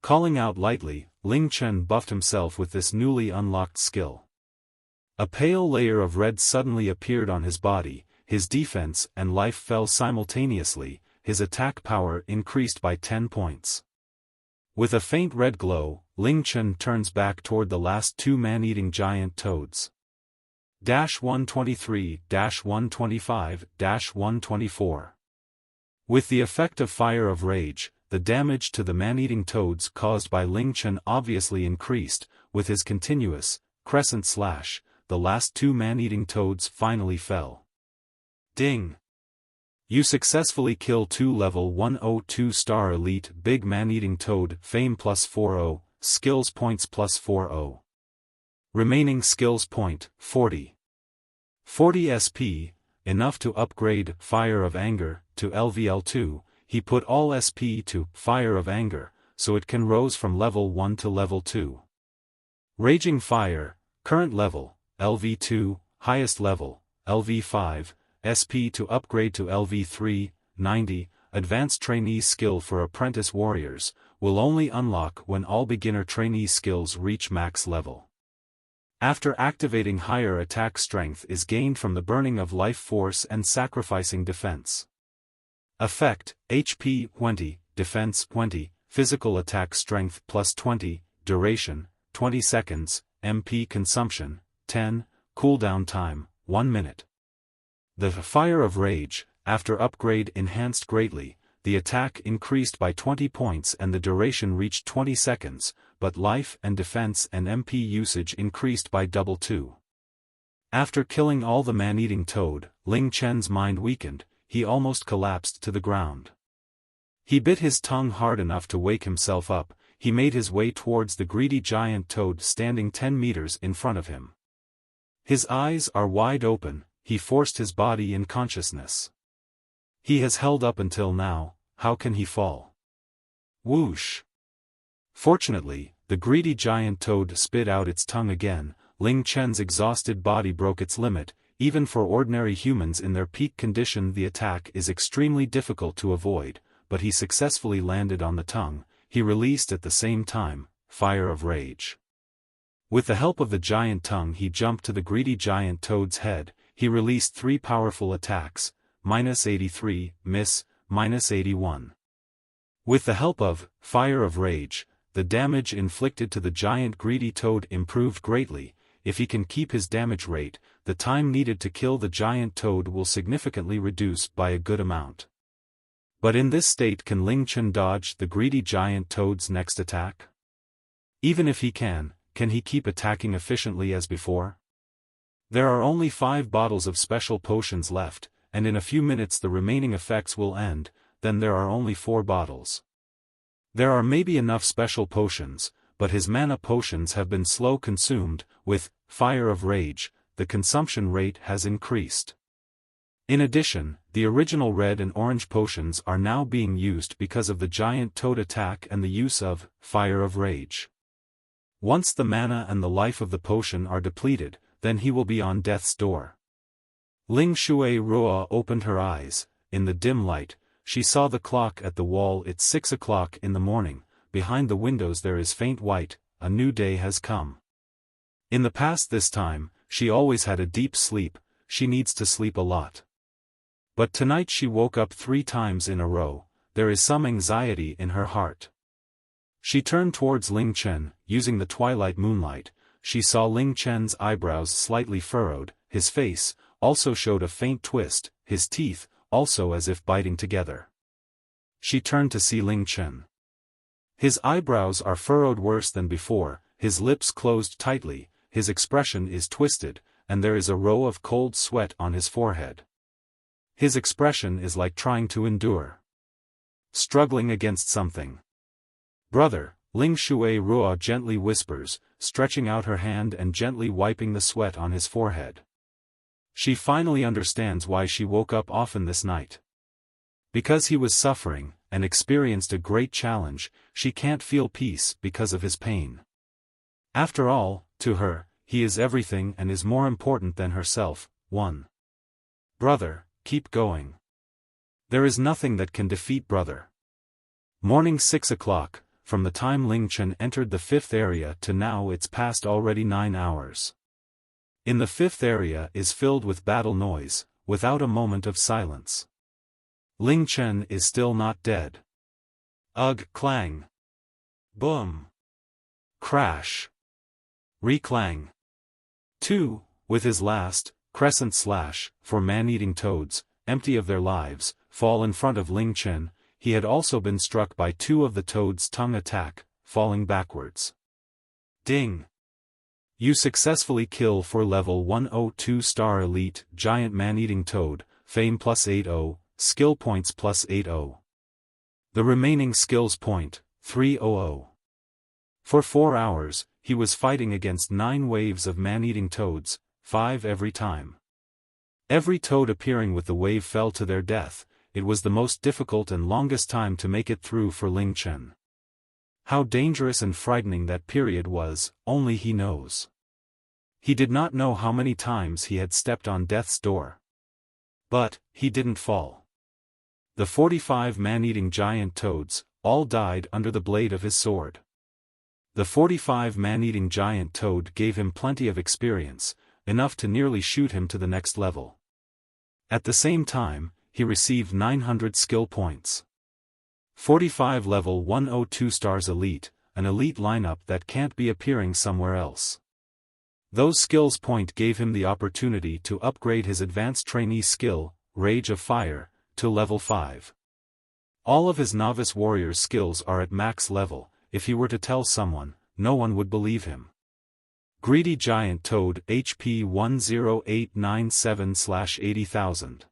Calling out lightly, Ling Chen buffed himself with this newly unlocked skill. A pale layer of red suddenly appeared on his body, his defense and life fell simultaneously, his attack power increased by 10 points. With a faint red glow, Ling Chen turns back toward the last two man-eating giant toads. 123, 125, 124. With the effect of Fire of Rage, the damage to the man-eating toads caused by Ling Chen obviously increased. With his continuous, Crescent slash, the last two man-eating toads finally fell. Ding! You successfully kill 2 level 102-star elite big man-eating toad, fame plus 40, skills points plus 40. Remaining skills point, 40. 40 SP, enough to upgrade Fire of Anger to LVL2. He put all SP to Fire of Anger, so it can rose from level 1 to level 2. Raging Fire, current level, LV2, highest level, LV5, SP to upgrade to LV3, 90, advanced trainee skill for apprentice warriors, will only unlock when all beginner trainee skills reach max level. After activating higher attack strength is gained from the burning of life force and sacrificing defense. Effect, HP 20, defense 20, physical attack strength plus 20, duration, 20 seconds, MP consumption, 10, cooldown time, 1 minute. The Fire of Rage, after upgrade enhanced greatly, the attack increased by 20 points and the duration reached 20 seconds, but life and defense and MP usage increased by double 2. After killing all the man-eating toad, Ling Chen's mind weakened, he almost collapsed to the ground. He bit his tongue hard enough to wake himself up. He made his way towards the greedy giant toad standing 10 meters in front of him. His eyes are wide open, he forced his body in consciousness. He has held up until now, how can he fall? Whoosh! Fortunately, the greedy giant toad spit out its tongue again. Ling Chen's exhausted body broke its limit. Even for ordinary humans in their peak condition the attack is extremely difficult to avoid, but he successfully landed on the tongue. He released at the same time, Fire of Rage. With the help of the giant tongue he jumped to the greedy giant toad's head. He released 3 powerful attacks, -83, miss, -81. With the help of Fire of Rage, the damage inflicted to the giant greedy toad improved greatly. If he can keep his damage rate, the time needed to kill the giant toad will significantly reduce by a good amount. But in this state, can Ling Chen dodge the greedy giant toad's next attack? Even if he can he keep attacking efficiently as before? There are only 5 bottles of special potions left, and in a few minutes the remaining effects will end. Then there are only 4 bottles. There are maybe enough special potions, but his mana potions have been slow consumed. With Fire of Rage, the consumption rate has increased. In addition, the original red and orange potions are now being used because of the giant toad attack and the use of Fire of Rage. Once the mana and the life of the potion are depleted, then he will be on death's door. Ling Shui Ruo opened her eyes. In the dim light, she saw the clock at the wall. It's 6 o'clock in the morning. Behind the windows there is faint white. A new day has come. In the past this time, she always had a deep sleep. She needs to sleep a lot. But tonight she woke up 3 times in a row. There is some anxiety in her heart. She turned towards Ling Chen. Using the twilight moonlight, she saw Ling Chen's eyebrows slightly furrowed. His face also showed a faint twist, his teeth also as if biting together. She turned to see Ling Chen. His eyebrows are furrowed worse than before, his lips closed tightly, his expression is twisted, and there is a row of cold sweat on his forehead. His expression is like trying to endure. Struggling against something. Brother, Ling Shui Ruo gently whispers, stretching out her hand and gently wiping the sweat on his forehead. She finally understands why she woke up often this night. Because he was suffering, and experienced a great challenge, she can't feel peace because of his pain. After all, to her, he is everything and is more important than herself. 1. Brother, keep going. There is nothing that can defeat brother. Morning 6 o'clock, from the time Ling Chen entered the 5th area to now it's passed already 9 hours. In the 5th area is filled with battle noise, without a moment of silence. Ling Chen is still not dead. Ugh, clang. Boom. Crash. Reclang. 2, with his last, Crescent slash, for man-eating toads, empty of their lives, fall in front of Ling Chen. He had also been struck by 2 of the toad's tongue attack, falling backwards. Ding. You successfully kill for level 102 star elite giant man-eating toad, fame plus 80, skill points plus 80. The remaining skills point, 300. For 4 hours, he was fighting against 9 waves of man-eating toads, 5 every time. Every toad appearing with the wave fell to their death. It was the most difficult and longest time to make it through for Ling Chen. How dangerous and frightening that period was, only he knows. He did not know how many times he had stepped on death's door. But, he didn't fall. The 45 man-eating giant toads, all died under the blade of his sword. The 45 man-eating giant toad gave him plenty of experience, enough to nearly shoot him to the next level. At the same time, he received 900 skill points. 45 level 102 stars elite, an elite lineup that can't be appearing somewhere else. Those skills point gave him the opportunity to upgrade his advanced trainee skill, Rage of Fire, to level 5. All of his novice warrior's skills are at max level. If he were to tell someone, no one would believe him. Greedy Giant Toad HP 10897/80,000.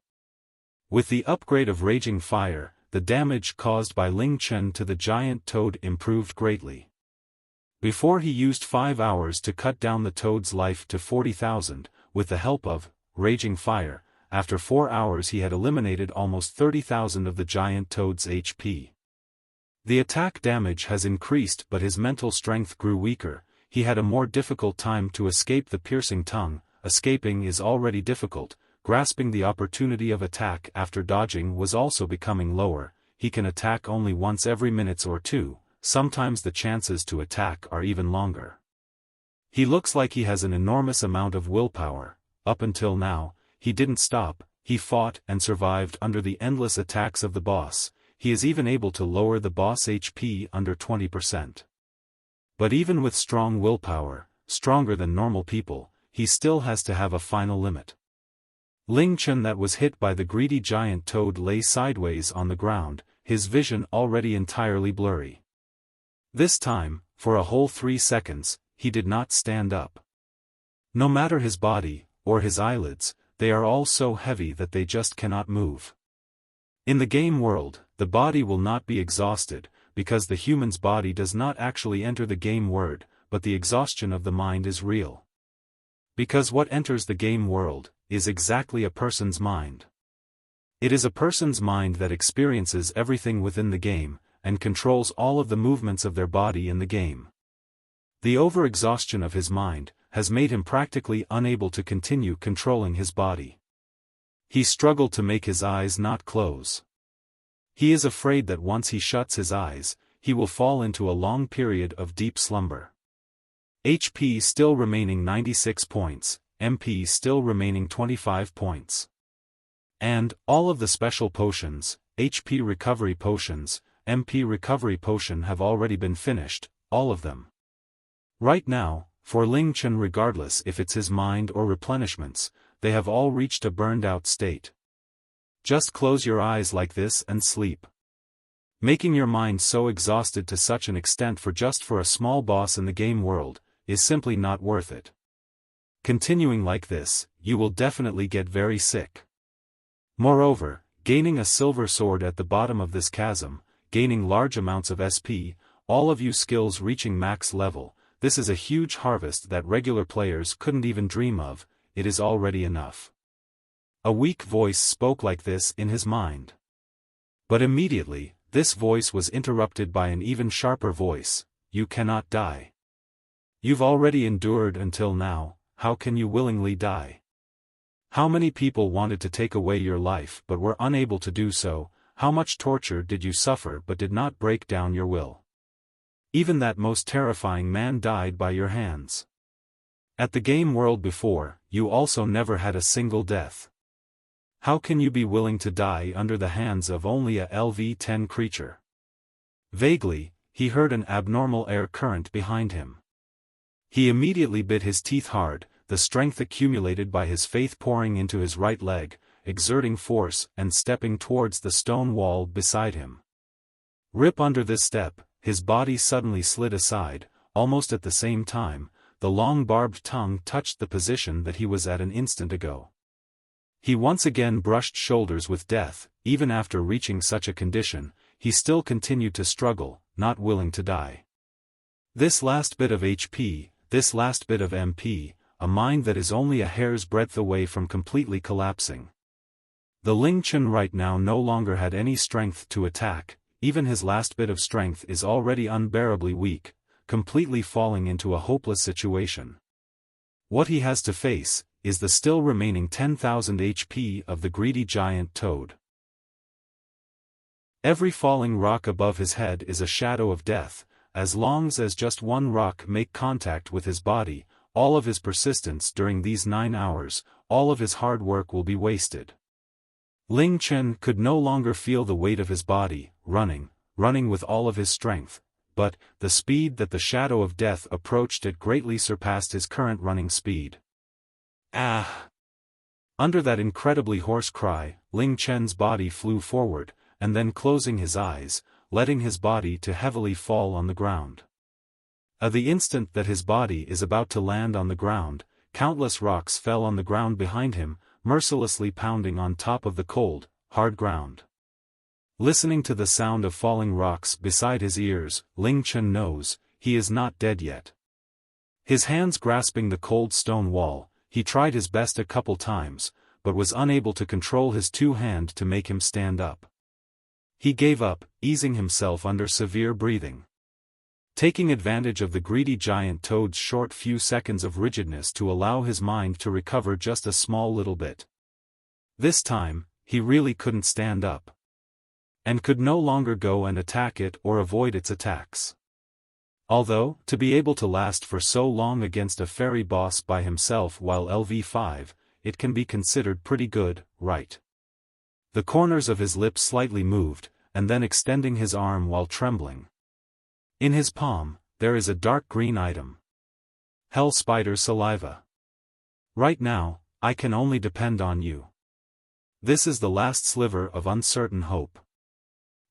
With the upgrade of Raging Fire, the damage caused by Ling Chen to the giant toad improved greatly. Before he used 5 hours to cut down the toad's life to 40,000, with the help of Raging Fire, after 4 hours he had eliminated almost 30,000 of the giant toad's HP. The attack damage has increased but his mental strength grew weaker. He had a more difficult time to escape the piercing tongue. Escaping is already difficult, grasping the opportunity of attack after dodging was also becoming lower. He can attack only once every minute or 2, sometimes the chances to attack are even longer. He looks like he has an enormous amount of willpower. Up until now, he didn't stop, he fought and survived under the endless attacks of the boss. He is even able to lower the boss HP under 20%. But even with strong willpower, stronger than normal people, he still has to have a final limit. Ling Chen that was hit by the greedy giant toad lay sideways on the ground, his vision already entirely blurry. This time, for a whole 3 seconds, he did not stand up. No matter his body, or his eyelids, they are all so heavy that they just cannot move. In the game world, the body will not be exhausted, because the human's body does not actually enter the game world, but the exhaustion of the mind is real. Because what enters the game world, is exactly a person's mind. It is a person's mind that experiences everything within the game, and controls all of the movements of their body in the game. The overexhaustion of his mind, has made him practically unable to continue controlling his body. He struggled to make his eyes not close. He is afraid that once he shuts his eyes, he will fall into a long period of deep slumber. HP still remaining 96 points, MP still remaining 25 points. And, all of the special potions, HP recovery potions, MP recovery potion have already been finished, all of them. Right now, for Ling Chen regardless if it's his mind or replenishments, they have all reached a burned out state. Just close your eyes like this and sleep. Making your mind so exhausted to such an extent for a small boss in the game world, is simply not worth it. Continuing like this, you will definitely get very sick. Moreover, gaining a silver sword at the bottom of this chasm, gaining large amounts of SP, all of you skills reaching max level, this is a huge harvest that regular players couldn't even dream of. It is already enough. A weak voice spoke like this in his mind. But immediately, this voice was interrupted by an even sharper voice. You cannot die. You've already endured until now, how can you willingly die? How many people wanted to take away your life but were unable to do so? How much torture did you suffer but did not break down your will? Even that most terrifying man died by your hands. At the game world before, you also never had a single death. How can you be willing to die under the hands of only a LV-10 creature? Vaguely, he heard an abnormal air current behind him. He immediately bit his teeth hard, the strength accumulated by his faith pouring into his right leg, exerting force and stepping towards the stone wall beside him. Rip under this step, his body suddenly slid aside, almost at the same time, the long barbed tongue touched the position that he was at an instant ago. He once again brushed shoulders with death. Even after reaching such a condition, he still continued to struggle, not willing to die. This last bit of HP, this last bit of MP, a mind that is only a hair's breadth away from completely collapsing. The Ling Chen right now no longer had any strength to attack, even his last bit of strength is already unbearably weak, completely falling into a hopeless situation. What he has to face is the still remaining 10,000 HP of the greedy giant toad. Every falling rock above his head is a shadow of death. As long as just one rock make contact with his body, all of his persistence during these 9 hours, all of his hard work will be wasted. Ling Chen could no longer feel the weight of his body, running with all of his strength, but the speed that the shadow of death approached it greatly surpassed his current running speed. Ah! Under that incredibly hoarse cry, Ling Chen's body flew forward, and then closing his eyes, letting his body to heavily fall on the ground. At the instant that his body is about to land on the ground, countless rocks fell on the ground behind him, mercilessly pounding on top of the cold, hard ground. Listening to the sound of falling rocks beside his ears, Ling Chen knows, he is not dead yet. His hands grasping the cold stone wall, he tried his best a couple times, but was unable to control his two hands to make him stand up. He gave up, easing himself under severe breathing. Taking advantage of the greedy giant toad's short few seconds of rigidness to allow his mind to recover just a small little bit. This time, he really couldn't stand up. And could no longer go and attack it or avoid its attacks. Although, to be able to last for so long against a fairy boss by himself while LV5, it can be considered pretty good, right? The corners of his lips slightly moved, and then extending his arm while trembling. In his palm, there is a dark green item. Hell spider saliva. Right now, I can only depend on you. This is the last sliver of uncertain hope.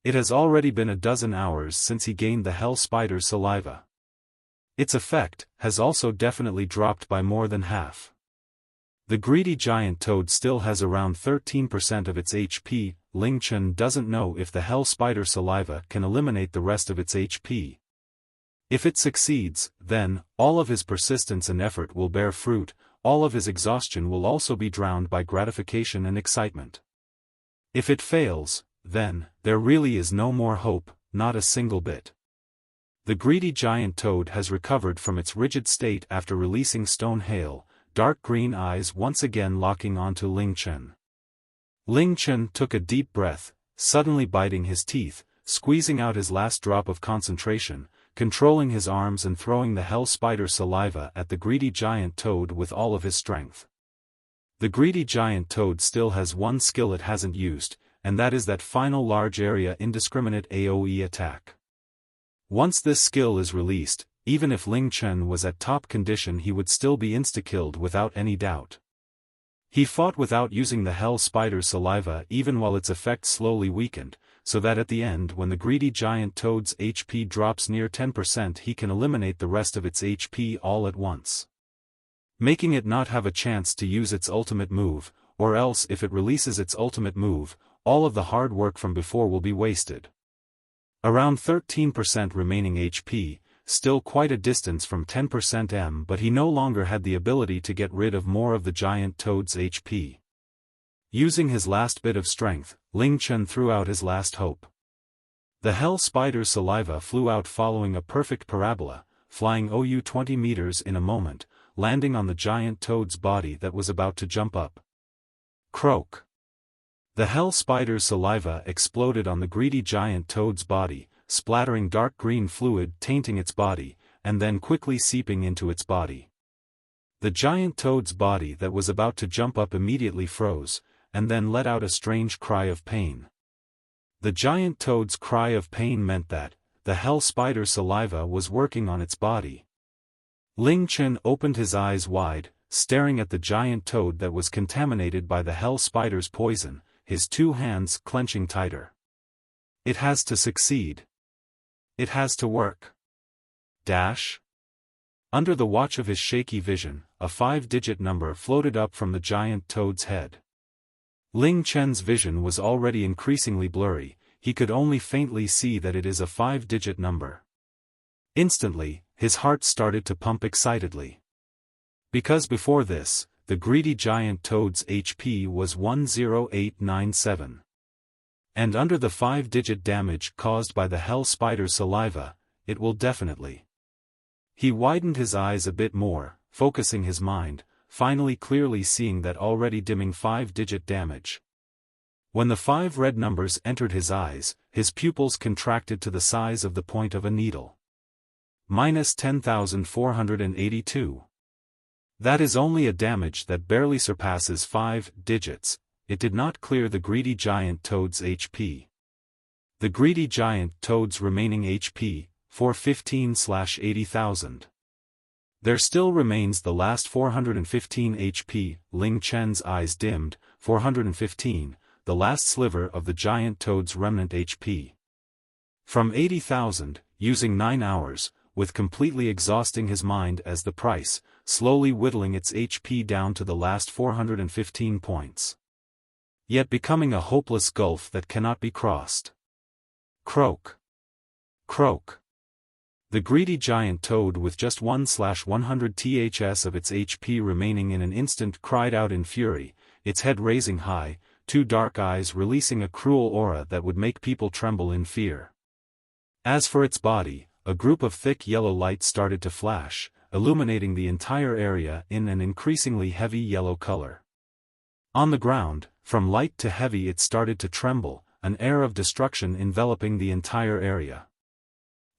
It has already been a dozen hours since he gained the hell spider saliva. Its effect has also definitely dropped by more than half. The greedy giant toad still has around 13% of its HP. Ling Chen doesn't know if the hell spider saliva can eliminate the rest of its HP. If it succeeds, then, all of his persistence and effort will bear fruit, all of his exhaustion will also be drowned by gratification and excitement. If it fails, then, there really is no more hope, not a single bit. The greedy giant toad has recovered from its rigid state after releasing stone hail, dark green eyes once again locking onto Ling Chen. Ling Chen took a deep breath, suddenly biting his teeth, squeezing out his last drop of concentration, controlling his arms and throwing the hell spider saliva at the greedy giant toad with all of his strength. The greedy giant toad still has one skill it hasn't used, and that is that final large area indiscriminate AoE attack. Once this skill is released, even if Ling Chen was at top condition he would still be insta-killed without any doubt. He fought without using the hell spider saliva even while its effect slowly weakened, so that at the end when the greedy giant toad's HP drops near 10% he can eliminate the rest of its HP all at once. Making it not have a chance to use its ultimate move, or else if it releases its ultimate move, all of the hard work from before will be wasted. Around 13% remaining HP, still quite a distance from 10% M, but he no longer had the ability to get rid of more of the giant toad's HP. Using his last bit of strength, Ling Chen threw out his last hope. The hell spider's saliva flew out following a perfect parabola, flying 20 meters in a moment, landing on the giant toad's body that was about to jump up. Croak. The hell spider's saliva exploded on the greedy giant toad's body, splattering dark green fluid tainting its body, and then quickly seeping into its body. The giant toad's body that was about to jump up immediately froze, and then let out a strange cry of pain. The giant toad's cry of pain meant that the hell spider's saliva was working on its body. Ling Chen opened his eyes wide, staring at the giant toad that was contaminated by the hell spider's poison, his two hands clenching tighter. It has to succeed. It has to work. Dash. Under the watch of his shaky vision, a 5-digit number floated up from the giant toad's head. Ling Chen's vision was already increasingly blurry, he could only faintly see that it is a 5-digit number. Instantly, his heart started to pump excitedly. Because before this, the greedy giant toad's HP was 10897. And under the 5-digit damage caused by the hell spider's saliva, it will definitely. He widened his eyes a bit more, focusing his mind, finally clearly seeing that already dimming 5-digit damage. When the 5 red numbers entered his eyes, his pupils contracted to the size of the point of a needle. Minus 10,482. That is only a damage that barely surpasses 5 digits. It did not clear the greedy giant toad's HP. The greedy giant toad's remaining HP, 415/80,000. There still remains the last 415 HP, Ling Chen's eyes dimmed, 415, the last sliver of the giant toad's remnant HP. From 80,000, using 9 hours, with completely exhausting his mind as the price, slowly whittling its HP down to the last 415 points. Yet becoming a hopeless gulf that cannot be crossed. Croak. Croak. The greedy giant toad with just 1/100 ths of its HP remaining in an instant cried out in fury, its head raising high, 2 dark eyes releasing a cruel aura that would make people tremble in fear. As for its body, a group of thick yellow lights started to flash, illuminating the entire area in an increasingly heavy yellow color. On the ground, from light to heavy it started to tremble, an air of destruction enveloping the entire area.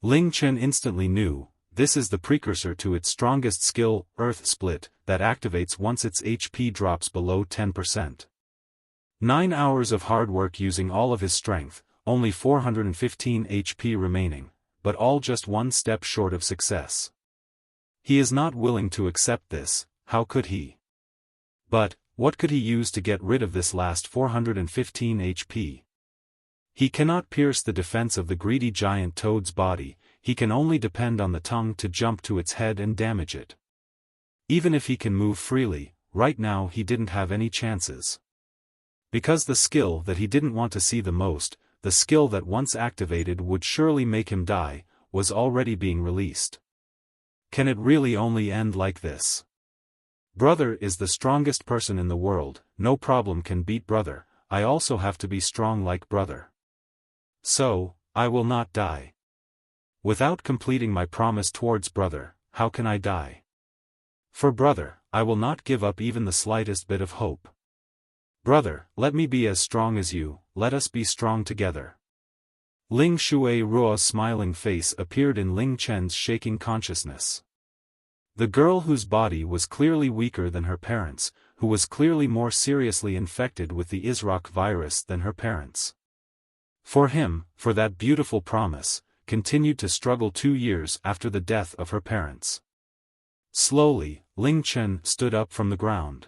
Ling Chen instantly knew, this is the precursor to its strongest skill, Earth Split, that activates once its HP drops below 10%. 9 hours of hard work using all of his strength, only 415 HP remaining, but all just one step short of success. He is not willing to accept this, how could he? But, what could he use to get rid of this last 415 HP? He cannot pierce the defense of the greedy giant toad's body, he can only depend on the tongue to jump to its head and damage it. Even if he can move freely, right now he didn't have any chances. Because the skill that he didn't want to see the most, the skill that once activated would surely make him die, was already being released. Can it really only end like this? Brother is the strongest person in the world, no problem can beat brother, I also have to be strong like brother. So, I will not die. Without completing my promise towards brother, how can I die? For brother, I will not give up even the slightest bit of hope. Brother, let me be as strong as you, let us be strong together. Ling Shui Ruo's smiling face appeared in Ling Chen's shaking consciousness. The girl whose body was clearly weaker than her parents, who was clearly more seriously infected with the Isrock virus than her parents. For him, for that beautiful promise, continued to struggle 2 years after the death of her parents. Slowly, Ling Chen stood up from the ground.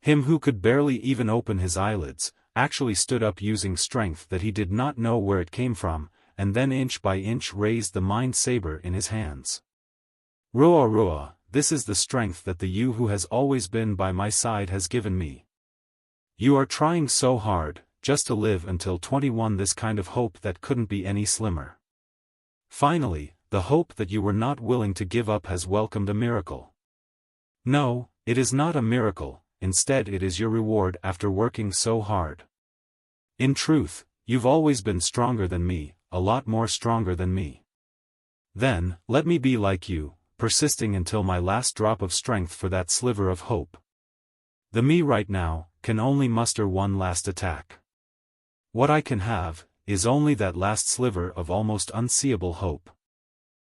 Him who could barely even open his eyelids, actually stood up using strength that he did not know where it came from, and then inch by inch raised the mind saber in his hands. Ruo Ruo, this is the strength that the you who has always been by my side has given me. You are trying so hard, just to live until 21, this kind of hope that couldn't be any slimmer. Finally, the hope that you were not willing to give up has welcomed a miracle. No, it is not a miracle. Instead it is your reward after working so hard. In truth, you've always been stronger than me, a lot more stronger than me. Then, let me be like you, persisting until my last drop of strength for that sliver of hope. The me right now, can only muster one last attack. What I can have, is only that last sliver of almost unseeable hope.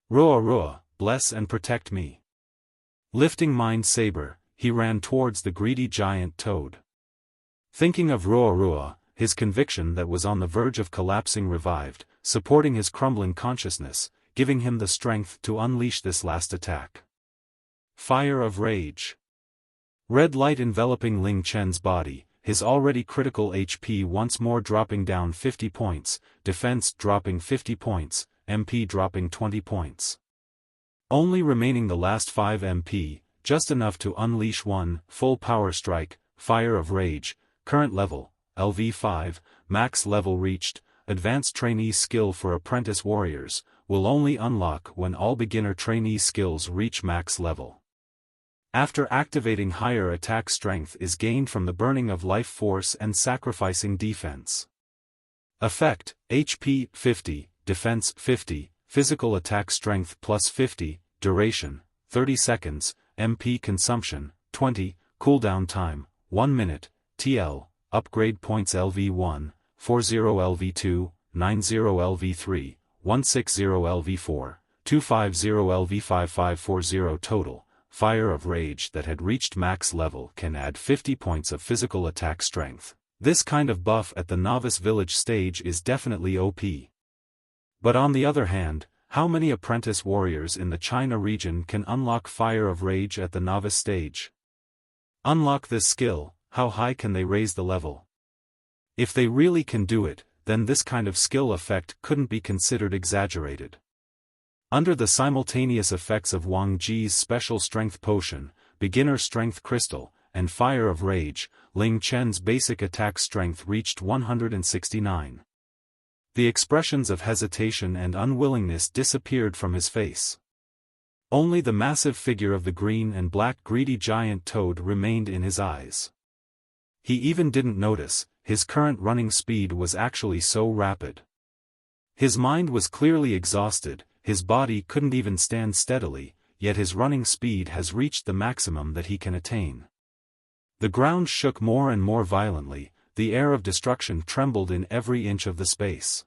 Roa Roa, bless and protect me. Lifting Mind Saber, he ran towards the greedy giant toad. Thinking of Roa Roa, his conviction that was on the verge of collapsing revived, supporting his crumbling consciousness, giving him the strength to unleash this last attack. Fire of Rage. Red light enveloping Ling Chen's body, his already critical HP once more dropping down 50 points, defense dropping 50 points, MP dropping 20 points. Only remaining the last 5 MP, just enough to unleash one full power strike, Fire of Rage, current level, LV5, max level reached, advanced trainee skill for apprentice warriors, will only unlock when all beginner trainee skills reach max level. After activating higher attack strength is gained from the burning of life force and sacrificing defense. Effect, HP 50, defense 50, physical attack strength plus 50, duration, 30 seconds, MP consumption, 20, cooldown time, 1 minute, TL, upgrade points LV1, 40 LV2, 90 LV3, 160 LV4, 250 LV5540 total. Fire of Rage that had reached max level can add 50 points of physical attack strength. This kind of buff at the novice village stage is definitely OP. But on the other hand, how many apprentice warriors in the China region can unlock Fire of Rage at the novice stage? Unlock this skill, how high can they raise the level? If they really can do it, then this kind of skill effect couldn't be considered exaggerated. Under the simultaneous effects of Wang Ji's special strength potion, beginner strength crystal, and Fire of Rage, Ling Chen's basic attack strength reached 169. The expressions of hesitation and unwillingness disappeared from his face. Only the massive figure of the green and black greedy giant toad remained in his eyes. He even didn't notice, his current running speed was actually so rapid. His mind was clearly exhausted, his body couldn't even stand steadily, yet his running speed has reached the maximum that he can attain. The ground shook more and more violently, the air of destruction trembled in every inch of the space.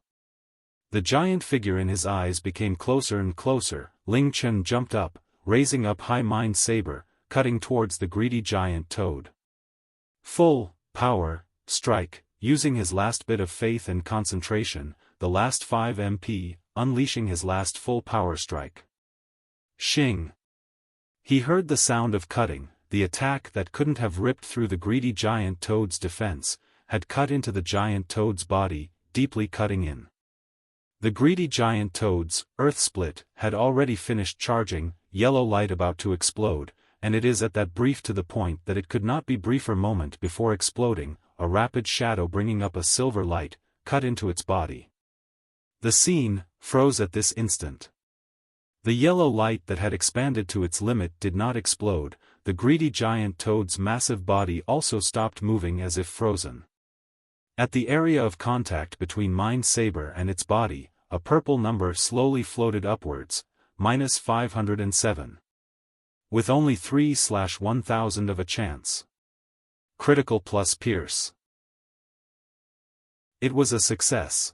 The giant figure in his eyes became closer and closer. Ling Chen jumped up, raising up high mind saber, cutting towards the greedy giant toad. Full power strike, using his last bit of faith and concentration, the last 5 MP, unleashing his last full power strike. Shing! He heard the sound of cutting, the attack that couldn't have ripped through the greedy giant toad's defense, had cut into the giant toad's body, deeply cutting in. The greedy giant toad's earth split had already finished charging, yellow light about to explode, and it is at that brief to the point that it could not be briefer moment before exploding, a rapid shadow bringing up a silver light, cut into its body. The scene froze at this instant. The yellow light that had expanded to its limit did not explode, the greedy giant toad's massive body also stopped moving as if frozen. At the area of contact between Mind Saber and its body, a purple number slowly floated upwards, -507. With only 3/1000 of a chance. Critical plus pierce. It was a success.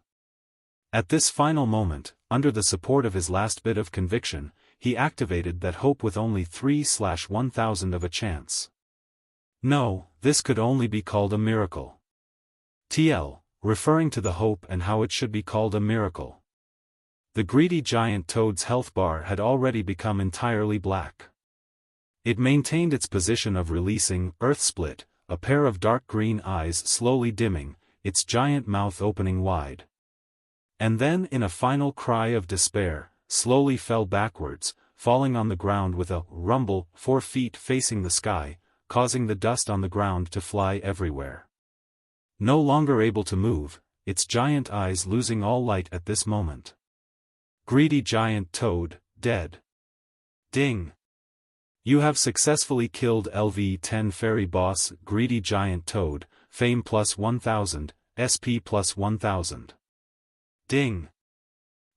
At this final moment, under the support of his last bit of conviction, he activated that hope with only 3/1000 of a chance. No, this could only be called a miracle. TL, referring to the hope and how it should be called a miracle. The greedy giant toad's health bar had already become entirely black. It maintained its position of releasing earth split, a pair of dark green eyes slowly dimming, its giant mouth opening wide. And then in a final cry of despair, slowly fell backwards, falling on the ground with a rumble 4 feet facing the sky, causing the dust on the ground to fly everywhere. No longer able to move, its giant eyes losing all light at this moment. Greedy giant toad, dead. Ding! You have successfully killed LV10 fairy boss greedy giant toad, fame plus 1000, SP plus 1000. Ding!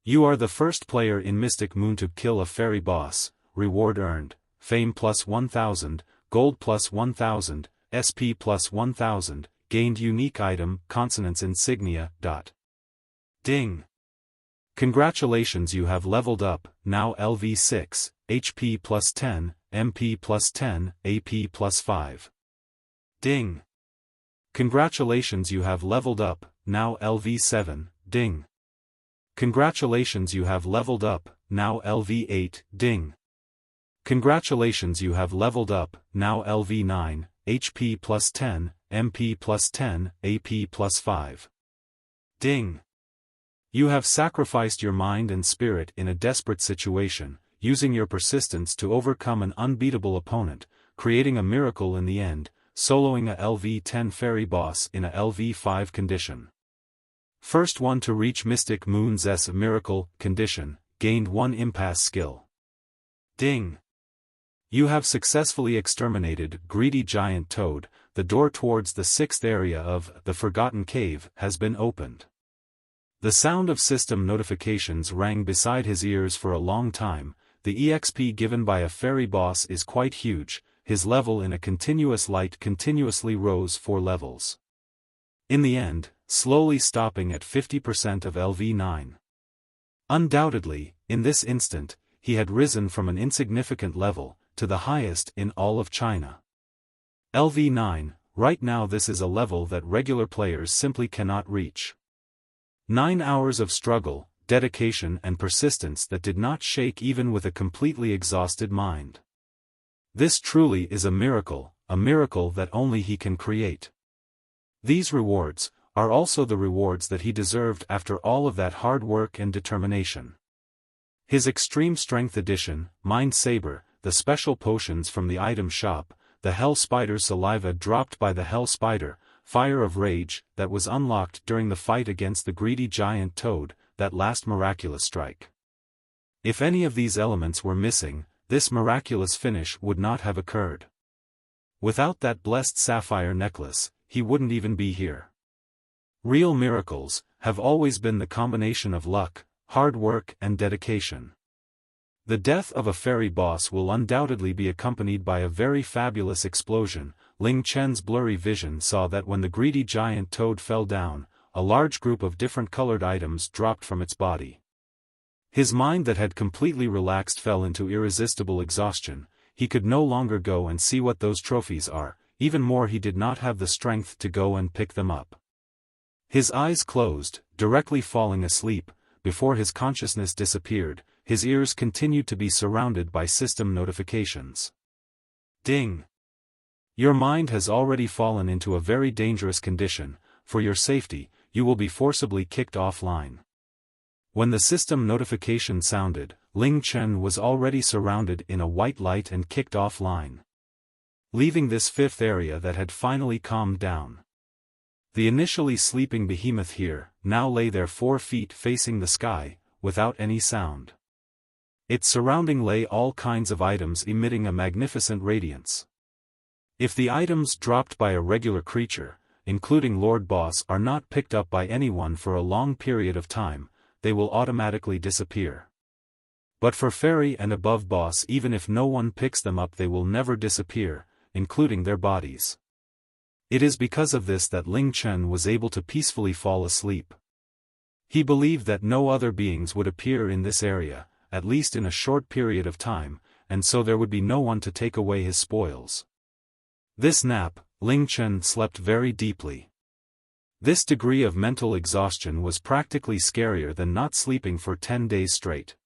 You are the first player in Mystic Moon to kill a fairy boss, reward earned, fame plus 1000, gold plus 1000, SP plus 1000, gained unique item, consonants insignia, dot. Ding! Congratulations, you have leveled up, now LV6, HP plus 10, MP plus 10, AP plus 5. Ding! Congratulations, you have leveled up, now LV7, ding! Congratulations, you have leveled up, now LV8, ding! Congratulations, you have leveled up, now LV9, HP plus 10, MP plus 10, AP plus 5. Ding! You have sacrificed your mind and spirit in a desperate situation, using your persistence to overcome an unbeatable opponent, creating a miracle in the end, soloing a LV10 fairy boss in a LV5 condition. First one to reach Mystic Moon's S miracle condition, gained 1 impasse skill. Ding! You have successfully exterminated Greedy Giant Toad. The door towards the 6th area of the Forgotten Cave has been opened. The sound of system notifications rang beside his ears for a long time. The EXP given by a fairy boss is quite huge. His level in a continuous light continuously rose 4 levels. In the end, slowly stopping at 50% of LV9. Undoubtedly, in this instant, he had risen from an insignificant level to the highest in all of China. LV9, right now this is a level that regular players simply cannot reach. 9 hours of struggle, dedication and persistence that did not shake even with a completely exhausted mind. This truly is a miracle that only he can create. These rewards are also the rewards that he deserved after all of that hard work and determination. His Extreme Strength Edition, Mind Saber, the special potions from the item shop, the Hell Spider's saliva dropped by the Hell Spider, Fire of Rage, that was unlocked during the fight against the Greedy Giant Toad, that last miraculous strike. If any of these elements were missing, this miraculous finish would not have occurred. Without that blessed sapphire necklace, he wouldn't even be here. Real miracles have always been the combination of luck, hard work and dedication. The death of a fairy boss will undoubtedly be accompanied by a very fabulous explosion. Ling Chen's blurry vision saw that when the Greedy Giant Toad fell down, a large group of different colored items dropped from its body. His mind that had completely relaxed fell into irresistible exhaustion. He could no longer go and see what those trophies are, even more he did not have the strength to go and pick them up. His eyes closed, directly falling asleep. Before his consciousness disappeared, his ears continued to be surrounded by system notifications. Ding! Your mind has already fallen into a very dangerous condition. For your safety, you will be forcibly kicked offline. When the system notification sounded, Ling Chen was already surrounded in a white light and kicked offline. Leaving this 5th area that had finally calmed down. The initially sleeping behemoth here now lay there 4 feet facing the sky, without any sound. Its surrounding lay all kinds of items emitting a magnificent radiance. If the items dropped by a regular creature, including Lord Boss, are not picked up by anyone for a long period of time, they will automatically disappear. But for Fairy and above Boss, even if no one picks them up, they will never disappear, including their bodies. It is because of this that Ling Chen was able to peacefully fall asleep. He believed that no other beings would appear in this area, at least in a short period of time, and so there would be no one to take away his spoils. This nap, Ling Chen slept very deeply. This degree of mental exhaustion was practically scarier than not sleeping for 10 days straight.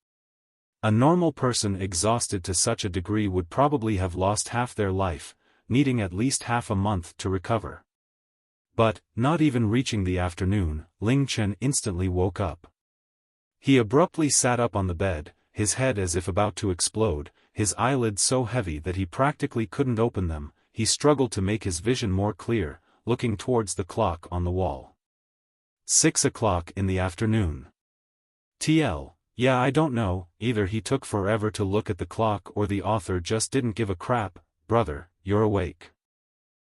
A normal person exhausted to such a degree would probably have lost half their life, needing at least half a month to recover. But, not even reaching the afternoon, Ling Chen instantly woke up. He abruptly sat up on the bed, his head as if about to explode, his eyelids so heavy that he practically couldn't open them. He struggled to make his vision more clear, looking towards the clock on the wall. 6 o'clock in the afternoon. TL, yeah, I don't know, either he took forever to look at the clock or the author just didn't give a crap. Brother, you're awake.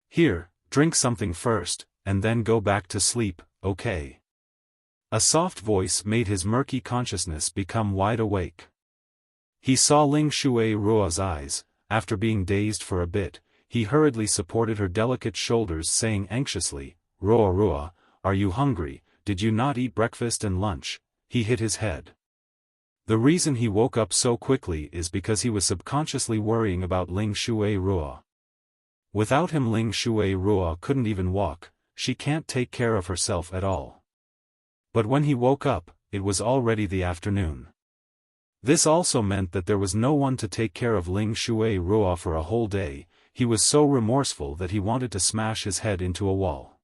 Here, drink something first, and then go back to sleep, okay? A soft voice made his murky consciousness become wide awake. He saw Ling Shui Ruo's eyes. After being dazed for a bit, he hurriedly supported her delicate shoulders, saying anxiously, Ruo, are you hungry? did you not eat breakfast and lunch?" He hit his head. The reason he woke up so quickly is because he was subconsciously worrying about Ling Shui-Ruo. Without him Ling Shui-Ruo couldn't even walk, she can't take care of herself at all. But when he woke up, it was already the afternoon. This also meant that there was no one to take care of Ling Shui-Ruo for a whole day. He was so remorseful that he wanted to smash his head into a wall.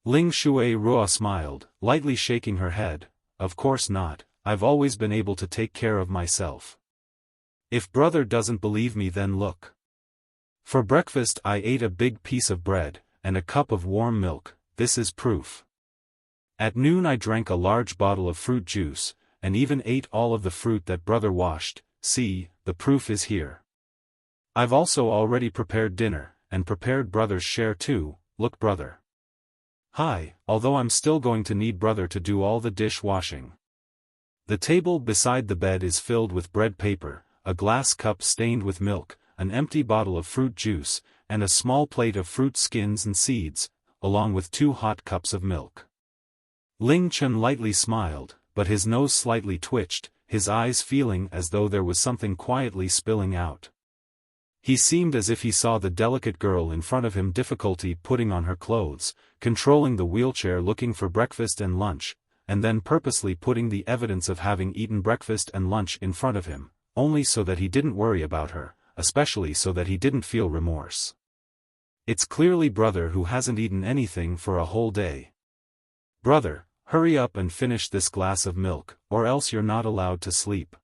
Ling Shui-Ruo smiled, lightly shaking her head. "Of course not, I've always been able to take care of myself. If brother doesn't believe me then look. For breakfast I ate a big piece of bread, and a cup of warm milk, this is proof. At noon I drank a large bottle of fruit juice, and even ate all of the fruit that brother washed. See, the proof is here. I've also already prepared dinner, and prepared brother's share too. Look brother. Hi, although I'm still going to need brother to do all the dish washing." The table beside the bed is filled with bread paper, a glass cup stained with milk, an empty bottle of fruit juice, and a small plate of fruit skins and seeds, along with 2 hot cups of milk. Ling Chen lightly smiled, but his nose slightly twitched, his eyes feeling as though there was something quietly spilling out. He seemed as if he saw the delicate girl in front of him difficulty putting on her clothes, controlling the wheelchair looking for breakfast and lunch, and then purposely putting the evidence of having eaten breakfast and lunch in front of him, only so that he didn't worry about her, especially so that he didn't feel remorse. It's clearly brother who hasn't eaten anything for a whole day. Brother, hurry up and finish this glass of milk, or else you're not allowed to sleep.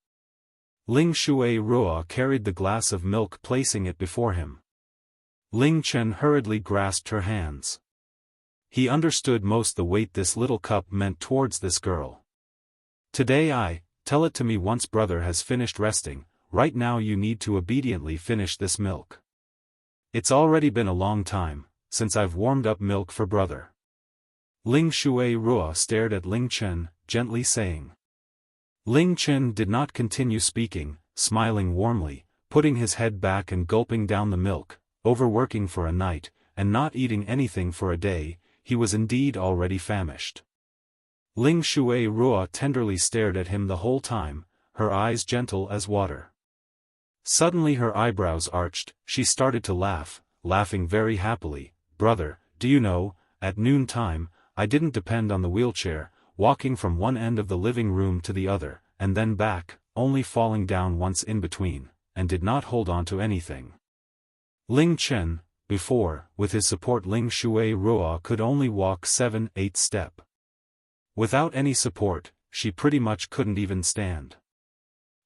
Ling Shui-Ruo carried the glass of milk placing it before him. Ling Chen hurriedly grasped her hands. He understood most the weight this little cup meant towards this girl. Today tell it to me once brother has finished resting, right now you need to obediently finish this milk. It's already been a long time, since I've warmed up milk for brother. Ling Shui-Ruo stared at Ling Chen, gently saying. Ling Chen did not continue speaking, smiling warmly, putting his head back and gulping down the milk. Overworking for a night, and not eating anything for a day, he was indeed already famished. Ling Shui-Ruo tenderly stared at him the whole time, her eyes gentle as water. Suddenly her eyebrows arched, she started to laugh, laughing very happily. "Brother, do you know, at noon time, I didn't depend on the wheelchair, walking from one end of the living room to the other, and then back, only falling down once in between, and did not hold on to anything." Ling Chen, before, with his support Ling Shui-Ruo could only walk 7-8 steps. Without any support, she pretty much couldn't even stand.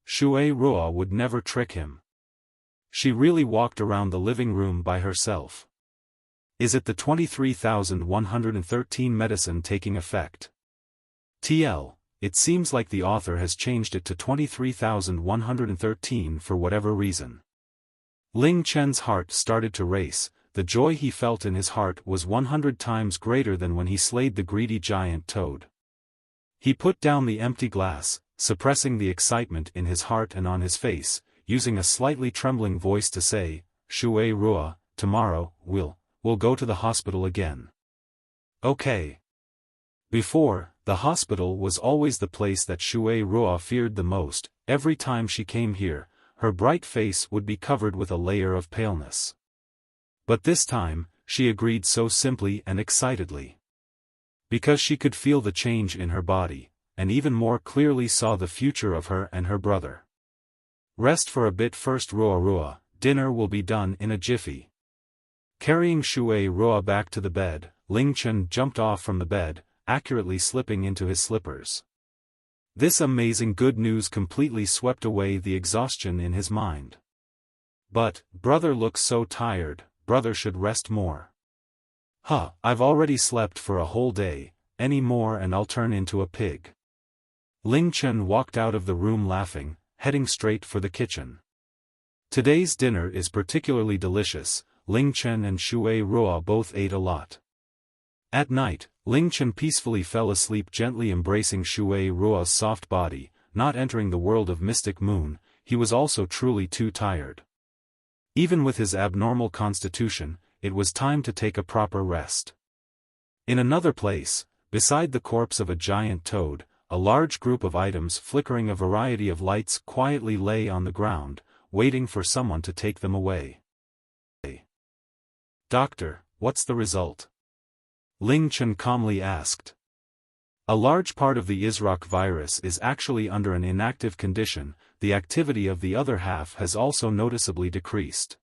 Shui-Ruo would never trick him. She really walked around the living room by herself. Is it the 23,113 medicine taking effect? TL, it seems like the author has changed it to 23,113 for whatever reason. Ling Chen's heart started to race. The joy he felt in his heart was 100 times greater than when he slayed the greedy giant toad. He put down the empty glass, suppressing the excitement in his heart and on his face, using a slightly trembling voice to say, "Shui-Ruo, tomorrow, we'll go to the hospital again." Okay. Before, the hospital was always the place that Shui-Ruo feared the most. Every time she came here, her bright face would be covered with a layer of paleness. But this time, she agreed so simply and excitedly. Because she could feel the change in her body, and even more clearly saw the future of her and her brother. Rest for a bit first Ruo, dinner will be done in a jiffy. Carrying Shui-Ruo back to the bed, Ling Chen jumped off from the bed, accurately slipping into his slippers. This amazing good news completely swept away the exhaustion in his mind. But, brother looks so tired, brother should rest more. I've already slept for a whole day, any more and I'll turn into a pig. Ling Chen walked out of the room laughing, heading straight for the kitchen. Today's dinner is particularly delicious. Ling Chen and Shui-Ruo both ate a lot. At night, Ling Chen peacefully fell asleep gently embracing Shui-Ruo's soft body, not entering the world of Mystic Moon. He was also truly too tired. Even with his abnormal constitution, it was time to take a proper rest. In another place, beside the corpse of a giant toad, a large group of items flickering a variety of lights quietly lay on the ground, waiting for someone to take them away. "Doctor, what's the result?" Ling Chen calmly asked. "A large part of the Isrock virus is actually under an inactive condition, the activity of the other half has also noticeably decreased.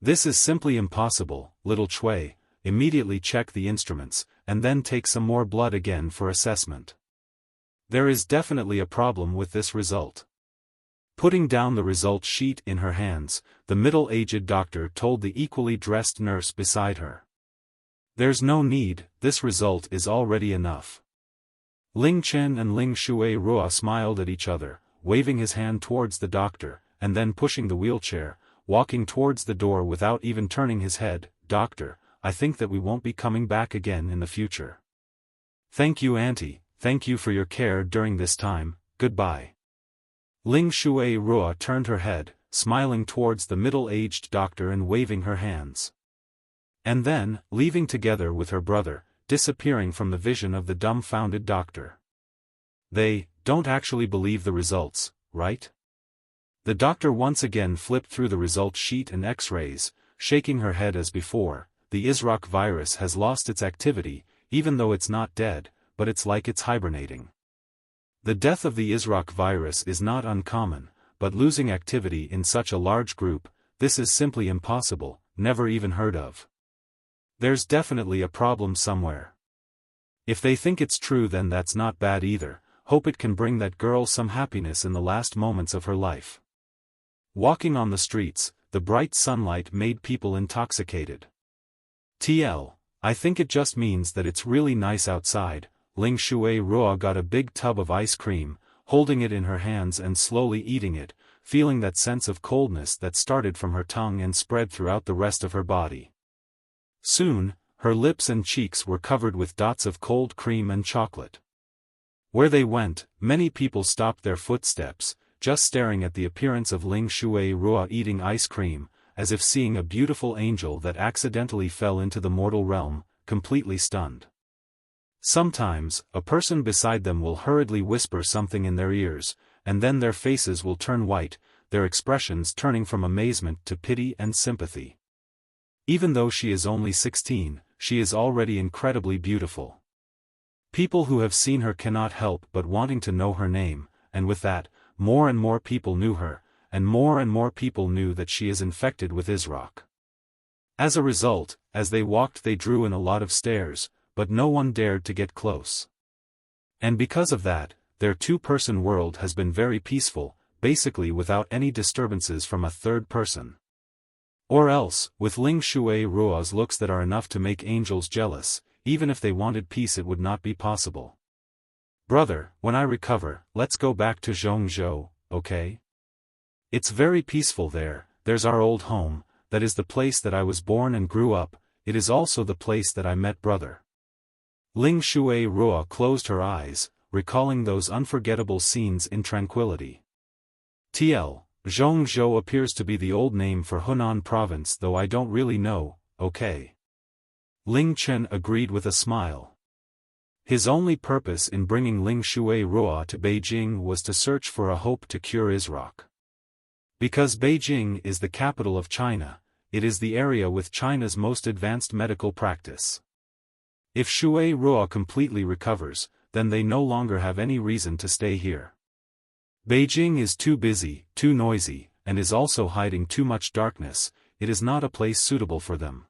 This is simply impossible, little Chui. Immediately check the instruments, and then take some more blood again for assessment. There is definitely a problem with this result." Putting down the result sheet in her hands, the middle-aged doctor told the equally dressed nurse beside her. "There's no need, this result is already enough." Ling Chen and Ling Shui Rua smiled at each other, waving his hand towards the doctor, and then pushing the wheelchair, walking towards the door without even turning his head. "Doctor, I think that we won't be coming back again in the future." "Thank you, Auntie, thank you for your care during this time, goodbye." Ling Shui Rua turned her head, smiling towards the middle-aged doctor and waving her hands. And then, leaving together with her brother, disappearing from the vision of the dumbfounded doctor. "They don't actually believe the results, right?" The doctor once again flipped through the result sheet and X-rays, shaking her head as before. "The Isrock virus has lost its activity, even though it's not dead, but it's like it's hibernating. The death of the Isrock virus is not uncommon, but losing activity in such a large group, this is simply impossible, never even heard of. There's definitely a problem somewhere. If they think it's true, then that's not bad either. Hope it can bring that girl some happiness in the last moments of her life." Walking on the streets, the bright sunlight made people intoxicated. I think it just means that it's really nice outside." Ling Shui Rua got a big tub of ice cream, holding it in her hands and slowly eating it, feeling that sense of coldness that started from her tongue and spread throughout the rest of her body. Soon, her lips and cheeks were covered with dots of cold cream and chocolate. Where they went, many people stopped their footsteps, just staring at the appearance of Ling Shui Rua eating ice cream, as if seeing a beautiful angel that accidentally fell into the mortal realm, completely stunned. Sometimes, a person beside them will hurriedly whisper something in their ears, and then their faces will turn white, their expressions turning from amazement to pity and sympathy. Even though she is only 16, she is already incredibly beautiful. People who have seen her cannot help but wanting to know her name, and with that, more and more people knew her, and more people knew that she is infected with Isrock. As a result, as they walked they drew in a lot of stares, but no one dared to get close. And because of that, their two-person world has been very peaceful, basically without any disturbances from a third person. Or else, with Ling Shui Rua's looks that are enough to make angels jealous, even if they wanted peace it would not be possible. "Brother, when I recover, let's go back to Zhongzhou, okay? It's very peaceful there, there's our old home, that is the place that I was born and grew up, it is also the place that I met brother." Ling Shui Rua closed her eyes, recalling those unforgettable scenes in tranquility. Zhongzhou appears to be the old name for Hunan province, though I don't really know, okay. Ling Chen agreed with a smile. His only purpose in bringing Ling Shui Rua to Beijing was to search for a hope to cure Isrock. Because Beijing is the capital of China, it is the area with China's most advanced medical practice. If Shui Rua completely recovers, then they no longer have any reason to stay here. Beijing is too busy, too noisy, and is also hiding too much darkness, it is not a place suitable for them.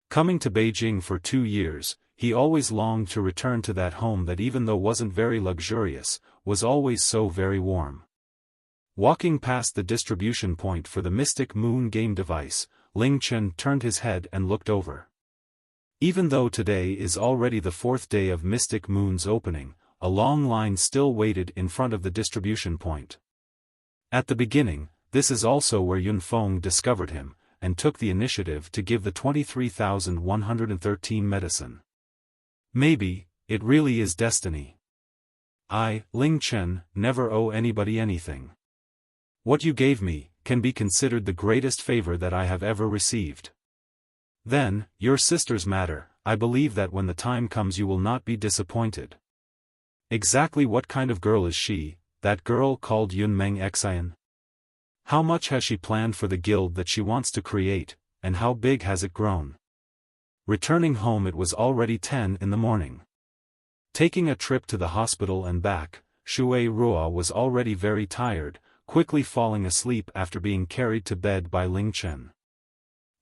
Coming to Beijing for 2 years, he always longed to return to that home that even though wasn't very luxurious, was always so very warm. Walking past the distribution point for the Mystic Moon game device, Ling Chen turned his head and looked over. Even though today is already the 4th day of Mystic Moon's opening, a long line still waited in front of the distribution point. At the beginning, this is also where Yunfeng discovered him, and took the initiative to give the 23,113 medicine. Maybe, it really is destiny. I, Ling Chen, never owe anybody anything. What you gave me, can be considered the greatest favor that I have ever received. Then, your sister's matter, I believe that when the time comes you will not be disappointed. Exactly what kind of girl is she, that girl called Yun Meng Xian? How much has she planned for the guild that she wants to create, and how big has it grown? Returning home it was already 10 in the morning. Taking a trip to the hospital and back, Shui Ruo was already very tired, quickly falling asleep after being carried to bed by Ling Chen.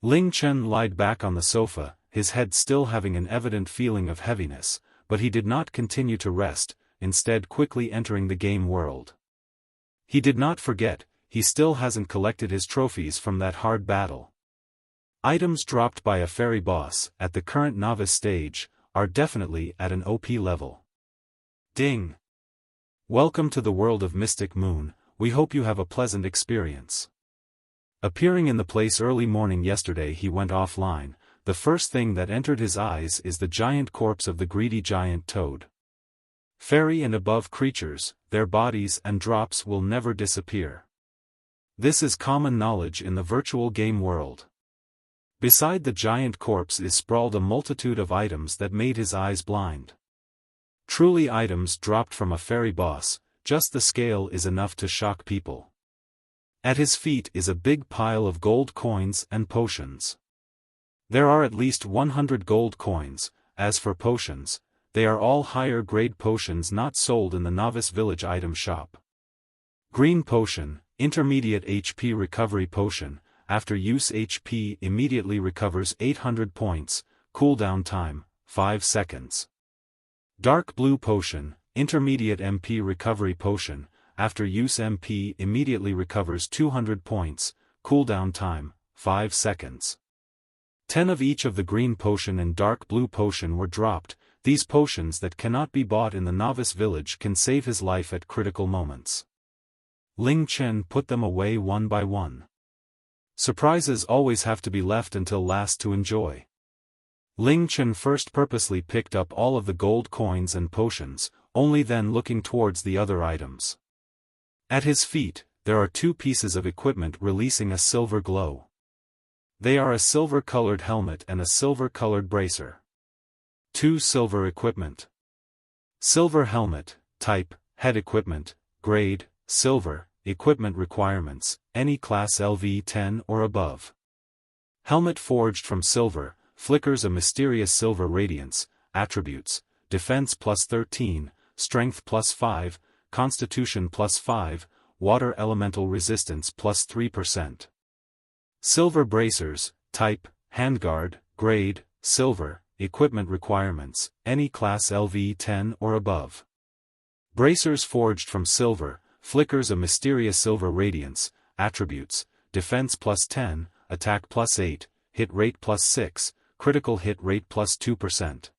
Ling Chen lied back on the sofa, his head still having an evident feeling of heaviness, but he did not continue to rest, instead quickly entering the game world. He did not forget, he still hasn't collected his trophies from that hard battle. Items dropped by a fairy boss, at the current novice stage, are definitely at an OP level. Ding! Welcome to the world of Mystic Moon, we hope you have a pleasant experience. Appearing in the place early morning yesterday he went offline. The first thing that entered his eyes is the giant corpse of the greedy giant toad. Fairy and above creatures, their bodies and drops will never disappear. This is common knowledge in the virtual game world. Beside the giant corpse is sprawled a multitude of items that made his eyes blind. Truly items dropped from a fairy boss, just the scale is enough to shock people. At his feet is a big pile of gold coins and potions. There are at least 100 gold coins. As for potions, they are all higher grade potions not sold in the novice village item shop. Green potion, intermediate HP recovery potion, after use HP immediately recovers 800 points, cooldown time, 5 seconds. Dark blue potion, intermediate MP recovery potion, after use MP immediately recovers 200 points, cooldown time, 5 seconds. 10 of each of the green potion and dark blue potion were dropped. These potions that cannot be bought in the novice village can save his life at critical moments. Ling Chen put them away one by one. Surprises always have to be left until last to enjoy. Ling Chen first purposely picked up all of the gold coins and potions, only then looking towards the other items. At his feet, there are two pieces of equipment releasing a silver glow. They are a silver-colored helmet and a silver-colored bracer. 2 silver equipment. Silver helmet, type, head equipment, grade, silver, equipment requirements, any class LV10 or above. Helmet forged from silver, flickers a mysterious silver radiance, attributes, defense plus 13, strength plus 5, constitution plus 5, water elemental resistance plus 3%. Silver bracers, type, handguard, grade, silver, equipment requirements, any class LV10 or above. Bracers forged from silver, flickers a mysterious silver radiance, attributes, defense plus 10, attack plus 8, hit rate plus 6, critical hit rate plus 2%.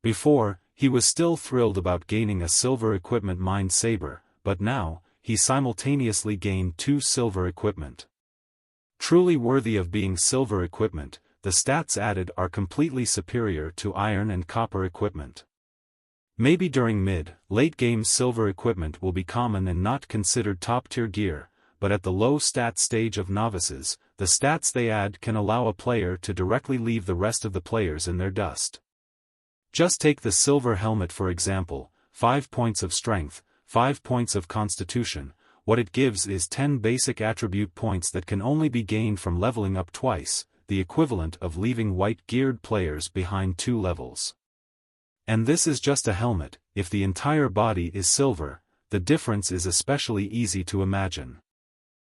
Before, he was still thrilled about gaining a silver equipment mind saber, but now, he simultaneously gained 2 silver equipment. Truly worthy of being silver equipment, the stats added are completely superior to iron and copper equipment. Maybe during mid-late game silver equipment will be common and not considered top-tier gear, but at the low stat stage of novices, the stats they add can allow a player to directly leave the rest of the players in their dust. Just take the silver helmet for example, 5 points of strength, 5 points of constitution. What it gives is 10 basic attribute points that can only be gained from leveling up twice, the equivalent of leaving white-geared players behind 2 levels. And this is just a helmet. If the entire body is silver, the difference is especially easy to imagine.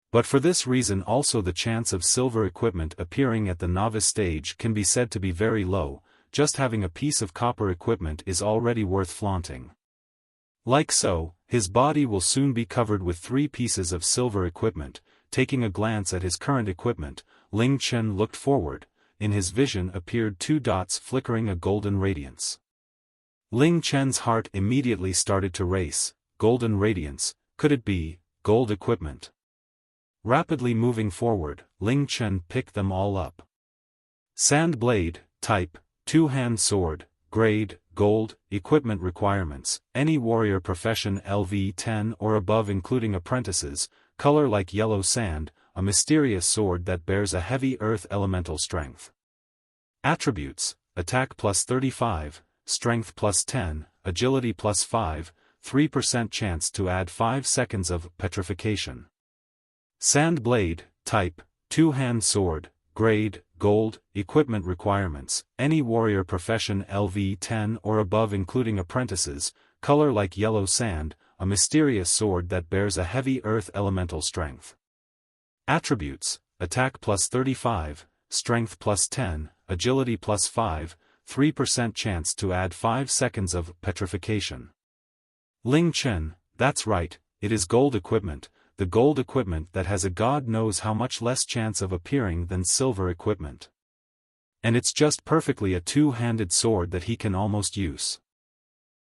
But for this reason also the chance of silver equipment appearing at the novice stage can be said to be very low. Just having a piece of copper equipment is already worth flaunting. Like so, his body will soon be covered with 3 pieces of silver equipment. Taking a glance at his current equipment, Ling Chen looked forward. In his vision appeared 2 dots flickering a golden radiance. Ling Chen's heart immediately started to race. Golden radiance, could it be gold equipment? Rapidly moving forward, Ling Chen picked them all up. Sand blade, type, 2-hand sword, grade, gold, equipment requirements, any warrior profession LV10 or above including apprentices, color like yellow sand, a mysterious sword that bears a heavy earth elemental strength. Attributes, attack plus 35, strength plus 10, agility plus 5, 3% chance to add 5 seconds of petrification. Sand blade, type, two-hand sword, grade, gold, equipment requirements, any warrior profession LV10 or above including apprentices, color like yellow sand, a mysterious sword that bears a heavy earth elemental strength. Attributes, attack plus 35, strength plus 10, agility plus 5, 3% chance to add 5 seconds of petrification. Ling Chen, that's right, it is gold equipment, the gold equipment that has a god knows how much less chance of appearing than silver equipment. And it's just perfectly a two-handed sword that he can almost use.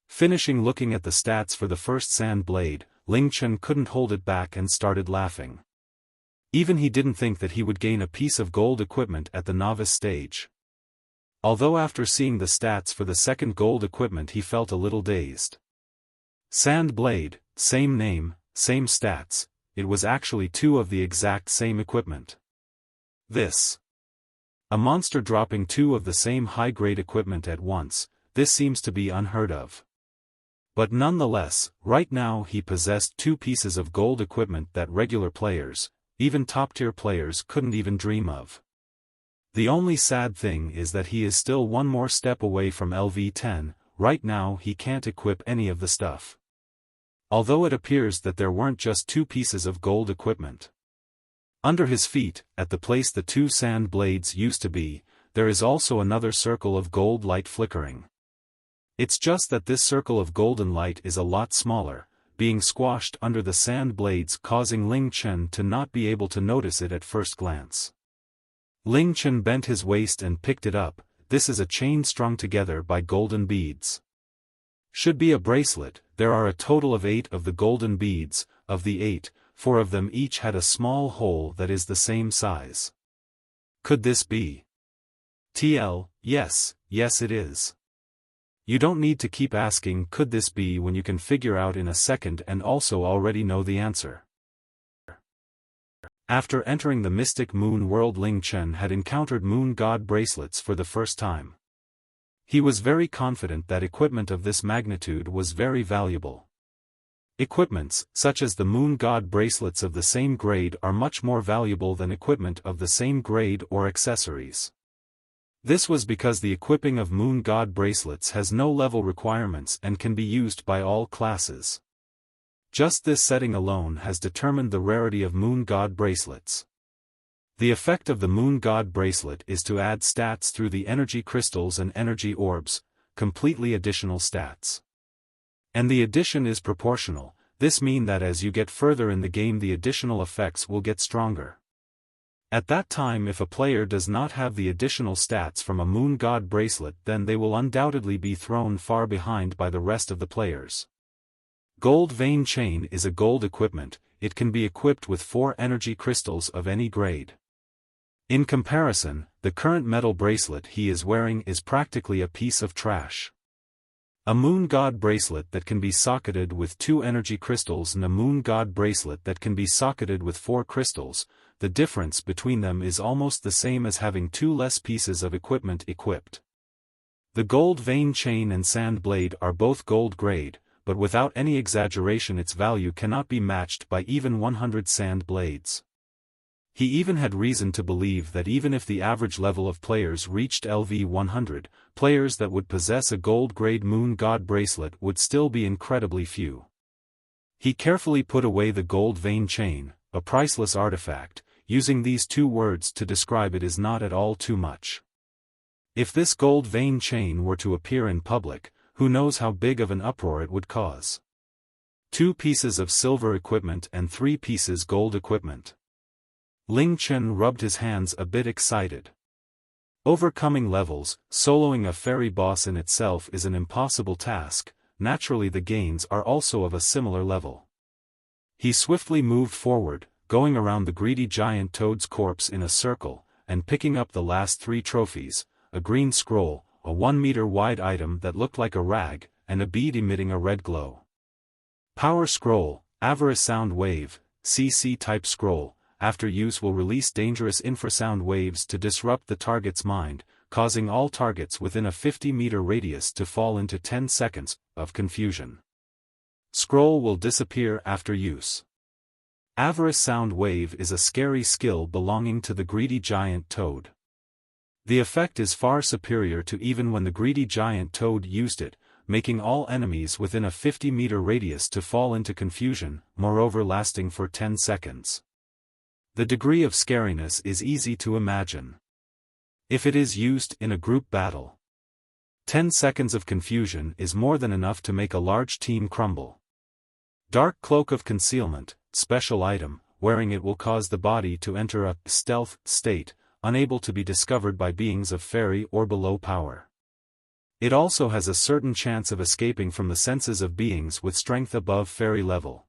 Finishing looking at the stats for the first sand blade, Ling Chen couldn't hold it back and started laughing. Even he didn't think that he would gain a piece of gold equipment at the novice stage. Although after seeing the stats for the second gold equipment he felt a little dazed. Sand blade, same name, same stats, it was actually two of the exact same equipment. This. A monster dropping two of the same high-grade equipment at once, this seems to be unheard of. But nonetheless, right now he possessed two pieces of gold equipment that regular players, even top-tier players couldn't even dream of. The only sad thing is that he is still one more step away from LV10, right now he can't equip any of the stuff. Although it appears that there weren't just two pieces of gold equipment. Under his feet, at the place the two sand blades used to be, there is also another circle of gold light flickering. It's just that this circle of golden light is a lot smaller, being squashed under the sand blades causing Ling Chen to not be able to notice it at first glance. Ling Chen bent his waist and picked it up, this is a chain strung together by golden beads. Should be a bracelet, there are a total of 8 of the golden beads, of the 8, 4 of them each had a small hole that is the same size. Could this be? TL, yes it is. You don't need to keep asking could this be when you can figure out in a second and also already know the answer. After entering the mystic moon world, Ling Chen had encountered moon god bracelets for the first time. He was very confident that equipment of this magnitude was very valuable. Equipments, such as the moon god bracelets of the same grade, are much more valuable than equipment of the same grade or accessories. This was because the equipping of moon god bracelets has no level requirements and can be used by all classes. Just this setting alone has determined the rarity of moon god bracelets. The effect of the moon god bracelet is to add stats through the energy crystals and energy orbs, completely additional stats. And the addition is proportional, this means that as you get further in the game the additional effects will get stronger. At that time if a player does not have the additional stats from a moon god bracelet, then they will undoubtedly be thrown far behind by the rest of the players. Gold vein chain is a gold equipment, it can be equipped with 4 energy crystals of any grade. In comparison, the current metal bracelet he is wearing is practically a piece of trash. A moon god bracelet that can be socketed with 2 energy crystals and a moon god bracelet that can be socketed with 4 crystals, the difference between them is almost the same as having 2 less pieces of equipment equipped. The gold vein chain and sand blade are both gold grade, but without any exaggeration its value cannot be matched by even 100 sand blades. He even had reason to believe that even if the average level of players reached LV 100, players that would possess a gold-grade moon god bracelet would still be incredibly few. He carefully put away the gold vein chain, a priceless artifact, using these 2 words to describe it is not at all too much. If this gold vein chain were to appear in public, who knows how big of an uproar it would cause. 2 pieces of silver equipment and 3 pieces gold equipment. Ling Chen rubbed his hands a bit excited. Overcoming levels, soloing a fairy boss in itself is an impossible task, naturally the gains are also of a similar level. He swiftly moved forward, going around the greedy giant toad's corpse in a circle, and picking up the last 3 trophies, a green scroll, a 1-meter wide item that looked like a rag, and a bead emitting a red glow. Power scroll, Avarice sound wave, CC type scroll, after use will release dangerous infrasound waves to disrupt the target's mind, causing all targets within a 50-meter radius to fall into 10 seconds of confusion. Scroll will disappear after use. Avarice Sound Wave is a scary skill belonging to the greedy giant toad. The effect is far superior to even when the greedy giant toad used it, making all enemies within a 50-meter radius to fall into confusion, moreover lasting for 10 seconds. The degree of scariness is easy to imagine. If it is used in a group battle, 10 seconds of confusion is more than enough to make a large team crumble. Dark Cloak of Concealment, special item, wearing it will cause the body to enter a stealth state, unable to be discovered by beings of fairy or below power. It also has a certain chance of escaping from the senses of beings with strength above fairy level.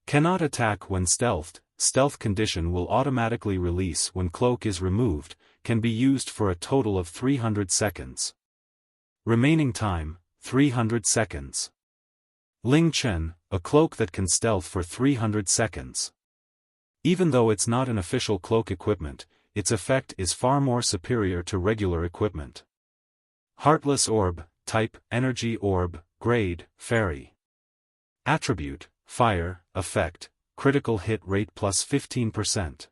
Cannot attack when stealthed, stealth condition will automatically release when cloak is removed, can be used for a total of 300 seconds. Remaining time, 300 seconds. Ling Chen, a cloak that can stealth for 300 seconds. Even though it's not an official cloak equipment, its effect is far more superior to regular equipment. Heartless Orb, Type, Energy Orb, Grade, Fairy. Attribute, Fire, Effect, Critical Hit Rate plus 15%.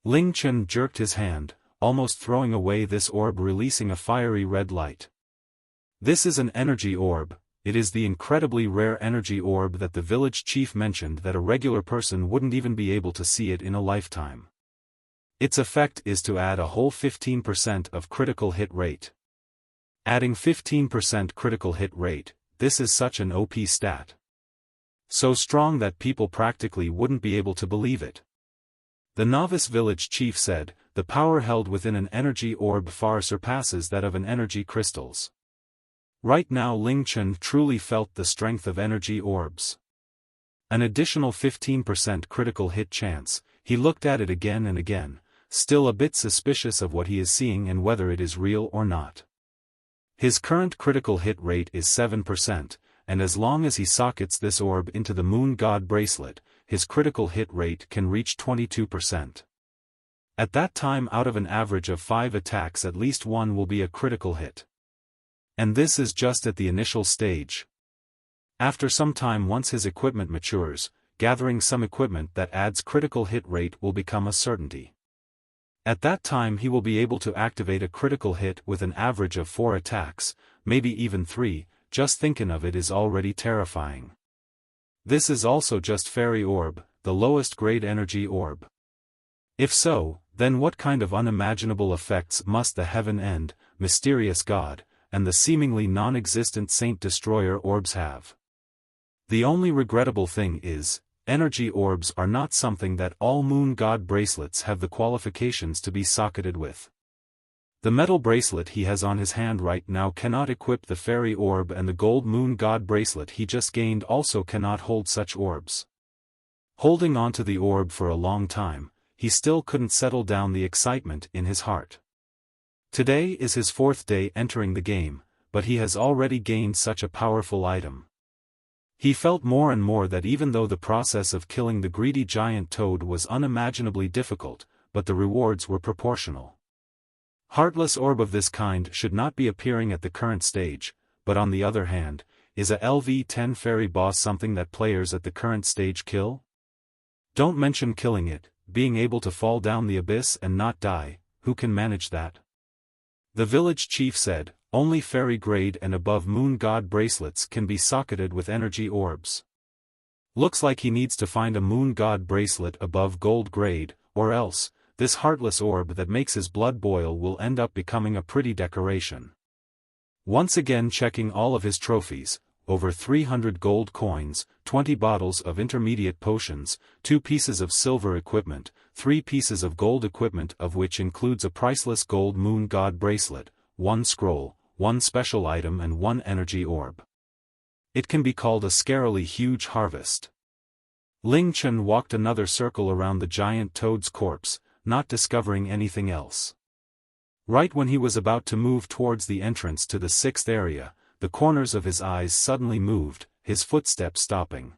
Ling Chen jerked his hand, almost throwing away this orb, releasing a fiery red light. This is an energy orb. It is the incredibly rare energy orb that the village chief mentioned that a regular person wouldn't even be able to see it in a lifetime. Its effect is to add a whole 15% of critical hit rate. Adding 15% critical hit rate, this is such an OP stat. So strong that people practically wouldn't be able to believe it. The novice village chief said, the power held within an energy orb far surpasses that of an energy crystals. Right now Ling Chen truly felt the strength of energy orbs. An additional 15% critical hit chance, he looked at it again and again, still a bit suspicious of what he is seeing and whether it is real or not. His current critical hit rate is 7%, and as long as he sockets this orb into the Moon God bracelet, his critical hit rate can reach 22%. At that time, out of an average of 5 attacks at least one will be a critical hit. And this is just at the initial stage. After some time, once his equipment matures, gathering some equipment that adds critical hit rate will become a certainty. At that time he will be able to activate a critical hit with an average of 4 attacks, maybe even 3, just thinking of it is already terrifying. This is also just Fairy Orb, the lowest grade energy orb. If so, then what kind of unimaginable effects must the Heaven End, Mysterious God, and the seemingly non-existent Saint Destroyer orbs have? The only regrettable thing is, energy orbs are not something that all Moon God bracelets have the qualifications to be socketed with. The metal bracelet he has on his hand right now cannot equip the Fairy Orb, and the gold Moon God bracelet he just gained also cannot hold such orbs. Holding on to the orb for a long time, he still couldn't settle down the excitement in his heart. Today is his 4th day entering the game, but he has already gained such a powerful item. He felt more and more that even though the process of killing the greedy giant toad was unimaginably difficult, but the rewards were proportional. Heartless orb of this kind should not be appearing at the current stage, but on the other hand, is a LV-10 fairy boss something that players at the current stage kill? Don't mention killing it, being able to fall down the abyss and not die, who can manage that? The village chief said, only fairy grade and above Moon God bracelets can be socketed with energy orbs. Looks like he needs to find a Moon God bracelet above gold grade, or else, this heartless orb that makes his blood boil will end up becoming a pretty decoration. Once again checking all of his trophies, over 300 gold coins, 20 bottles of intermediate potions, 2 pieces of silver equipment, 3 pieces of gold equipment, of which includes a priceless gold Moon God bracelet, 1 scroll, 1 special item and 1 energy orb. It can be called a scarily huge harvest. Ling Chen walked another circle around the giant toad's corpse, not discovering anything else. Right when he was about to move towards the entrance to the 6th area, the corners of his eyes suddenly moved, his footsteps stopping.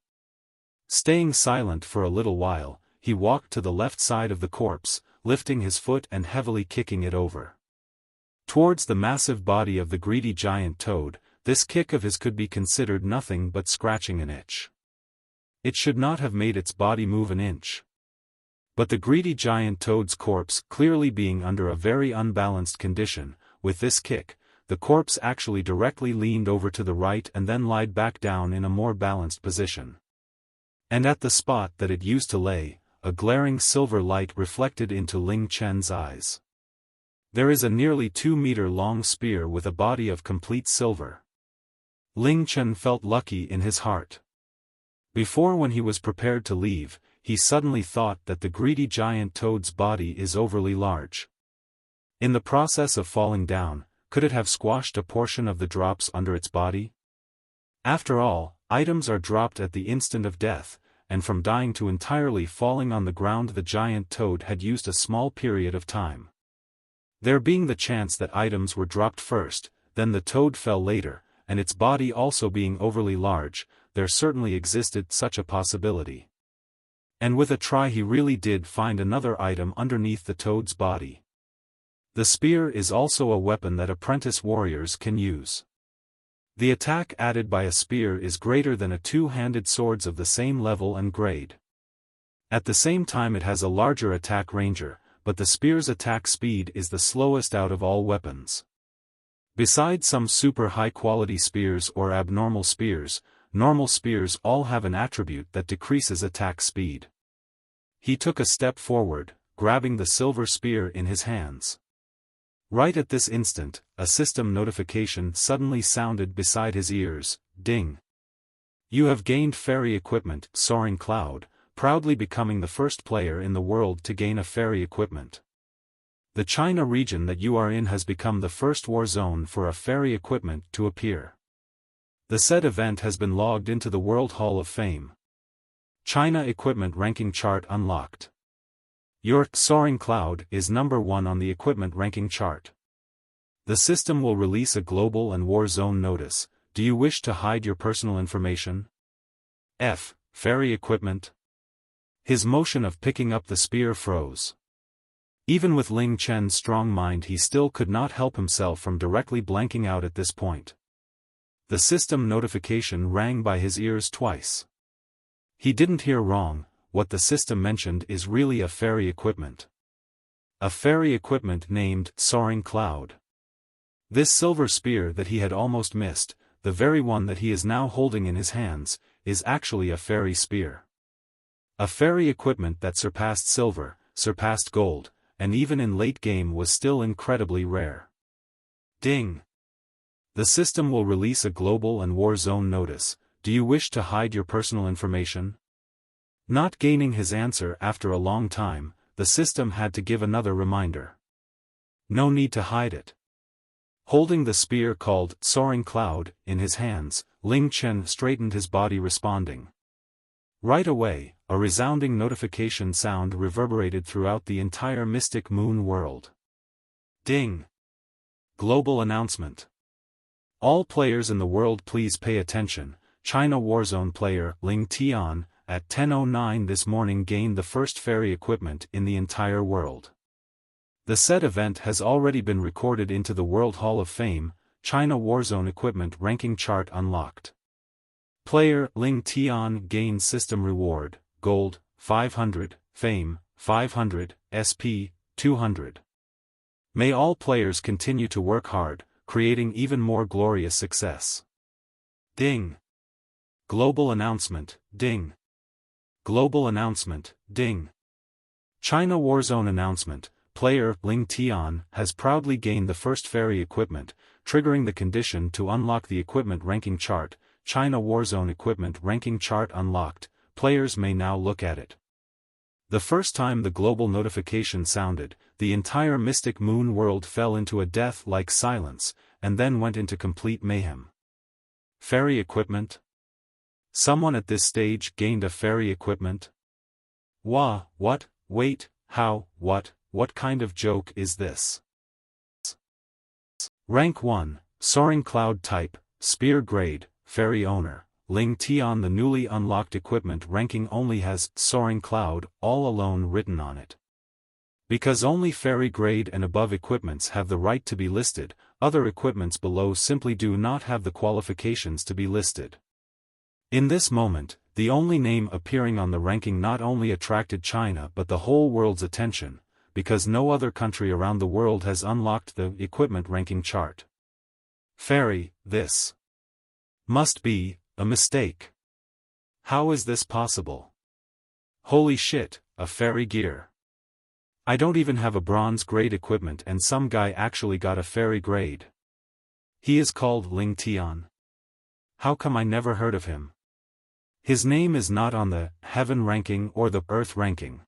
Staying silent for a little while, he walked to the left side of the corpse, lifting his foot and heavily kicking it over. Towards the massive body of the greedy giant toad, this kick of his could be considered nothing but scratching an itch. It should not have made its body move an inch. But the greedy giant toad's corpse clearly being under a very unbalanced condition, with this kick, the corpse actually directly leaned over to the right and then lied back down in a more balanced position. And at the spot that it used to lay, a glaring silver light reflected into Ling Chen's eyes. There is a nearly 2-meter-long spear with a body of complete silver. Ling Chen felt lucky in his heart. Before, when he was prepared to leave, he suddenly thought that the greedy giant toad's body is overly large. In the process of falling down, could it have squashed a portion of the drops under its body? After all, items are dropped at the instant of death, and from dying to entirely falling on the ground the giant toad had used a small period of time. There being the chance that items were dropped first, then the toad fell later, and its body also being overly large, there certainly existed such a possibility. And with a try he really did find another item underneath the toad's body. The spear is also a weapon that apprentice warriors can use. The attack added by a spear is greater than a two-handed sword's of the same level and grade. At the same time it has a larger attack ranger, but the spear's attack speed is the slowest out of all weapons. Besides some super high-quality spears or abnormal spears, normal spears all have an attribute that decreases attack speed. He took a step forward, grabbing the silver spear in his hands. Right at this instant, a system notification suddenly sounded beside his ears. Ding! You have gained fairy equipment, Soaring Cloud, proudly becoming the first player in the world to gain a fairy equipment. The China region that you are in has become the first war zone for a fairy equipment to appear. The said event has been logged into the World Hall of Fame. China Equipment Ranking Chart unlocked. Your Soaring Cloud is number 1 on the equipment ranking chart. The system will release a global and war zone notice. Do you wish to hide your personal information? F. Fairy equipment. His motion of picking up the spear froze. Even with Ling Chen's strong mind he still could not help himself from directly blanking out at this point. The system notification rang by his ears twice. He didn't hear wrong, what the system mentioned is really a fairy equipment. A fairy equipment named Soaring Cloud. This silver spear that he had almost missed, the very one that he is now holding in his hands, is actually a fairy spear. A fairy equipment that surpassed silver, surpassed gold, and even in late game was still incredibly rare. Ding! The system will release a global and war zone notice. Do you wish to hide your personal information? Not gaining his answer after a long time, the system had to give another reminder. No need to hide it. Holding the spear called Soaring Cloud in his hands, Ling Chen straightened his body responding. Right away, a resounding notification sound reverberated throughout the entire Mystic Moon world. Ding! Global announcement. All players in the world please pay attention. China Warzone player Ling Chen, at 10:09 this morning gained the first fairy equipment in the entire world. The said event has already been recorded into the World Hall of Fame. China Warzone equipment ranking chart unlocked. Player Ling Chen gains system reward, gold, 500, fame, 500, SP, 200. May all players continue to work hard, creating even more glorious success. Ding! Global announcement, ding! Global announcement, ding! China Warzone announcement. Player Ling Chen has proudly gained the first fairy equipment, triggering the condition to unlock the equipment ranking chart. China Warzone equipment ranking chart unlocked. Players may now look at it. The first time the global notification sounded, the entire Mystic Moon world fell into a death-like silence, and then went into complete mayhem. Fairy equipment? Someone at this stage gained a fairy equipment? What, wait, how, what kind of joke is this? Rank 1, Soaring Cloud type, Spear grade, Fairy owner, Ling Chen. The newly unlocked equipment ranking only has Soaring Cloud all alone written on it. Because only fairy grade and above equipments have the right to be listed, other equipments below simply do not have the qualifications to be listed. In this moment, the only name appearing on the ranking not only attracted China but the whole world's attention, because no other country around the world has unlocked the equipment ranking chart. Fairy, this must be a mistake. How is this possible? Holy shit, a fairy gear. I don't even have a bronze grade equipment and some guy actually got a fairy grade. He is called Ling Chen. How come I never heard of him? His name is not on the heaven ranking or the earth ranking.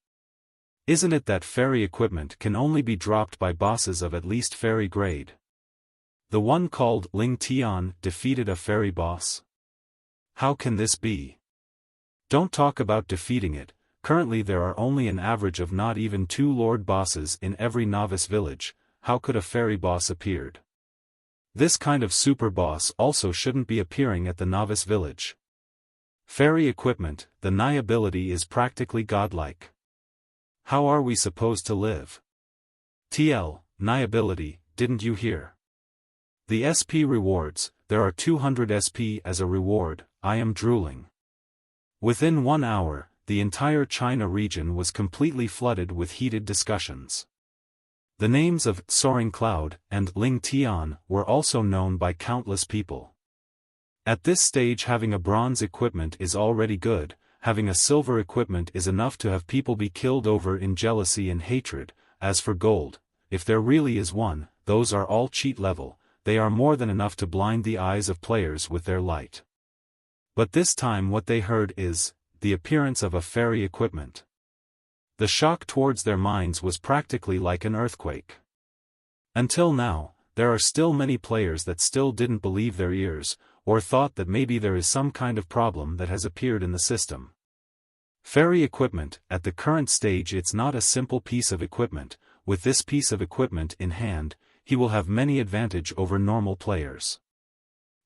Isn't it that fairy equipment can only be dropped by bosses of at least fairy grade? The one called Ling Chen defeated a fairy boss? How can this be? Don't talk about defeating it. Currently there are only an average of not even 2 lord bosses in every novice village. How could a fairy boss appeared? This kind of super boss also shouldn't be appearing at the novice village. Fairy equipment, the Nai ability is practically godlike. How are we supposed to live? TL, Nai ability, didn't you hear? The SP rewards, there are 200 SP as a reward. I am drooling. Within 1 hour, the entire China region was completely flooded with heated discussions. The names of Soaring Cloud and Ling Chen were also known by countless people. At this stage having a bronze equipment is already good, having a silver equipment is enough to have people be killed over in jealousy and hatred. As for gold, if there really is one, those are all cheat level, they are more than enough to blind the eyes of players with their light. But this time what they heard is the appearance of a fairy equipment. The shock towards their minds was practically like an earthquake. Until now, there are still many players that still didn't believe their ears, or thought that maybe there is some kind of problem that has appeared in the system. Fairy equipment, at the current stage it's not a simple piece of equipment. With this piece of equipment in hand, he will have many advantage over normal players.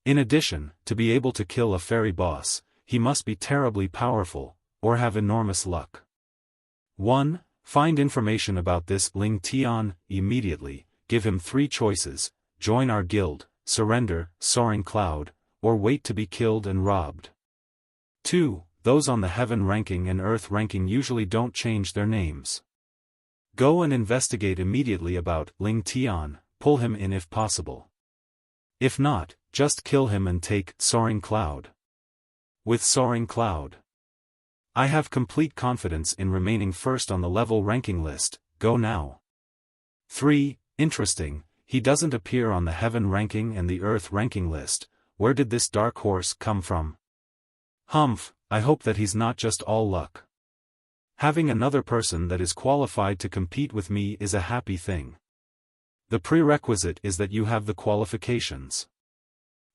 In addition, to be able to kill a fairy boss, he must be terribly powerful, or have enormous luck. 1. Find information about this Ling Chen immediately. Give him 3 choices: join our guild, surrender, Soaring Cloud, or wait to be killed and robbed. 2. Those on the heaven ranking and earth ranking usually don't change their names. Go and investigate immediately about Ling Chen, pull him in if possible. If not, just kill him and take Soaring Cloud. With Soaring Cloud, I have complete confidence in remaining first on the level ranking list. Go now. 3. Interesting, he doesn't appear on the heaven ranking and the earth ranking list. Where did this dark horse come from? Humph, I hope that he's not just all luck. Having another person that is qualified to compete with me is a happy thing. The prerequisite is that you have the qualifications.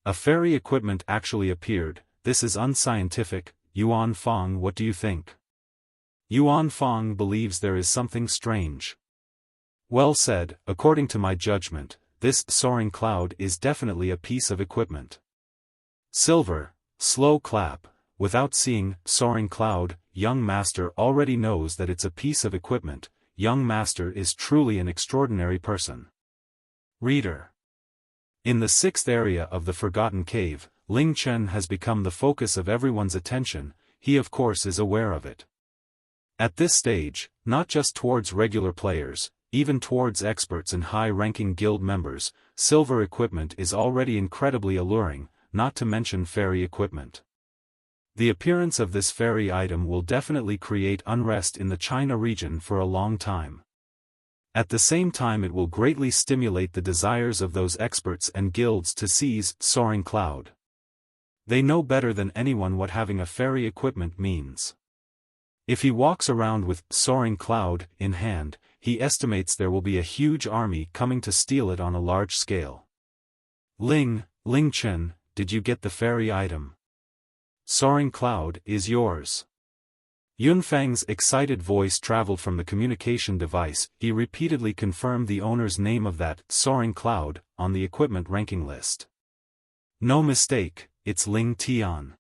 A fairy equipment actually appeared. This is unscientific. Yuan Fong, what do you think? Yuan Fong believes there is something strange. Well said, according to my judgment, this Soaring Cloud is definitely a piece of equipment. Silver, slow clap. Without seeing Soaring Cloud, young master already knows that it's a piece of equipment. Young master is truly an extraordinary person. Reader. In the 6th area of the Forgotten Cave, Ling Chen has become the focus of everyone's attention. He of course is aware of it. At this stage, not just towards regular players, even towards experts and high-ranking guild members, silver equipment is already incredibly alluring, not to mention fairy equipment. The appearance of this fairy item will definitely create unrest in the China region for a long time. At the same time it will greatly stimulate the desires of those experts and guilds to seize Soaring Cloud. They know better than anyone what having a fairy equipment means. If he walks around with Soaring Cloud in hand, he estimates there will be a huge army coming to steal it on a large scale. Ling Chen, did you get the fairy item? Soaring Cloud is yours. Yunfang's excited voice traveled from the communication device. He repeatedly confirmed the owner's name of that Soaring Cloud on the equipment ranking list. No mistake, it's Ling Chen.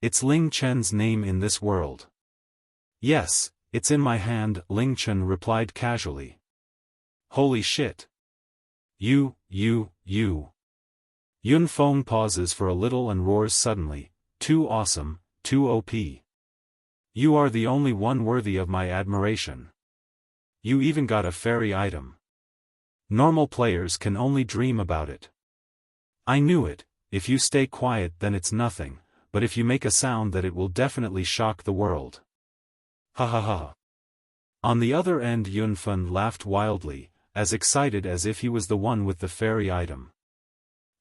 It's Ling Chen's name in this world. Yes, It's in my hand, Ling Chen replied casually. Holy shit. You. Yun Feng pauses for a little and roars suddenly, too awesome, too OP. You are the only one worthy of my admiration. You even got a fairy item. Normal players can only dream about it. I knew it. If you stay quiet then it's nothing, but if you make a sound that it will definitely shock the world. Ha ha ha. On the other end Yun Feng laughed wildly, as excited as if he was the one with the fairy item.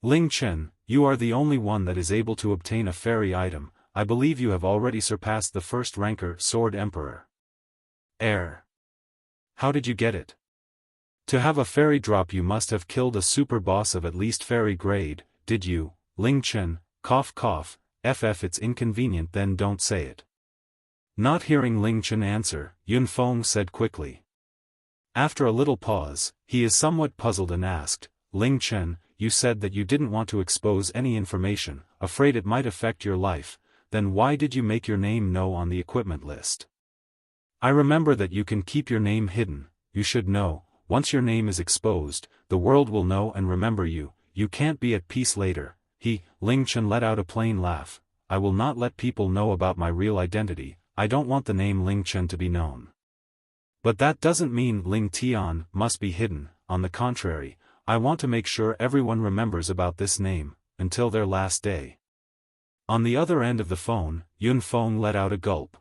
Ling Chen, you are the only one that is able to obtain a fairy item. I believe you have already surpassed the first ranker Sword Emperor. How did you get it? To have a fairy drop you must have killed a super boss of at least fairy grade, did you, Ling Chen? Cough cough, it's inconvenient then don't say it. Not hearing Ling Chen answer, Yun Feng said quickly. After a little pause, he is somewhat puzzled and asked, Ling Chen, you said that you didn't want to expose any information, afraid it might affect your life, then why did you make your name no on the equipment list? I remember that you can keep your name hidden. You should know, once your name is exposed, the world will know and remember you. You can't be at peace later. Ling Chen let out a plain laugh. I will not let people know about my real identity. I don't want the name Ling Chen to be known. But that doesn't mean Ling Tian must be hidden. On the contrary, I want to make sure everyone remembers about this name, until their last day. On the other end of the phone, Yun Feng let out a gulp.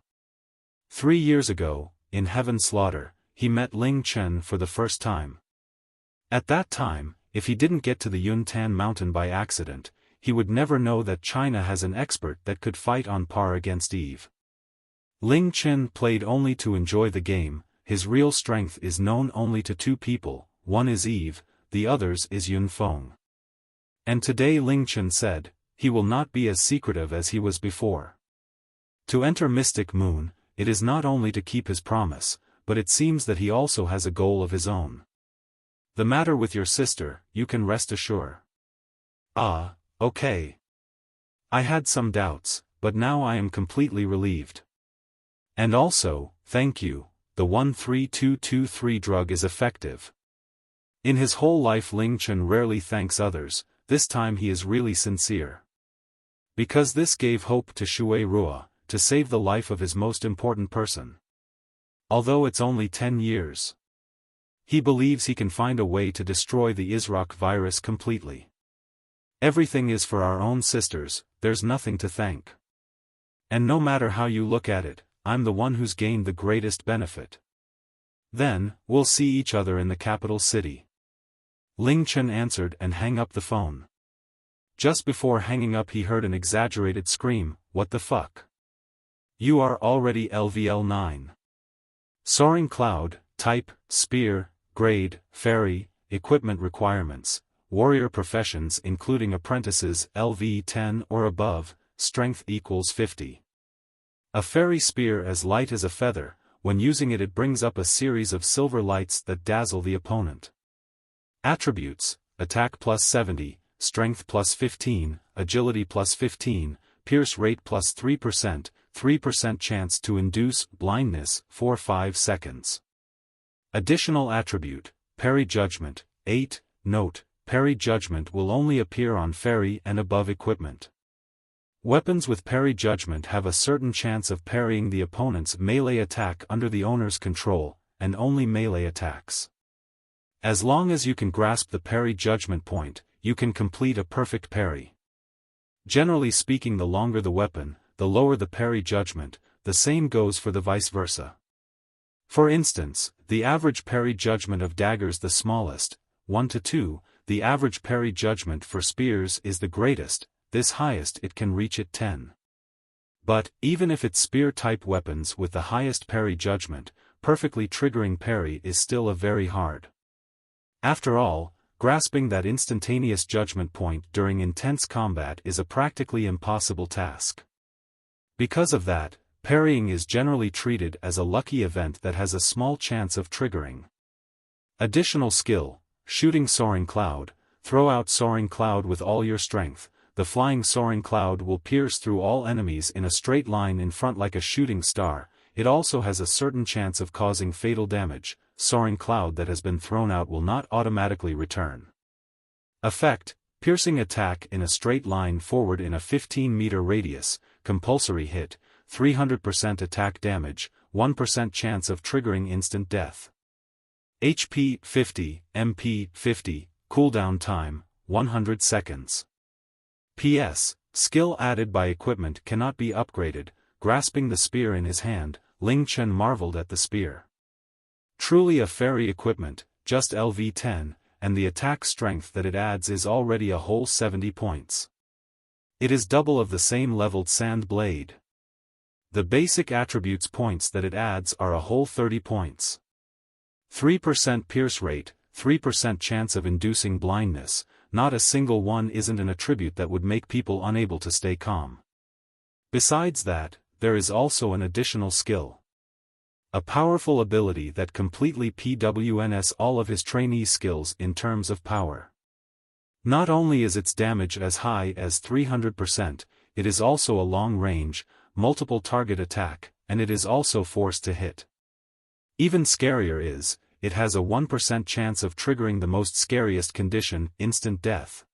3 years ago, in Heaven Slaughter, he met Ling Chen for the first time. At that time, if he didn't get to the Yuntan mountain by accident, he would never know that China has an expert that could fight on par against Eve. Ling Chen played only to enjoy the game. His real strength is known only to 2 people, one is Eve, the others is Yun Feng. And today Ling Chen said, he will not be as secretive as he was before. To enter Mystic Moon, it is not only to keep his promise, but it seems that he also has a goal of his own. The matter with your sister, you can rest assured. Ah, okay. I had some doubts, but now I am completely relieved. And also, thank you, the 13223 drug is effective. In his whole life Ling Chen rarely thanks others, this time he is really sincere. Because this gave hope to Shui Rua, to save the life of his most important person. Although it's only 10 years. He believes he can find a way to destroy the Isrock virus completely. Everything is for our own sisters, there's nothing to thank. And no matter how you look at it, I'm the one who's gained the greatest benefit. Then, we'll see each other in the capital city. Ling Chen answered and hung up the phone. Just before hanging up he heard an exaggerated scream, what the fuck? You are already LVL 9. Soaring Cloud, Type, Spear, Grade, Fairy, Equipment Requirements, Warrior Professions including Apprentices LV 10 or above, Strength equals 50. A fairy spear as light as a feather, when using it brings up a series of silver lights that dazzle the opponent. Attributes, Attack plus 70, Strength plus 15, Agility plus 15, Pierce rate plus 3%, 3% chance to induce blindness for 5 seconds. Additional attribute, Parry Judgment, 8, note, Parry Judgment will only appear on fairy and above equipment. Weapons with Parry Judgment have a certain chance of parrying the opponent's melee attack under the owner's control, and only melee attacks. As long as you can grasp the Parry Judgment point, you can complete a perfect parry. Generally speaking, the longer the weapon, the lower the Parry Judgment, the same goes for the vice versa. For instance, the average Parry Judgment of daggers the smallest, 1 to 2, the average Parry Judgment for spears is the greatest, this highest it can reach at 10. But, even if it's spear-type weapons with the highest Parry Judgment, perfectly triggering parry is still a very hard. After all, grasping that instantaneous judgment point during intense combat is a practically impossible task. Because of that, parrying is generally treated as a lucky event that has a small chance of triggering. Additional skill, shooting Soaring Cloud, throw out Soaring Cloud with all your strength, the flying Soaring Cloud will pierce through all enemies in a straight line in front like a shooting star, it also has a certain chance of causing fatal damage. Soaring cloud that has been thrown out will not automatically return. Effect: piercing attack in a straight line forward in a 15-meter radius, compulsory hit, 300% attack damage, 1% chance of triggering instant death. HP 50, MP 50, cooldown time 100 seconds. PS, skill added by equipment cannot be upgraded. Grasping the spear in his hand, Ling Chen marveled at the spear. Truly a fairy equipment, just LV10, and the attack strength that it adds is already a whole 70 points. It is double of the same leveled sand blade. The basic attributes points that it adds are a whole 30 points. 3% pierce rate, 3% chance of inducing blindness, not a single one isn't an attribute that would make people unable to stay calm. Besides that, there is also an additional skill. A powerful ability that completely PWNs all of his trainee skills in terms of power. Not only is its damage as high as 300%, it is also a long-range, multiple target attack, and it is also forced to hit. Even scarier is, it has a 1% chance of triggering the most scariest condition, instant death.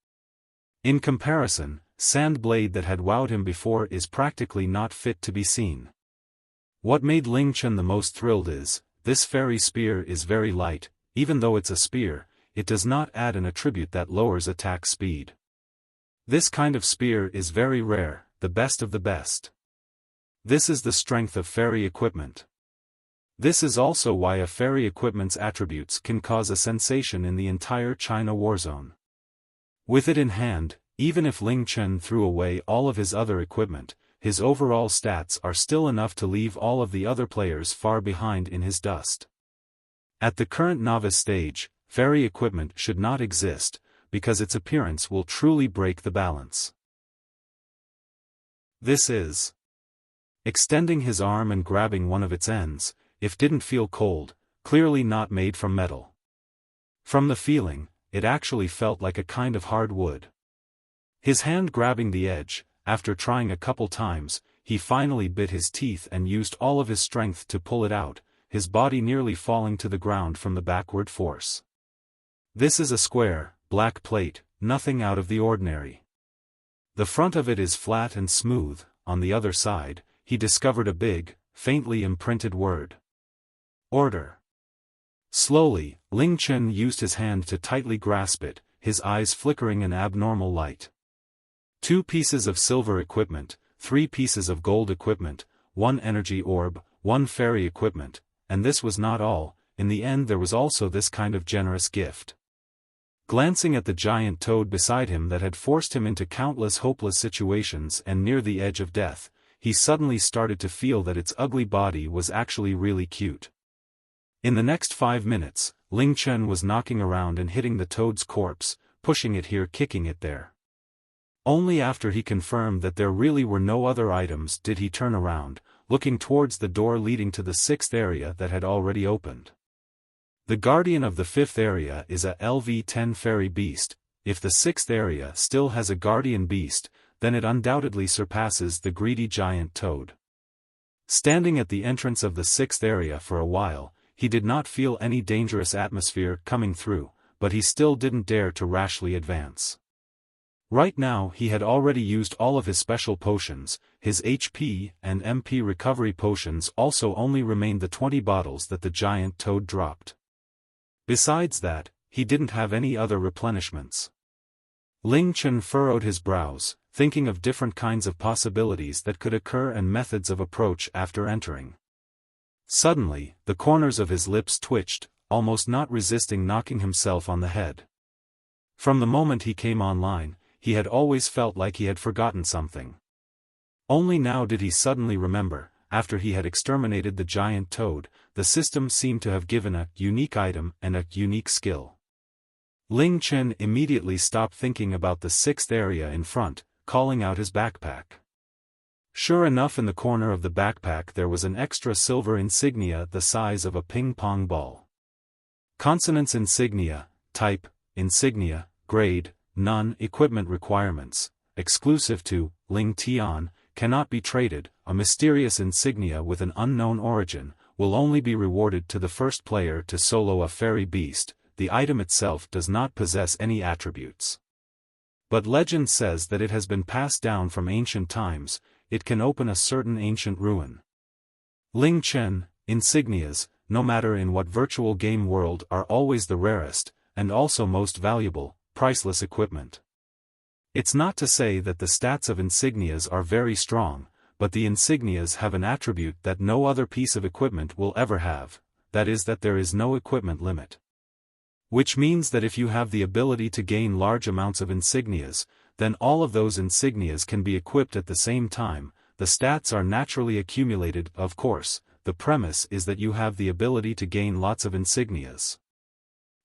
In comparison, Sand Blade that had wowed him before is practically not fit to be seen. What made Ling Chen the most thrilled is, this fairy spear is very light. Even though it's a spear, it does not add an attribute that lowers attack speed. This kind of spear is very rare, the best of the best. This is the strength of fairy equipment. This is also why a fairy equipment's attributes can cause a sensation in the entire China warzone. With it in hand, even if Ling Chen threw away all of his other equipment, his overall stats are still enough to leave all of the other players far behind in his dust. At the current novice stage, fairy equipment should not exist, because its appearance will truly break the balance. This is extending his arm and grabbing one of its ends, if didn't feel cold, clearly not made from metal. From the feeling, it actually felt like a kind of hard wood. His hand grabbing the edge, after trying a couple times, he finally bit his teeth and used all of his strength to pull it out, his body nearly falling to the ground from the backward force. This is a square, black plate, nothing out of the ordinary. The front of it is flat and smooth. On the other side, he discovered a big, faintly imprinted word. Order. Slowly, Ling Chen used his hand to tightly grasp it, his eyes flickering an abnormal light. 2 pieces of silver equipment, 3 pieces of gold equipment, 1 energy orb, 1 fairy equipment, and this was not all. In the end there was also this kind of generous gift. Glancing at the giant toad beside him that had forced him into countless hopeless situations and near the edge of death, he suddenly started to feel that its ugly body was actually really cute. In the next 5 minutes, Ling Chen was knocking around and hitting the toad's corpse, pushing it here, kicking it there. Only after he confirmed that there really were no other items did he turn around, looking towards the door leading to the 6th area that had already opened. The guardian of the 5th area is a LV10 fairy beast. If the 6th area still has a guardian beast, then it undoubtedly surpasses the greedy giant toad. Standing at the entrance of the 6th area for a while, he did not feel any dangerous atmosphere coming through, but he still didn't dare to rashly advance. Right now he had already used all of his special potions. His HP and MP recovery potions also only remained the 20 bottles that the giant toad dropped. Besides that, he didn't have any other replenishments. Ling Chen furrowed his brows, thinking of different kinds of possibilities that could occur and methods of approach after entering. Suddenly, the corners of his lips twitched, almost not resisting knocking himself on the head. From the moment he came online, he had always felt like he had forgotten something. Only now did he suddenly remember. After he had exterminated the giant toad, the system seemed to have given a unique item and a unique skill. Ling Chen immediately stopped thinking about the 6th area in front, calling out his backpack. Sure enough, in the corner of the backpack there was an extra silver insignia the size of a ping-pong ball. Consonants insignia, type, insignia, grade, none, equipment requirements, exclusive to Ling Tian, cannot be traded, a mysterious insignia with an unknown origin, will only be rewarded to the first player to solo a fairy beast. The item itself does not possess any attributes. But legend says that it has been passed down from ancient times. It can open a certain ancient ruin. Ling Chen, insignias, no matter in what virtual game world, are always the rarest, and also most valuable, priceless equipment. It's not to say that the stats of insignias are very strong, but the insignias have an attribute that no other piece of equipment will ever have, that is that there is no equipment limit. Which means that if you have the ability to gain large amounts of insignias, then all of those insignias can be equipped at the same time. The stats are naturally accumulated, of course. The premise is that you have the ability to gain lots of insignias.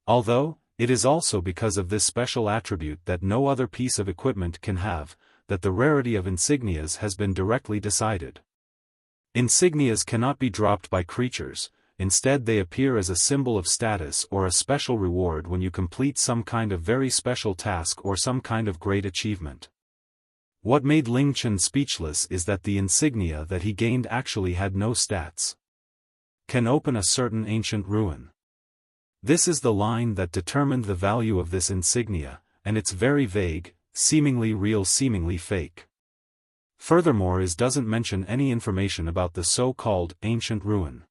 Although, it is also because of this special attribute that no other piece of equipment can have, that the rarity of insignias has been directly decided. Insignias cannot be dropped by creatures. Instead they appear as a symbol of status or a special reward when you complete some kind of very special task or some kind of great achievement. What made Ling Chen speechless is that the insignia that he gained actually had no stats. Can open a certain ancient ruin. This is the line that determined the value of this insignia, and it's very vague, seemingly real, seemingly fake. Furthermore, it doesn't mention any information about the so-called ancient ruin.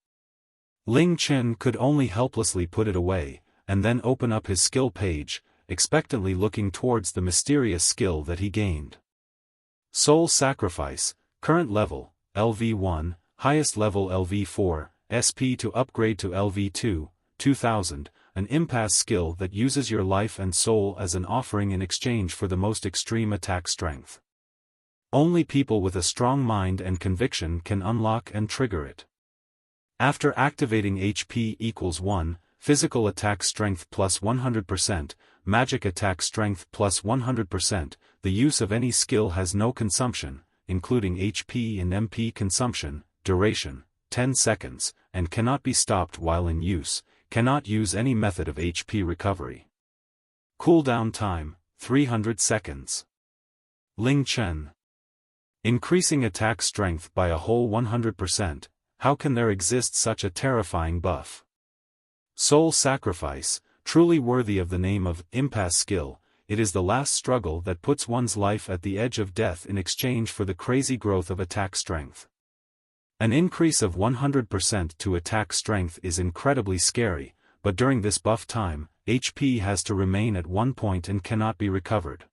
Ling Chen could only helplessly put it away, and then open up his skill page, expectantly looking towards the mysterious skill that he gained. Soul Sacrifice, current level, LV1, highest level LV4, SP to upgrade to LV2, 2000, an impasse skill that uses your life and soul as an offering in exchange for the most extreme attack strength. Only people with a strong mind and conviction can unlock and trigger it. After activating HP equals 1, physical attack strength plus 100%, magic attack strength plus 100%, the use of any skill has no consumption, including HP and MP consumption, duration, 10 seconds, and cannot be stopped while in use, cannot use any method of HP recovery. Cooldown time, 300 seconds. Ling Chen. Increasing attack strength by a whole 100%. How can there exist such a terrifying buff? Soul Sacrifice, truly worthy of the name of impasse skill, it is the last struggle that puts one's life at the edge of death in exchange for the crazy growth of attack strength. An increase of 100% to attack strength is incredibly scary, but during this buff time, HP has to remain at 1 point and cannot be recovered.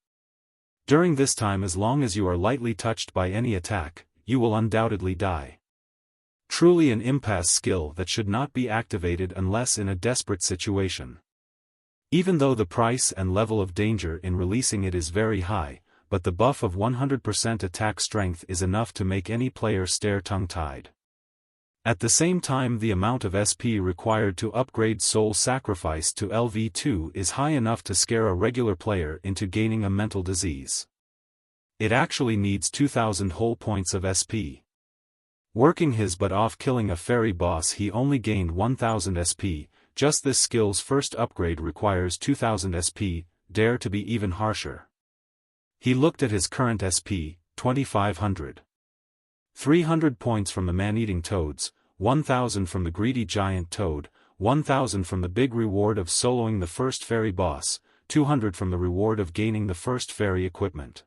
During this time, as long as you are lightly touched by any attack, you will undoubtedly die. Truly an impasse skill that should not be activated unless in a desperate situation. Even though the price and level of danger in releasing it is very high, but the buff of 100% attack strength is enough to make any player stare tongue-tied. At the same time, the amount of SP required to upgrade Soul Sacrifice to LV2 is high enough to scare a regular player into gaining a mental disease. It actually needs 2000 whole points of SP. Working his butt off killing a fairy boss, he only gained 1000 SP, just this skill's first upgrade requires 2000 SP, dare to be even harsher. He looked at his current SP, 2500. 300 points from the man-eating toads, 1000 from the greedy giant toad, 1000 from the big reward of soloing the first fairy boss, 200 from the reward of gaining the first fairy equipment.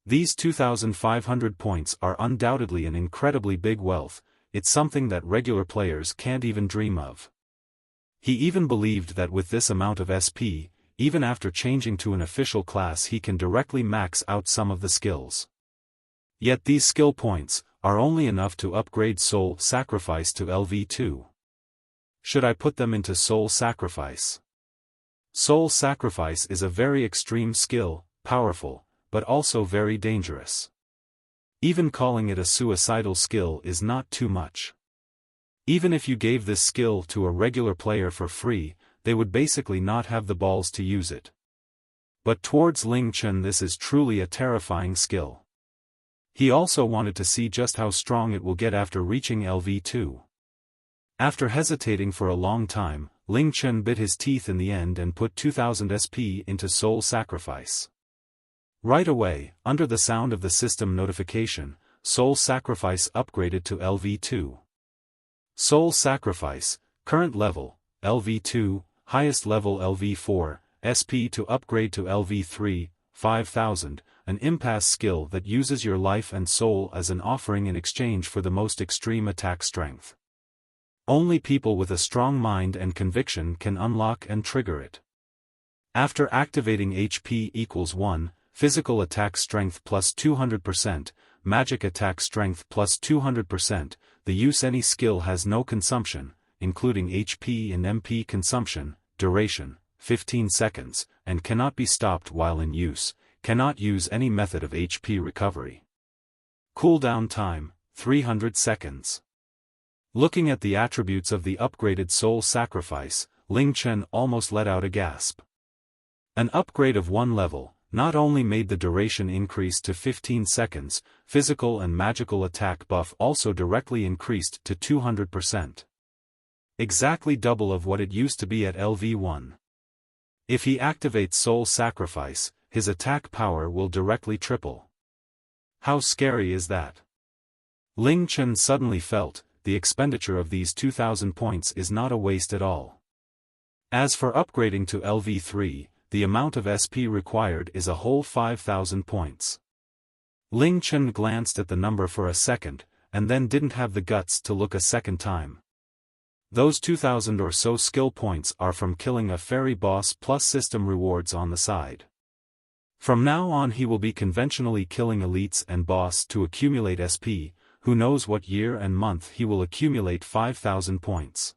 These 2500 points are undoubtedly an incredibly big wealth. It's something that regular players can't even dream of. He even believed that with this amount of SP, even after changing to an official class, he can directly max out some of the skills. Yet these skill points are only enough to upgrade Soul Sacrifice to LV2. Should I put them into Soul Sacrifice? Soul Sacrifice is a very extreme skill, powerful, but also very dangerous. Even calling it a suicidal skill is not too much. Even if you gave this skill to a regular player for free, they would basically not have the balls to use it. But towards Ling Chen, this is truly a terrifying skill. He also wanted to see just how strong it will get after reaching LV2. After hesitating for a long time, Ling Chen bit his teeth in the end and put 2000 SP into Soul Sacrifice. Right away, under the sound of the system notification, Soul Sacrifice upgraded to LV2. Soul Sacrifice, current level, LV2, highest level LV4, SP to upgrade to LV3, 5000, an impasse skill that uses your life and soul as an offering in exchange for the most extreme attack strength. Only people with a strong mind and conviction can unlock and trigger it. After activating HP equals 1, physical attack strength plus 200%, magic attack strength plus 200%, the use any skill has no consumption, including HP and MP consumption, duration, 15 seconds, and cannot be stopped while in use, cannot use any method of HP recovery. Cooldown time, 300 seconds. Looking at the attributes of the upgraded Soul Sacrifice, Ling Chen almost let out a gasp. An upgrade of 1 level, not only made the duration increase to 15 seconds, physical and magical attack buff also directly increased to 200%. Exactly double of what it used to be at LV1. If he activates Soul Sacrifice, his attack power will directly triple. How scary is that? Ling Chen suddenly felt, the expenditure of these 2000 points is not a waste at all. As for upgrading to LV3, the amount of SP required is a whole 5000 points. Ling Chen glanced at the number for a second, and then didn't have the guts to look a second time. Those 2000 or so skill points are from killing a fairy boss plus system rewards on the side. From now on he will be conventionally killing elites and boss to accumulate SP, who knows what year and month he will accumulate 5000 points.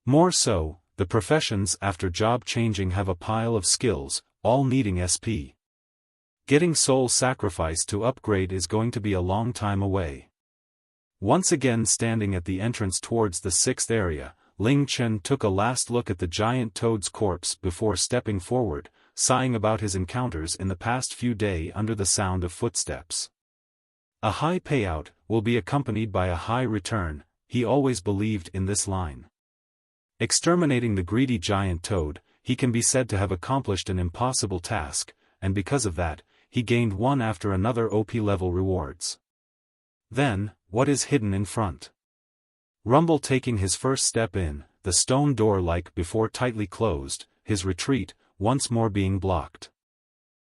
More so, the professions after job changing have a pile of skills, all needing SP. Getting Soul Sacrifice to upgrade is going to be a long time away. Once again standing at the entrance towards the 6th area, Ling Chen took a last look at the giant toad's corpse before stepping forward, sighing about his encounters in the past few days under the sound of footsteps. A high payout will be accompanied by a high return, he always believed in this line. Exterminating the greedy giant toad, he can be said to have accomplished an impossible task, and because of that, he gained one after another OP level rewards. Then, what is hidden in front? Rumble taking his first step in, the stone door like before tightly closed, his retreat, once more being blocked.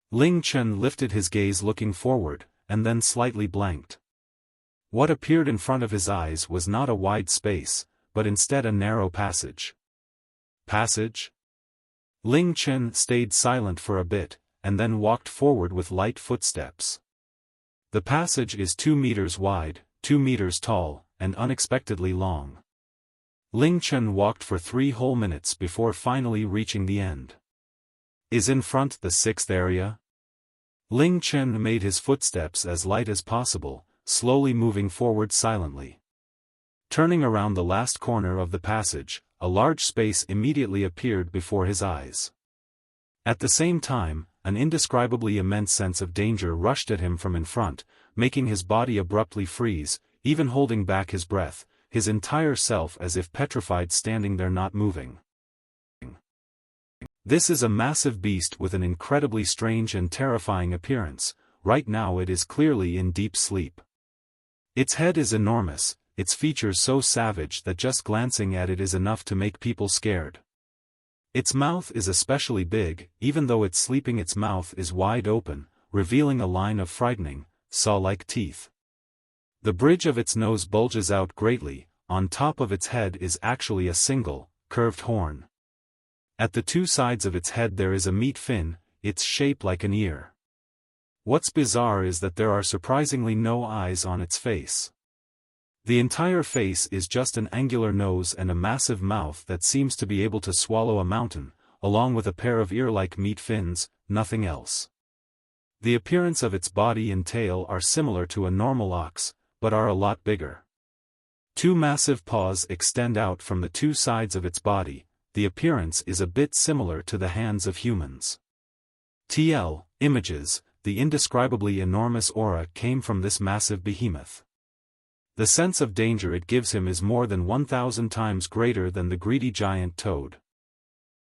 Ling Chen lifted his gaze looking forward, and then slightly blanked. What appeared in front of his eyes was not a wide space, but instead a narrow passage. Passage? Ling Chen stayed silent for a bit, and then walked forward with light footsteps. The passage is 2 meters wide, 2 meters tall, and unexpectedly long. Ling Chen walked for 3 whole minutes before finally reaching the end. Is in front the 6th area? Ling Chen made his footsteps as light as possible, slowly moving forward silently. Turning around the last corner of the passage, a large space immediately appeared before his eyes. At the same time, an indescribably immense sense of danger rushed at him from in front, making his body abruptly freeze, even holding back his breath, his entire self as if petrified standing there not moving. This is a massive beast with an incredibly strange and terrifying appearance. Right now it is clearly in deep sleep. Its head is enormous, its features so savage that just glancing at it is enough to make people scared. Its mouth is especially big, even though it's sleeping its mouth is wide open, revealing a line of frightening, saw-like teeth. The bridge of its nose bulges out greatly, on top of its head is actually a single, curved horn. At the 2 sides of its head there is a meat fin, its shape like an ear. What's bizarre is that there are surprisingly no eyes on its face. The entire face is just an angular nose and a massive mouth that seems to be able to swallow a mountain, along with a pair of ear-like meat fins, nothing else. The appearance of its body and tail are similar to a normal ox, but are a lot bigger. 2 massive paws extend out from the 2 sides of its body. The appearance is a bit similar to the hands of humans. TL, images, the indescribably enormous aura came from this massive behemoth. The sense of danger it gives him is more than 1,000 times greater than the greedy giant toad.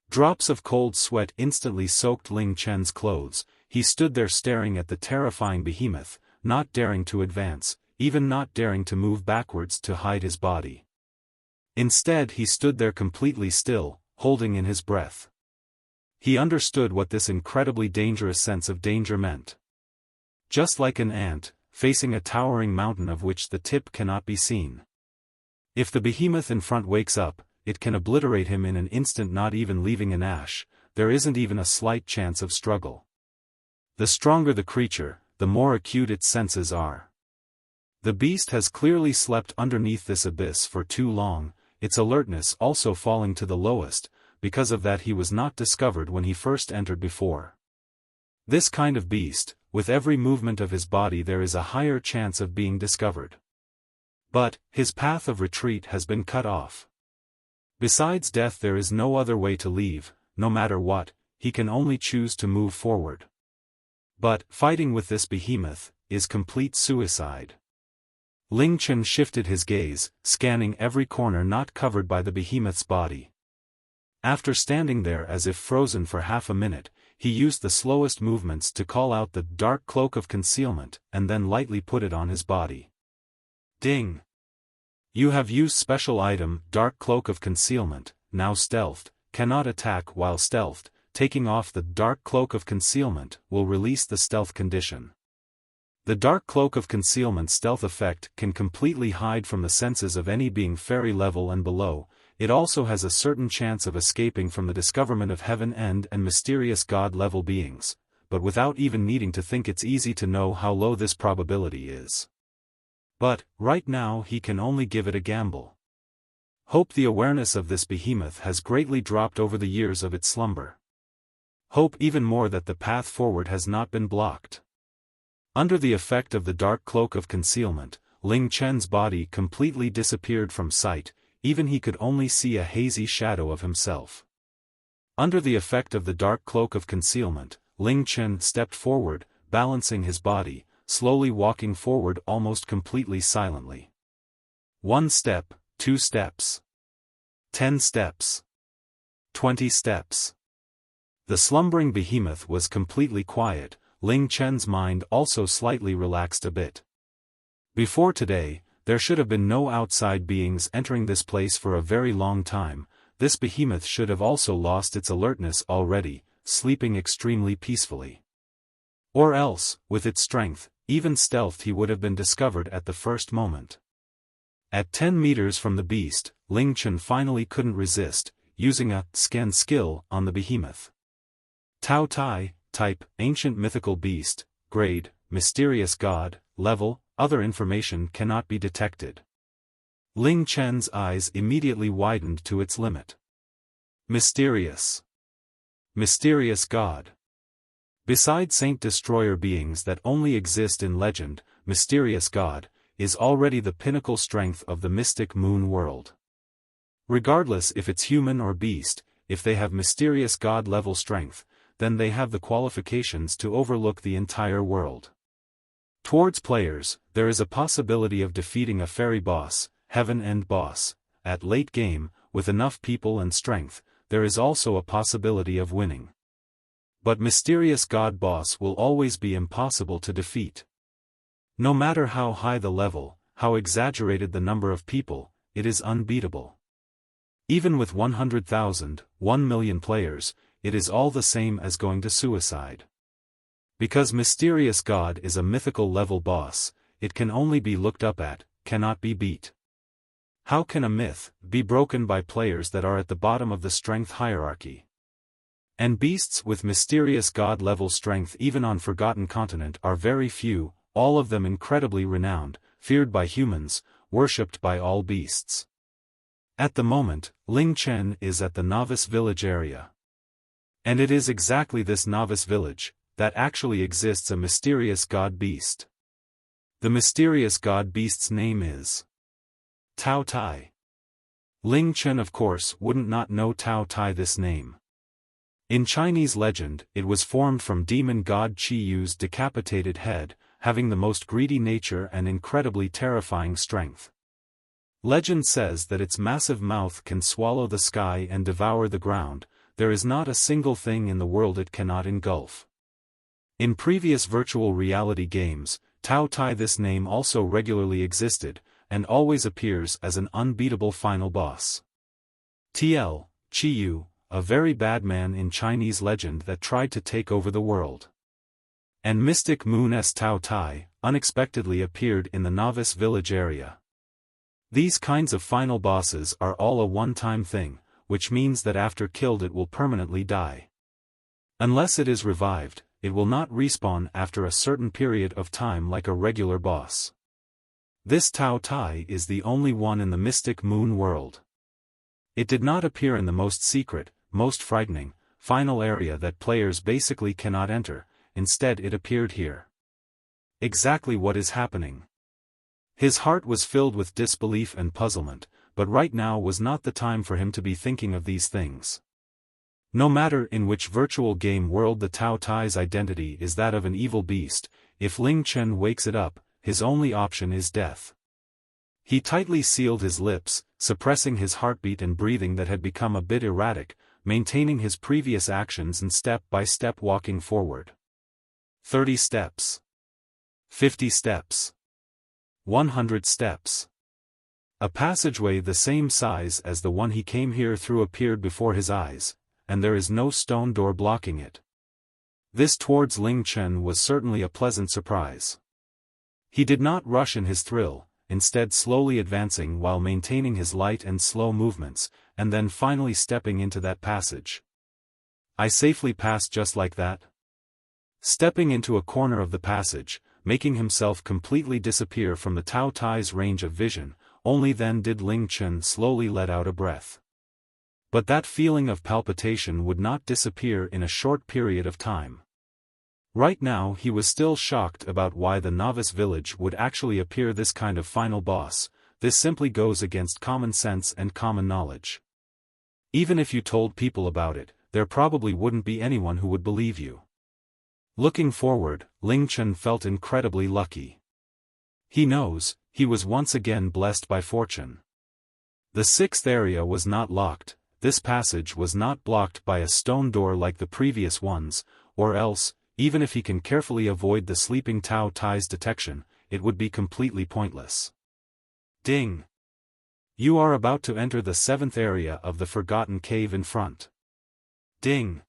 Drops of cold sweat instantly soaked Ling Chen's clothes. He stood there staring at the terrifying behemoth, not daring to advance, even not daring to move backwards to hide his body. Instead he stood there completely still, holding in his breath. He understood what this incredibly dangerous sense of danger meant. Just like an ant, facing a towering mountain of which the tip cannot be seen. If the behemoth in front wakes up, it can obliterate him in an instant, not even leaving an ash. There isn't even a slight chance of struggle. The stronger the creature, the more acute its senses are. The beast has clearly slept underneath this abyss for too long, its alertness also falling to the lowest. Because of that he was not discovered when he first entered before. This kind of beast, with every movement of his body there is a higher chance of being discovered. But, his path of retreat has been cut off. Besides death there is no other way to leave, no matter what, he can only choose to move forward. But, fighting with this behemoth, is complete suicide. Ling Chen shifted his gaze, scanning every corner not covered by the behemoth's body. After standing there as if frozen for half a minute, he used the slowest movements to call out the dark cloak of concealment, and then lightly put it on his body. Ding! You have used special item, dark cloak of concealment, now stealthed, cannot attack while stealthed. Taking off the dark cloak of concealment will release the stealth condition. The dark cloak of concealment stealth effect can completely hide from the senses of any being fairy level and below. It also has a certain chance of escaping from the discoverment of heaven and mysterious god-level beings, but without even needing to think it's easy to know how low this probability is. But, right now he can only give it a gamble. Hope the awareness of this behemoth has greatly dropped over the years of its slumber. Hope even more that the path forward has not been blocked. Under the effect of the dark cloak of concealment, Ling Chen's body completely disappeared from sight. Even he could only see a hazy shadow of himself. Under the effect of the dark cloak of concealment, Ling Chen stepped forward, balancing his body, slowly walking forward almost completely silently. 1 step, 2 steps. 10 steps. 20 steps. The slumbering behemoth was completely quiet, Ling Chen's mind also slightly relaxed a bit. Before today, there should have been no outside beings entering this place for a very long time. This behemoth should have also lost its alertness already, sleeping extremely peacefully. Or else, with its strength, even stealthed he would have been discovered at the first moment. At 10 meters from the beast, Ling Chen finally couldn't resist, using a scan skill on the behemoth. Tao Tai, type, ancient mythical beast, grade, mysterious god, level, other information cannot be detected. Ling Chen's eyes immediately widened to its limit. Mysterious. Mysterious god. Beside Saint Destroyer beings that only exist in legend, mysterious god is already the pinnacle strength of the mystic moon world. Regardless if it's human or beast, if they have mysterious god level strength, then they have the qualifications to overlook the entire world. Towards players, there is a possibility of defeating a fairy boss, heaven end boss. At late game, with enough people and strength, there is also a possibility of winning. But mysterious god boss will always be impossible to defeat. No matter how high the level, how exaggerated the number of people, it is unbeatable. Even with 100,000, 1 million players, it is all the same as going to suicide. Because mysterious god is a mythical level boss, it can only be looked up at, cannot be beat. How can a myth be broken by players that are at the bottom of the strength hierarchy? And beasts with mysterious god level strength even on Forgotten Continent are very few, all of them incredibly renowned, feared by humans, worshipped by all beasts. At the moment, Ling Chen is at the novice village area. And it is exactly this novice village that actually exists a mysterious god beast. The mysterious god beast's name is Tao Tai. Ling Chen of course wouldn't not know Tao Tai this name. In Chinese legend, it was formed from demon god Qi Yu's decapitated head, having the most greedy nature and incredibly terrifying strength. Legend says that its massive mouth can swallow the sky and devour the ground. There is not a single thing in the world it cannot engulf. In previous virtual reality games, Tao Tie. This name also regularly existed, and always appears as an unbeatable final boss. TL, Qiyu, a very bad man in Chinese legend that tried to take over the world. And Mystic Moon's Tao Tai unexpectedly appeared in the novice village area. These kinds of final bosses are all a one-time thing, which means that after killed it will permanently die. Unless it is revived, it will not respawn after a certain period of time like a regular boss. This Tao Tai is the only one in the Mystic Moon world. It did not appear in the most secret, most frightening, final area that players basically cannot enter. Instead it appeared here. Exactly what is happening? His heart was filled with disbelief and puzzlement, but right now was not the time for him to be thinking of these things. No matter in which virtual game world the Tao Tai's identity is that of an evil beast, if Ling Chen wakes it up, his only option is death. He tightly sealed his lips, suppressing his heartbeat and breathing that had become a bit erratic, maintaining his previous actions and step-by-step walking forward. 30 steps. 50 steps. 100 steps. A passageway the same size as the one he came here through appeared before his eyes, and there is no stone door blocking it. This towards Ling Chen was certainly a pleasant surprise. He did not rush in his thrill, instead slowly advancing while maintaining his light and slow movements, and then finally stepping into that passage. I safely passed just like that? Stepping into a corner of the passage, making himself completely disappear from the Tao Tai's range of vision, only then did Ling Chen slowly let out a breath. But that feeling of palpitation would not disappear in a short period of time. Right now he was still shocked about why the novice village would actually appear this kind of final boss. This simply goes against common sense and common knowledge. Even if you told people about it, there probably wouldn't be anyone who would believe you. Looking forward, Ling Chen felt incredibly lucky. He knows, he was once again blessed by fortune. The sixth area was not locked, this passage was not blocked by a stone door like the previous ones, or else, even if he can carefully avoid the sleeping Tao Tai's detection, it would be completely pointless. Ding! You are about to enter the seventh area of the Forgotten Cave in front. Ding!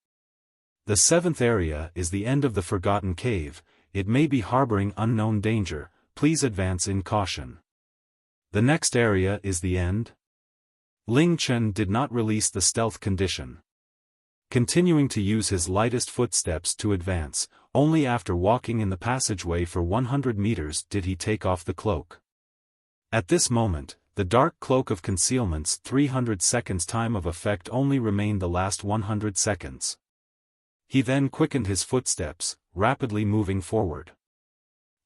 The seventh area is the end of the Forgotten Cave. It may be harboring unknown danger, please advance in caution. The next area is the end? Ling Chen did not release the stealth condition. Continuing to use his lightest footsteps to advance, only after walking in the passageway for 100 meters did he take off the cloak. At this moment, the dark cloak of concealment's 300 seconds time of effect only remained the last 100 seconds. He then quickened his footsteps, rapidly moving forward.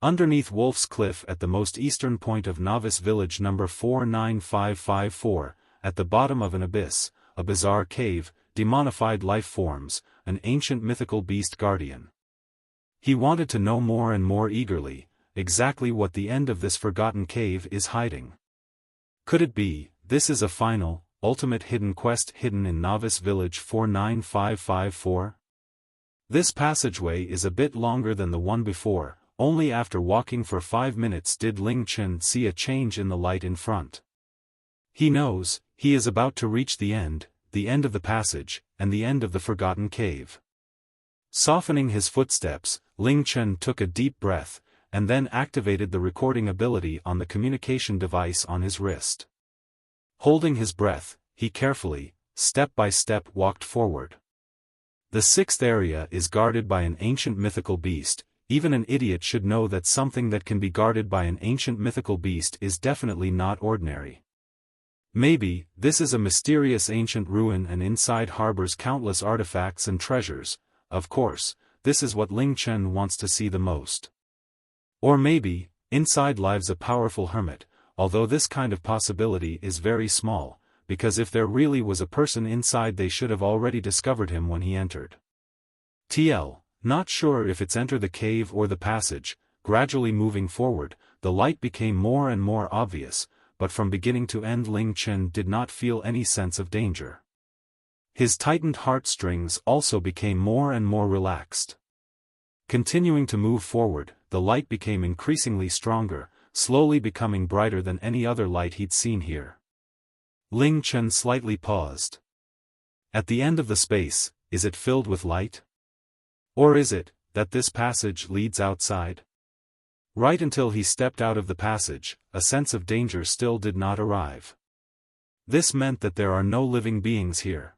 Underneath Wolf's Cliff at the most eastern point of Novice Village number 49554, at the bottom of an abyss, a bizarre cave, demonified life forms, an ancient mythical beast guardian. He wanted to know more and more eagerly, exactly what the end of this forgotten cave is hiding. Could it be, this is a final, ultimate hidden quest hidden in Novice Village 49554? This passageway is a bit longer than the one before. Only after walking for 5 minutes did Ling Chen see a change in the light in front. He knows, he is about to reach the end of the passage, and the end of the forgotten cave. Softening his footsteps, Ling Chen took a deep breath, and then activated the recording ability on the communication device on his wrist. Holding his breath, he carefully, step by step walked forward. The sixth area is guarded by an ancient mythical beast. Even an idiot should know that something that can be guarded by an ancient mythical beast is definitely not ordinary. Maybe, this is a mysterious ancient ruin and inside harbors countless artifacts and treasures. Of course, this is what Ling Chen wants to see the most. Or maybe, inside lives a powerful hermit, although this kind of possibility is very small, because if there really was a person inside they should have already discovered him when he entered. TL. Not sure if it's enter the cave or the passage. Gradually moving forward, the light became more and more obvious, but from beginning to end Ling Chen did not feel any sense of danger. His tightened heartstrings also became more and more relaxed. Continuing to move forward, the light became increasingly stronger, slowly becoming brighter than any other light he'd seen here. Ling Chen slightly paused. At the end of the space, is it filled with light? Or is it, that this passage leads outside? Right until he stepped out of the passage, a sense of danger still did not arrive. This meant that there are no living beings here.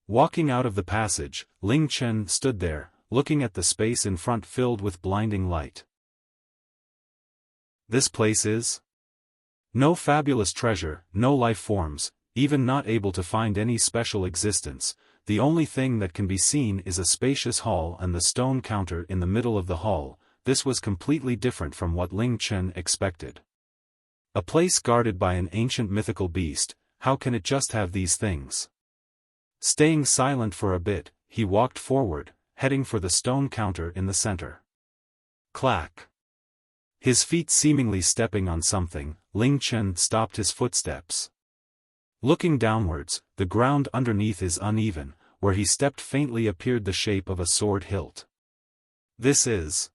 Walking out of the passage, Ling Chen stood there, looking at the space in front filled with blinding light. This place is? No fabulous treasure, no life forms, even not able to find any special existence. The only thing that can be seen is a spacious hall and the stone counter in the middle of the hall. This was completely different from what Ling Chen expected. A place guarded by an ancient mythical beast, how can it just have these things? Staying silent for a bit, he walked forward, heading for the stone counter in the center. Clack. His feet seemingly stepping on something, Ling Chen stopped his footsteps. Looking downwards, the ground underneath is uneven, where he stepped faintly appeared the shape of a sword hilt. This is...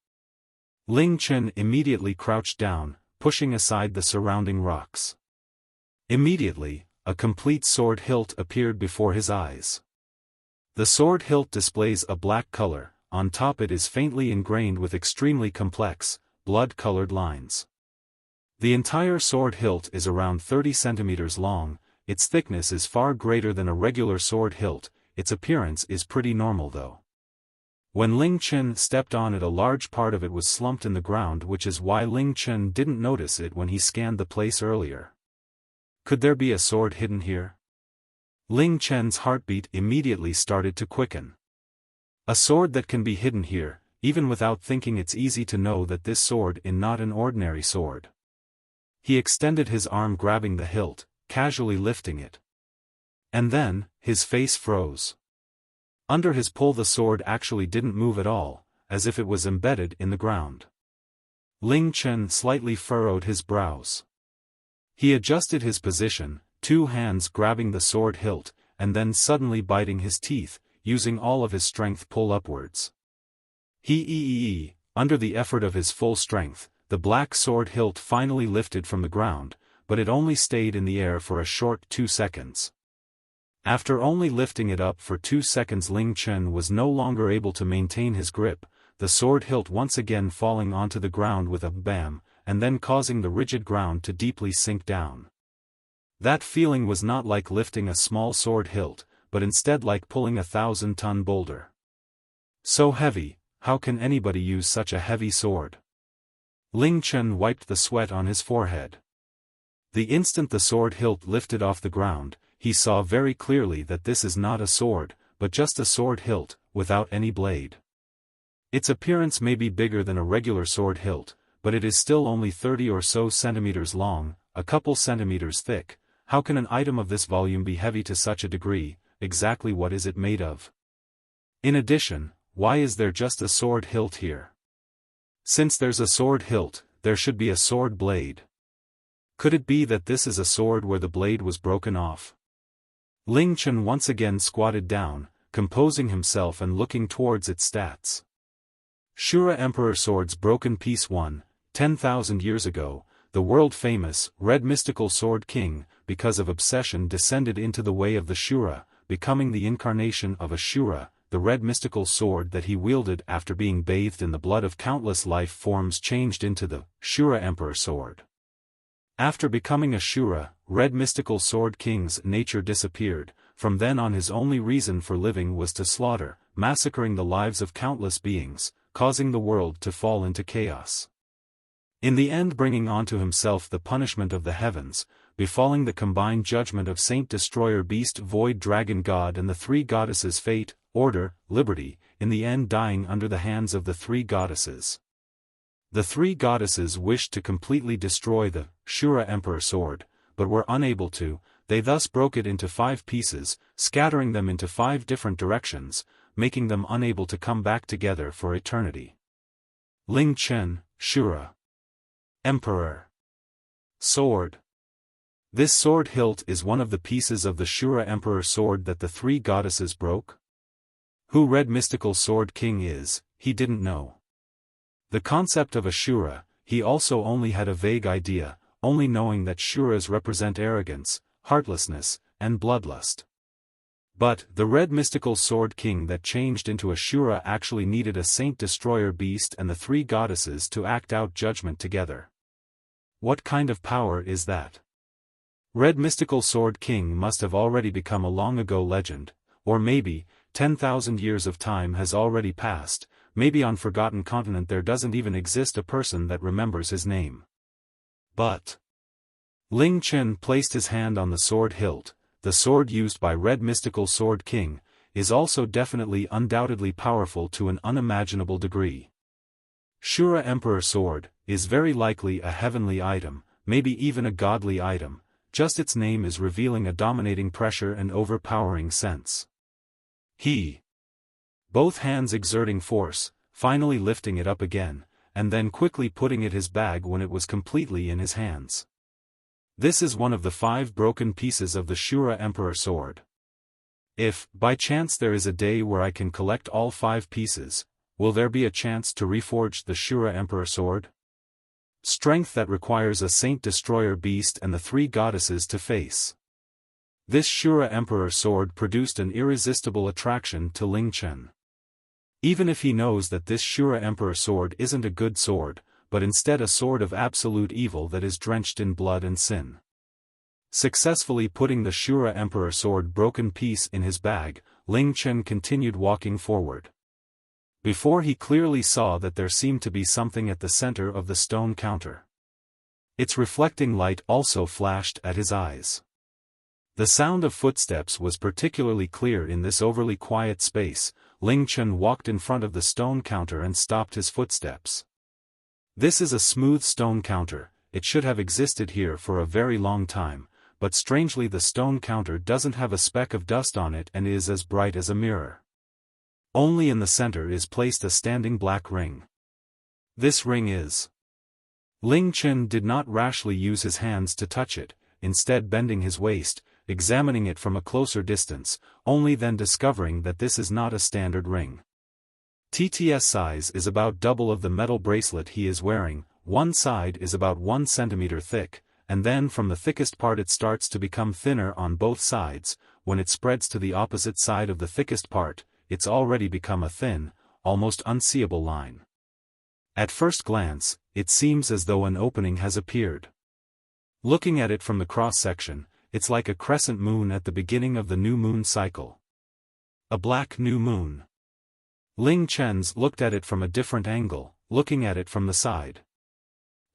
Ling Chen immediately crouched down, pushing aside the surrounding rocks. Immediately, a complete sword hilt appeared before his eyes. The sword hilt displays a black color, on top it is faintly ingrained with extremely complex, blood-colored lines. The entire sword hilt is around 30 centimeters long, its thickness is far greater than a regular sword hilt, its appearance is pretty normal though. When Ling Chen stepped on it, a large part of it was slumped in the ground, which is why Ling Chen didn't notice it when he scanned the place earlier. Could there be a sword hidden here? Ling Chen's heartbeat immediately started to quicken. A sword that can be hidden here, even without thinking. It's easy to know that this sword is not an ordinary sword. He extended his arm grabbing the hilt, casually lifting it. And then, his face froze. Under his pull the sword actually didn't move at all, as if it was embedded in the ground. Ling Chen slightly furrowed his brows. He adjusted his position, two hands grabbing the sword hilt, and then suddenly biting his teeth, using all of his strength pull upwards. Under the effort of his full strength, the black sword hilt finally lifted from the ground, but it only stayed in the air for a short 2 seconds. After only lifting it up for 2 seconds, Ling Chen was no longer able to maintain his grip, the sword hilt once again falling onto the ground with a bam, and then causing the rigid ground to deeply sink down. That feeling was not like lifting a small sword hilt, but instead like pulling a 1,000-ton boulder. So heavy, how can anybody use such a heavy sword? Ling Chen wiped the sweat on his forehead. The instant the sword hilt lifted off the ground, he saw very clearly that this is not a sword, but just a sword hilt, without any blade. Its appearance may be bigger than a regular sword hilt, but it is still only 30 or so centimeters long, a couple centimeters thick. How can an item of this volume be heavy to such a degree? Exactly what is it made of? In addition, why is there just a sword hilt here? Since there's a sword hilt, there should be a sword blade. Could it be that this is a sword where the blade was broken off? Ling Chen once again squatted down, composing himself and looking towards its stats. Shura Emperor Swords Broken Piece 1, 10,000 years ago, the world-famous Red Mystical Sword King, because of obsession descended into the way of the Shura, becoming the incarnation of a Shura, the red mystical sword that he wielded after being bathed in the blood of countless life forms changed into the Shura Emperor Sword. After becoming a Shura, Red Mystical Sword King's nature disappeared. From then on his only reason for living was to slaughter, massacring the lives of countless beings, causing the world to fall into chaos. In the end bringing onto himself the punishment of the heavens, befalling the combined judgment of Saint Destroyer Beast Void Dragon God and the three goddesses Fate, Order, Liberty, in the end dying under the hands of the three goddesses. The three goddesses wished to completely destroy the Shura Emperor Sword, but were unable to. They thus broke it into 5 pieces, scattering them into 5 different directions, making them unable to come back together for eternity. Ling Chen, Shura Emperor Sword. This sword hilt is one of the pieces of the Shura Emperor Sword that the three goddesses broke? Who Red Mystical Sword King is, he didn't know. The concept of a Shura, he also only had a vague idea, only knowing that Shuras represent arrogance, heartlessness, and bloodlust. But, the red mystical sword king that changed into a Shura actually needed a saint-destroyer beast and the three goddesses to act out judgment together. What kind of power is that? Red mystical sword king must have already become a long-ago legend, or maybe, 10,000 years of time has already passed, maybe on Forgotten Continent there doesn't even exist a person that remembers his name. But Ling Chen placed his hand on the sword hilt. The sword used by Red Mystical Sword King is also definitely undoubtedly powerful to an unimaginable degree. Shura Emperor Sword is very likely a heavenly item, maybe even a godly item, just its name is revealing a dominating pressure and overpowering sense. Both hands exerting force, finally lifting it up again, and then quickly putting it in his bag when it was completely in his hands. This is one of the 5 broken pieces of the Shura Emperor Sword. If, by chance there is a day where I can collect all 5 pieces, will there be a chance to reforge the Shura Emperor Sword? Strength that requires a saint-destroyer beast and the 3 goddesses to face. This Shura Emperor Sword produced an irresistible attraction to Ling Chen. Even if he knows that this Shura Emperor Sword isn't a good sword, but instead a sword of absolute evil that is drenched in blood and sin. Successfully putting the Shura Emperor Sword broken piece in his bag, Ling Chen continued walking forward. Before he clearly saw that there seemed to be something at the center of the stone counter. Its reflecting light also flashed at his eyes. The sound of footsteps was particularly clear in this overly quiet space. Ling Chen walked in front of the stone counter and stopped his footsteps. This is a smooth stone counter, it should have existed here for a very long time, but strangely the stone counter doesn't have a speck of dust on it and is as bright as a mirror. Only in the center is placed a standing black ring. This ring is... Ling Chen did not rashly use his hands to touch it, instead bending his waist, examining it from a closer distance, only then discovering that this is not a standard ring. TTS size is about double of the metal bracelet he is wearing, one side is about 1 centimeter thick, and then from the thickest part it starts to become thinner on both sides. When it spreads to the opposite side of the thickest part, it's already become a thin, almost unseeable line. At first glance, it seems as though an opening has appeared. Looking at it from the cross-section, it's like a crescent moon at the beginning of the new moon cycle. A black new moon. Ling Chen's looked at it from a different angle, looking at it from the side.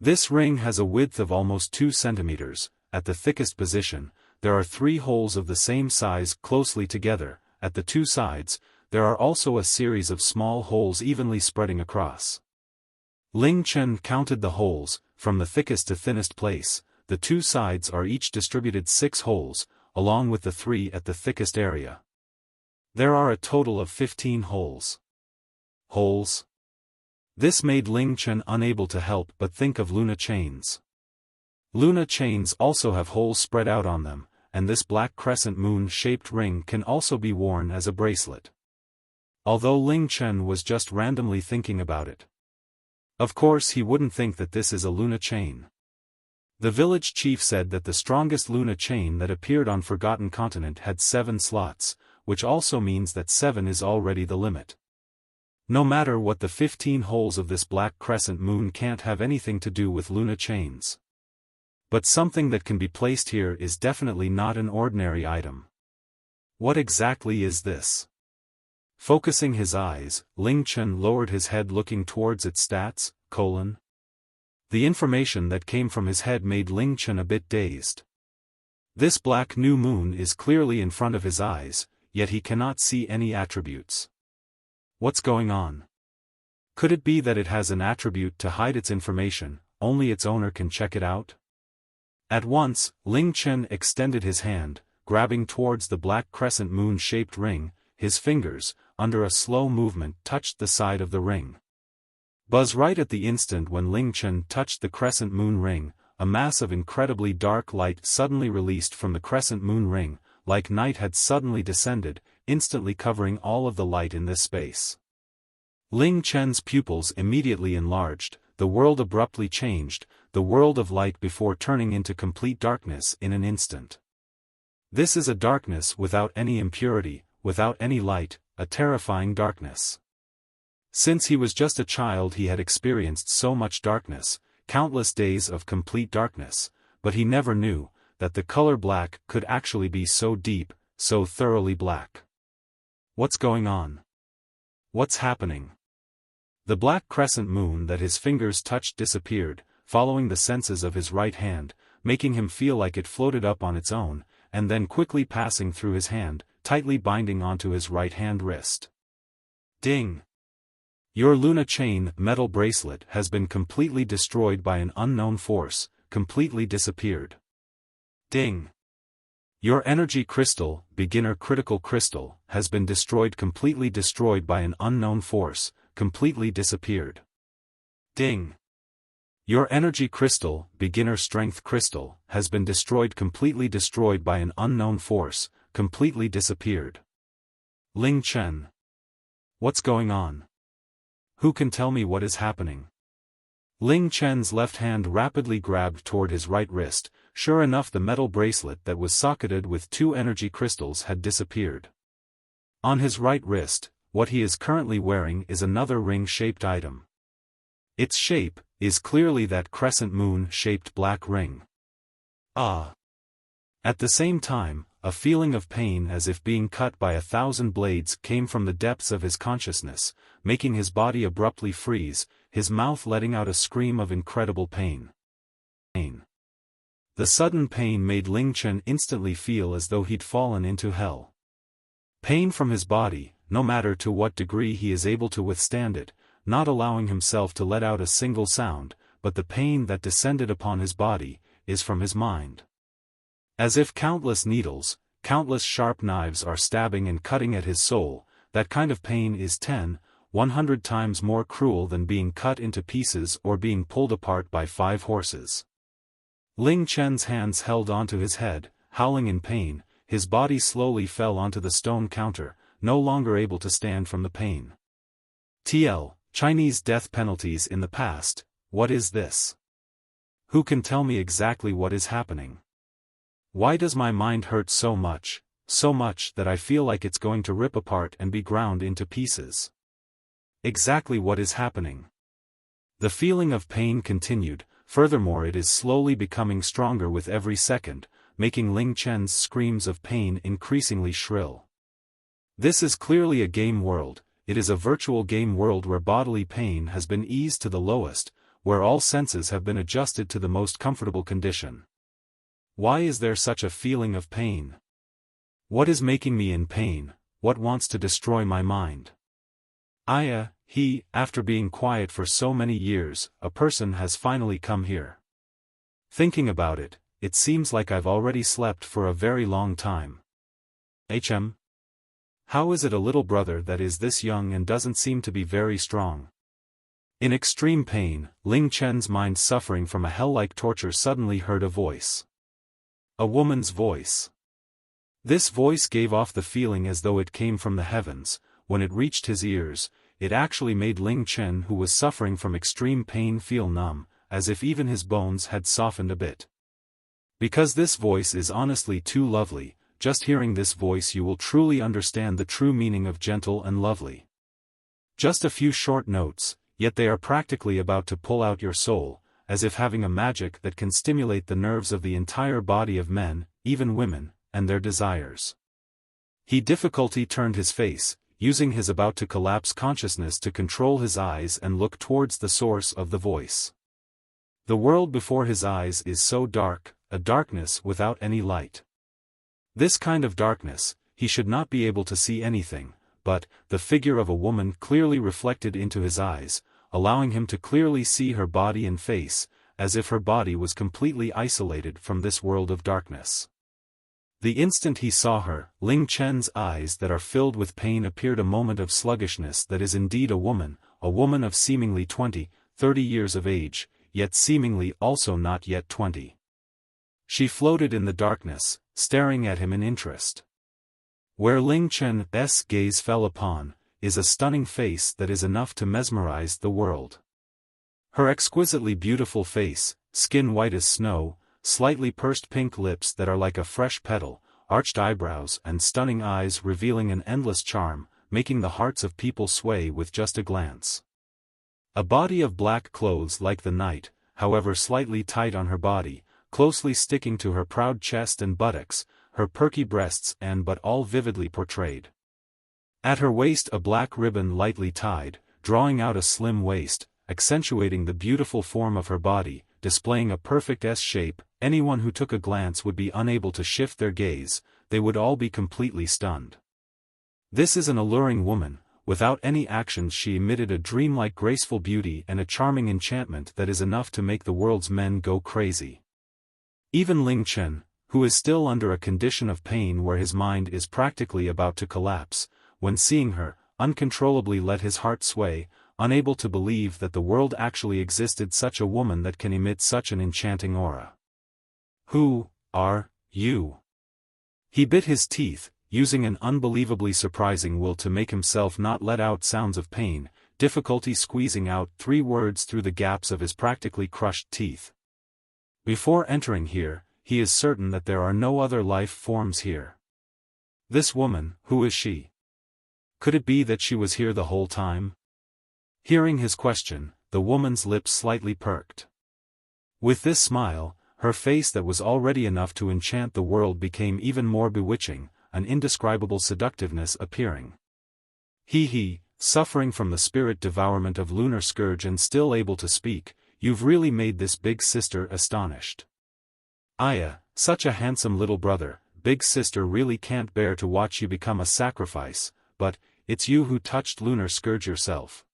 This ring has a width of almost 2 centimeters. At the thickest position, there are 3 holes of the same size closely together. At the 2 sides, there are also a series of small holes evenly spreading across. Ling Chen counted the holes, from the thickest to thinnest place. The 2 sides are each distributed 6 holes, along with the 3 at the thickest area. There are a total of 15 holes. This made Ling Chen unable to help but think of Lunar chains. Lunar chains also have holes spread out on them, and this black crescent moon-shaped ring can also be worn as a bracelet. Although Ling Chen was just randomly thinking about it. Of course he wouldn't think that this is a Lunar chain. The village chief said that the strongest Lunar chain that appeared on Forgotten Continent had 7 slots, which also means that 7 is already the limit. No matter what, the 15 holes of this black crescent moon can't have anything to do with Lunar chains. But something that can be placed here is definitely not an ordinary item. What exactly is this? Focusing his eyes, Ling Chen lowered his head looking towards its stats, The information that came from his head made Ling Chen a bit dazed. This black new moon is clearly in front of his eyes, yet he cannot see any attributes. What's going on? Could it be that it has an attribute to hide its information, only its owner can check it out? At once, Ling Chen extended his hand, grabbing towards the black crescent moon-shaped ring. His fingers, under a slow movement, touched the side of the ring. Buzz! Right at the instant when Ling Chen touched the crescent moon ring, a mass of incredibly dark light suddenly released from the crescent moon ring, like night had suddenly descended, instantly covering all of the light in this space. Ling Chen's pupils immediately enlarged, the world abruptly changed, the world of light before turning into complete darkness in an instant. This is a darkness without any impurity, without any light, a terrifying darkness. Since he was just a child he had experienced so much darkness, countless days of complete darkness, but he never knew that the color black could actually be so deep, so thoroughly black. What's going on? What's happening? The black crescent moon that his fingers touched disappeared, following the senses of his right hand, making him feel like it floated up on its own, and then quickly passing through his hand, tightly binding onto his right hand wrist. Ding! Your Lunar chain metal bracelet has been completely destroyed by an unknown force, completely disappeared. Ding! Your energy crystal, beginner critical crystal, has been completely destroyed by an unknown force, completely disappeared. Ding! Your energy crystal, beginner strength crystal, has been completely destroyed by an unknown force, completely disappeared. Ling Chen. What's going on? Who can tell me what is happening? Ling Chen's left hand rapidly grabbed toward his right wrist. Sure enough, the metal bracelet that was socketed with 2 energy crystals had disappeared. On his right wrist, what he is currently wearing is another ring-shaped item. Its shape is clearly that crescent moon-shaped black ring. Ah! At the same time, a feeling of pain as if being cut by 1,000 blades came from the depths of his consciousness, making his body abruptly freeze, his mouth letting out a scream of incredible pain. The sudden pain made Ling Chen instantly feel as though he'd fallen into hell. Pain from his body, no matter to what degree he is able to withstand it, not allowing himself to let out a single sound, but the pain that descended upon his body, is from his mind. As if countless needles, countless sharp knives are stabbing and cutting at his soul, that kind of pain is 100 times more cruel than being cut into pieces or being pulled apart by 5 horses. Ling Chen's hands held onto his head, howling in pain, his body slowly fell onto the stone counter, no longer able to stand from the pain. Chinese death penalties in the past, what is this? Who can tell me exactly what is happening? Why does my mind hurt so much that I feel like it's going to rip apart and be ground into pieces? Exactly what is happening? The feeling of pain continued. Furthermore, it is slowly becoming stronger with every second, making Ling Chen's screams of pain increasingly shrill. This is clearly a game world. It is a virtual game world where bodily pain has been eased to the lowest, where all senses have been adjusted to the most comfortable condition. Why is there such a feeling of pain? What is making me in pain? What wants to destroy my mind? After being quiet for so many years, a person has finally come here. Thinking about it, it seems like I've already slept for a very long time. How is it a little brother that is this young and doesn't seem to be very strong? In extreme pain, Ling Chen's mind suffering from a hell-like torture suddenly heard a voice. A woman's voice. This voice gave off the feeling as though it came from the heavens. When it reached his ears, it actually made Ling Chen, who was suffering from extreme pain, feel numb, as if even his bones had softened a bit. Because this voice is honestly too lovely, just hearing this voice you will truly understand the true meaning of gentle and lovely. Just a few short notes, yet they are practically about to pull out your soul, as if having a magic that can stimulate the nerves of the entire body of men, even women, and their desires. He difficultly turned his face, using his about-to-collapse consciousness to control his eyes and look towards the source of the voice. The world before his eyes is so dark, a darkness without any light. This kind of darkness, he should not be able to see anything, but the figure of a woman clearly reflected into his eyes, allowing him to clearly see her body and face, as if her body was completely isolated from this world of darkness. The instant he saw her, Ling Chen's eyes that are filled with pain appeared a moment of sluggishness that is indeed a woman of seemingly 20, 30 years of age, yet seemingly also not yet 20. She floated in the darkness, staring at him in interest. Where Ling Chen's gaze fell upon, is a stunning face that is enough to mesmerize the world. Her exquisitely beautiful face, skin white as snow, slightly pursed pink lips that are like a fresh petal, arched eyebrows and stunning eyes revealing an endless charm, making the hearts of people sway with just a glance. A body of black clothes like the night, however slightly tight on her body, closely sticking to her proud chest and buttocks, her perky breasts and but all vividly portrayed. At her waist a black ribbon lightly tied, drawing out a slim waist, accentuating the beautiful form of her body, displaying a perfect S-shape. Anyone who took a glance would be unable to shift their gaze, they would all be completely stunned. This is an alluring woman. Without any actions she emitted a dreamlike graceful beauty and a charming enchantment that is enough to make the world's men go crazy. Even Ling Chen, who is still under a condition of pain where his mind is practically about to collapse, when seeing her, uncontrollably let his heart sway, unable to believe that the world actually existed such a woman that can emit such an enchanting aura. Who are you? He bit his teeth, using an unbelievably surprising will to make himself not let out sounds of pain, difficulty squeezing out 3 words through the gaps of his practically crushed teeth. Before entering here, he is certain that there are no other life forms here. This woman, who is she? Could it be that she was here the whole time? Hearing his question, the woman's lips slightly perked. With this smile, her face that was already enough to enchant the world became even more bewitching, an indescribable seductiveness appearing. He, suffering from the spirit devourment of Lunar Scourge and still able to speak, you've really made this big sister astonished. Aya, such a handsome little brother, big sister really can't bear to watch you become a sacrifice, but, it's you who touched Lunar Scourge yourself.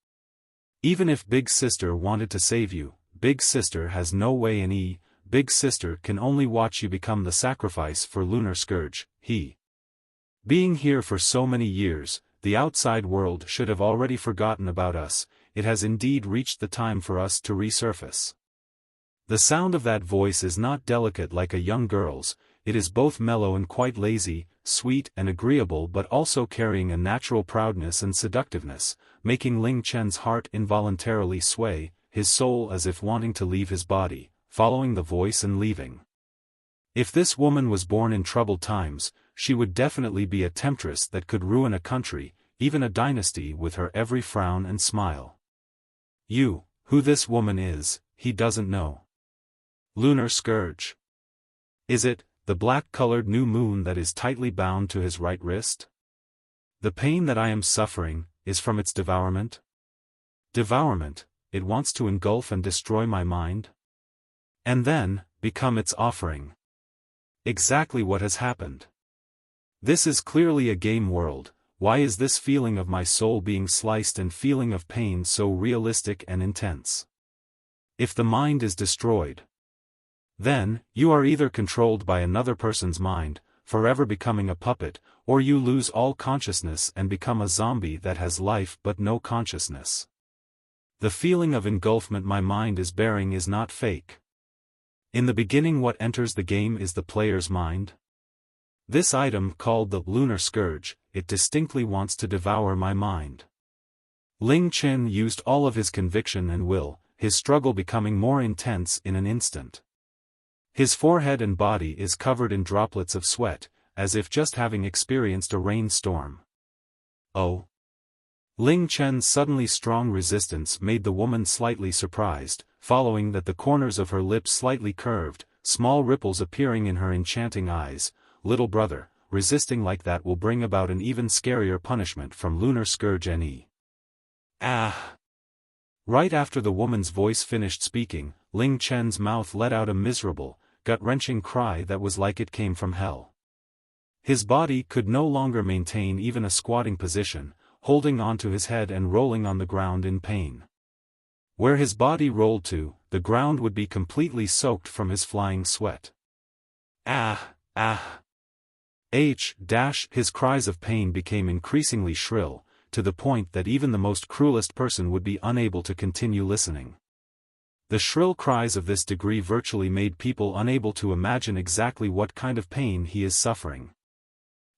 Even if big sister wanted to save you, big sister has no way in. Big sister can only watch you become the sacrifice for Lunar Scourge. Being here for so many years, the outside world should have already forgotten about us. It has indeed reached the time for us to resurface. The sound of that voice is not delicate like a young girl's, it is both mellow and quite lazy, sweet and agreeable, but also carrying a natural proudness and seductiveness, making Ling Chen's heart involuntarily sway, his soul as if wanting to leave his body, following the voice and leaving. If this woman was born in troubled times, she would definitely be a temptress that could ruin a country, even a dynasty, with her every frown and smile. Who this woman is, he doesn't know. Lunar Scourge. Is it the black-colored new moon that is tightly bound to his right wrist? The pain that I am suffering is from its devourment? Devourment, it wants to engulf and destroy my mind? And then, become its offering. Exactly what has happened. This is clearly a game world. Why is this feeling of my soul being sliced and feeling of pain so realistic and intense? If the mind is destroyed, then, you are either controlled by another person's mind, forever becoming a puppet, or you lose all consciousness and become a zombie that has life but no consciousness. The feeling of engulfment my mind is bearing is not fake. In the beginning, what enters the game is the player's mind. This item called the Lunar Scourge, it distinctly wants to devour my mind. Ling Chen used all of his conviction and will, his struggle becoming more intense in an instant. His forehead and body is covered in droplets of sweat, as if just having experienced a rainstorm. Oh! Ling Chen's suddenly strong resistance made the woman slightly surprised, following that the corners of her lips slightly curved, small ripples appearing in her enchanting eyes. Little brother, resisting like that will bring about an even scarier punishment from Lunar Scourge ne. Ah! Right after the woman's voice finished speaking, Ling Chen's mouth let out a miserable, gut-wrenching cry that was like it came from hell. His body could no longer maintain even a squatting position, holding onto his head and rolling on the ground in pain. Where his body rolled to, the ground would be completely soaked from his flying sweat. Ah! His cries of pain became increasingly shrill, to the point that even the most cruelest person would be unable to continue listening. The shrill cries of this degree virtually made people unable to imagine exactly what kind of pain he is suffering.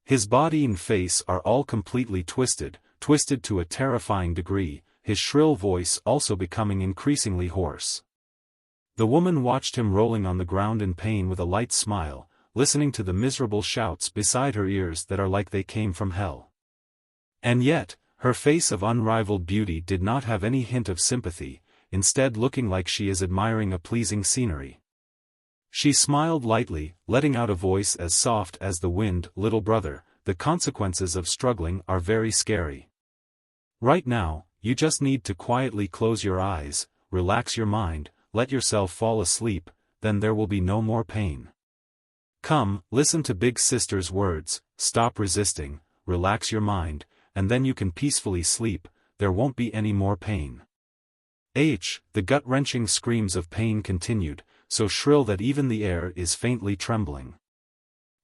His body and face are all completely twisted, twisted to a terrifying degree, his shrill voice also becoming increasingly hoarse. The woman watched him rolling on the ground in pain with a light smile, listening to the miserable shouts beside her ears that are like they came from hell. And yet, her face of unrivaled beauty did not have any hint of sympathy, instead looking like she is admiring a pleasing scenery. She smiled lightly, letting out a voice as soft as the wind. "Little brother, the consequences of struggling are very scary. Right now, you just need to quietly close your eyes, relax your mind, let yourself fall asleep, then there will be no more pain. Come, listen to Big Sister's words, stop resisting, relax your mind, and then you can peacefully sleep, there won't be any more pain." The gut-wrenching screams of pain continued, so shrill that even the air is faintly trembling.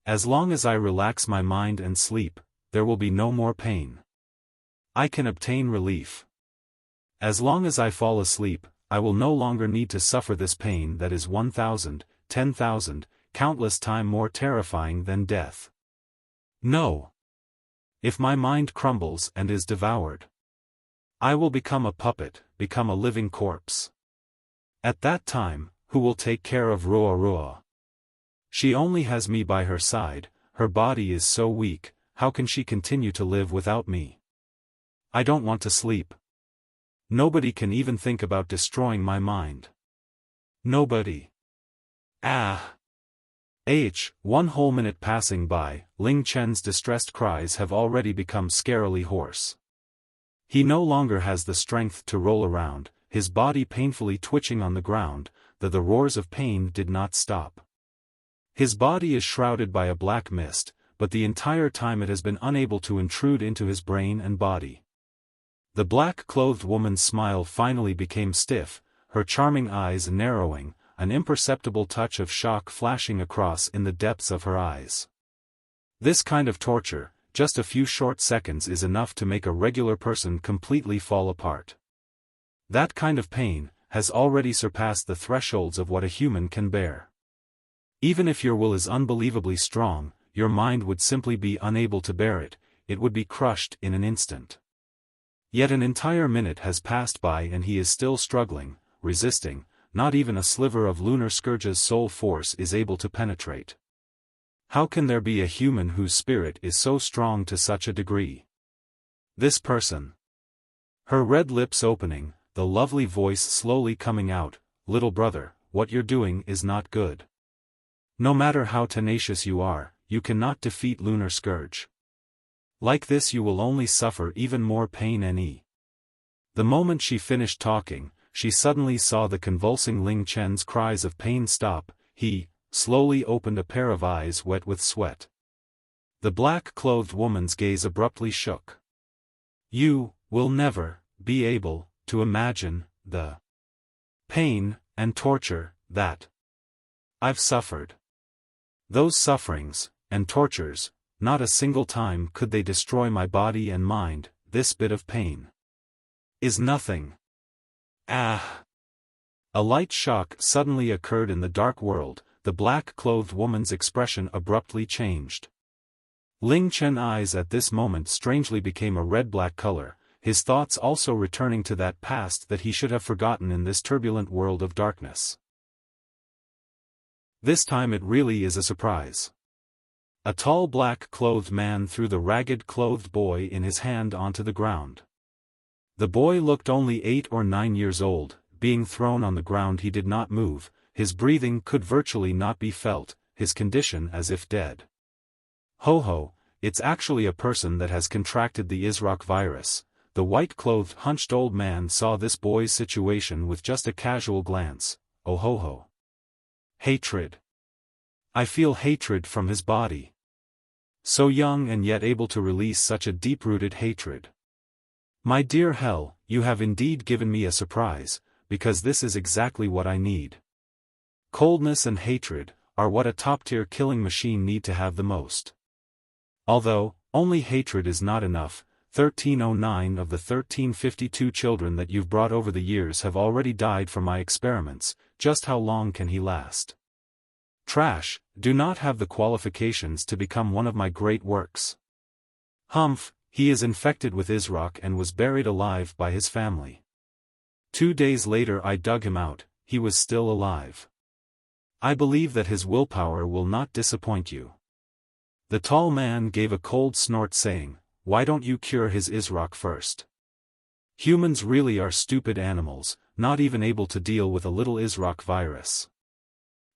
"As long as I relax my mind and sleep, there will be no more pain. I can obtain relief. As long as I fall asleep, I will no longer need to suffer this pain that is 1,000, 10,000, countless times more terrifying than death. No. If my mind crumbles and is devoured, I will become a puppet, become a living corpse. At that time, who will take care of Roa Roa? She only has me by her side, her body is so weak, how can she continue to live without me? I don't want to sleep. Nobody can even think about destroying my mind. Nobody." 1 whole minute passing by, Ling Chen's distressed cries have already become scarily hoarse. He no longer has the strength to roll around, his body painfully twitching on the ground, though the roars of pain did not stop. His body is shrouded by a black mist, but the entire time it has been unable to intrude into his brain and body. The black-clothed woman's smile finally became stiff, her charming eyes narrowing, an imperceptible touch of shock flashing across in the depths of her eyes. This kind of torture, just a few short seconds, is enough to make a regular person completely fall apart. That kind of pain has already surpassed the thresholds of what a human can bear. Even if your will is unbelievably strong, your mind would simply be unable to bear it, it would be crushed in an instant. Yet an entire minute has passed by and he is still struggling, resisting, not even a sliver of Lunar Scourge's soul force is able to penetrate. How can there be a human whose spirit is so strong to such a degree? This person. Her red lips opening, the lovely voice slowly coming out, "Little brother, what you're doing is not good. No matter how tenacious you are, you cannot defeat Lunar Scourge. Like this you will only suffer even more pain and The moment she finished talking, she suddenly saw the convulsing Ling Chen's cries of pain stop. He slowly opened a pair of eyes wet with sweat. The black-clothed woman's gaze abruptly shook. "You will never be able to imagine the pain and torture that I've suffered. Those sufferings and tortures, not a single time could they destroy my body and mind. This bit of pain is nothing." A light shock suddenly occurred in the dark world, the black-clothed woman's expression abruptly changed. Ling Chen's eyes at this moment strangely became a red-black color, his thoughts also returning to that past that he should have forgotten in this turbulent world of darkness. This time it really is a surprise. A tall black-clothed man threw the ragged-clothed boy in his hand onto the ground. The boy looked only 8 or 9 years old, being thrown on the ground he did not move, his breathing could virtually not be felt, his condition as if dead. Ho, it's actually a person that has contracted the Isrock virus. The white-clothed hunched old man saw this boy's situation with just a casual glance. Oh ho. Hatred. I feel hatred from his body. So young and yet able to release such a deep-rooted hatred. My dear Hell, you have indeed given me a surprise, because this is exactly what I need. Coldness and hatred are what a top-tier killing machine need to have the most. Although, only hatred is not enough, 1309 of the 1352 children that you've brought over the years have already died from my experiments. Just how long can he last? Trash, do not have the qualifications to become one of my great works. Humph, He is infected with Isrock and was buried alive by his family. 2 days later I dug him out, he was still alive. I believe that his willpower will not disappoint you. The tall man gave a cold snort saying, why don't you cure his Isrock first? Humans really are stupid animals, not even able to deal with a little Isrock virus.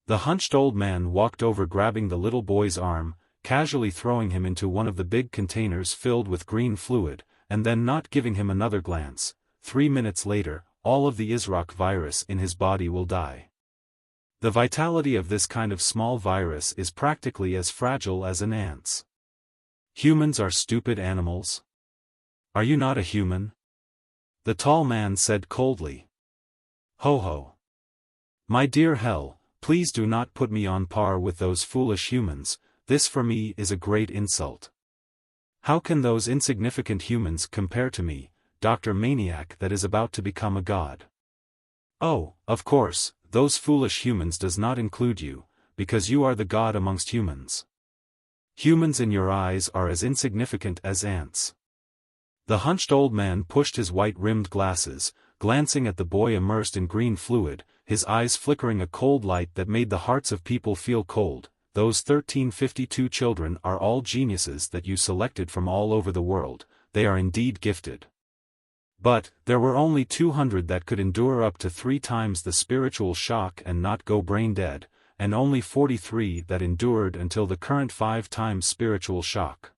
The hunched old man walked over grabbing the little boy's arm, casually throwing him into one of the big containers filled with green fluid, and then not giving him another glance. 3 minutes later, all of the Isrock virus in his body will die. The vitality of this kind of small virus is practically as fragile as an ant's. Humans are stupid animals? Are you not a human? The tall man said coldly. Ho ho. My dear Hell, please do not put me on par with those foolish humans, this for me is a great insult. How can those insignificant humans compare to me, Dr. Maniac that is about to become a god? Oh, of course, those foolish humans does not include you, because you are the god amongst humans. Humans in your eyes are as insignificant as ants. The hunched old man pushed his white-rimmed glasses, glancing at the boy immersed in green fluid, his eyes flickering a cold light that made the hearts of people feel cold. Those 1352 children are all geniuses that you selected from all over the world, they are indeed gifted. But, there were only 200 that could endure up to 3 times the spiritual shock and not go brain dead, and only 43 that endured until the current 5 times spiritual shock.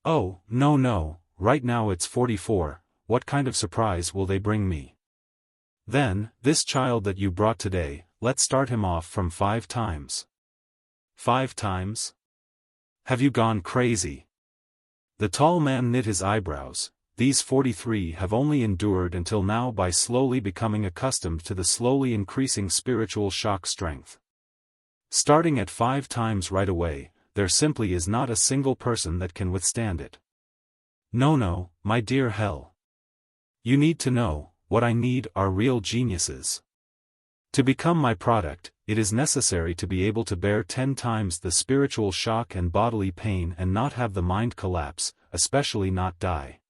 Oh, no, right now it's 44, what kind of surprise will they bring me? Then, this child that you brought today, let's start him off from 5 times. 5 times? Have you gone crazy? The tall man knit his eyebrows. These 43 have only endured until now by slowly becoming accustomed to the slowly increasing spiritual shock strength. Starting at 5 times right away, there simply is not a single person that can withstand it. No, my dear Hell. You need to know, what I need are real geniuses. To become my product, it is necessary to be able to bear 10 times the spiritual shock and bodily pain and not have the mind collapse, especially not die.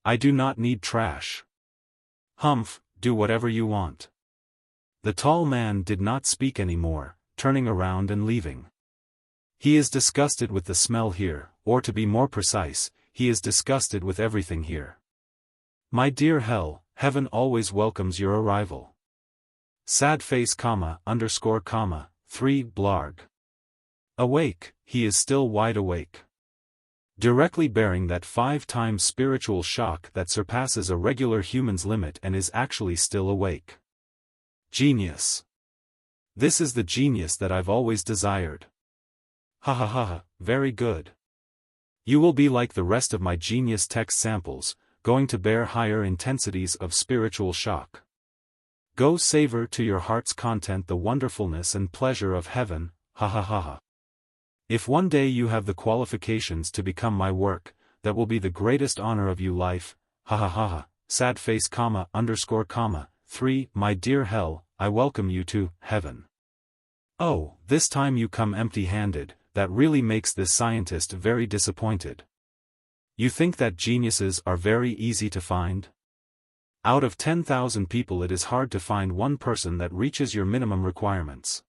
I do not need trash. Humph, do whatever you want. The tall man did not speak anymore, turning around and leaving. He is disgusted with the smell here, or to be more precise, he is disgusted with everything here. My dear Hell, heaven always welcomes your arrival. Sad face, 3 blarg. Awake, he is still wide awake. Directly bearing that 5 times spiritual shock that surpasses a regular human's limit and is actually still awake. Genius. This is the genius that I've always desired. Ha, very good. You will be like the rest of my genius text samples, going to bear higher intensities of spiritual shock. Go savor to your heart's content the wonderfulness and pleasure of heaven, ha. If one day you have the qualifications to become my work, that will be the greatest honor of you life, ha. Sad face, 3, my dear Hell, I welcome you to heaven. Oh, this time you come empty-handed, that really makes this scientist very disappointed. You think that geniuses are very easy to find? Out of 10,000 people it is hard to find one person that reaches your minimum requirements.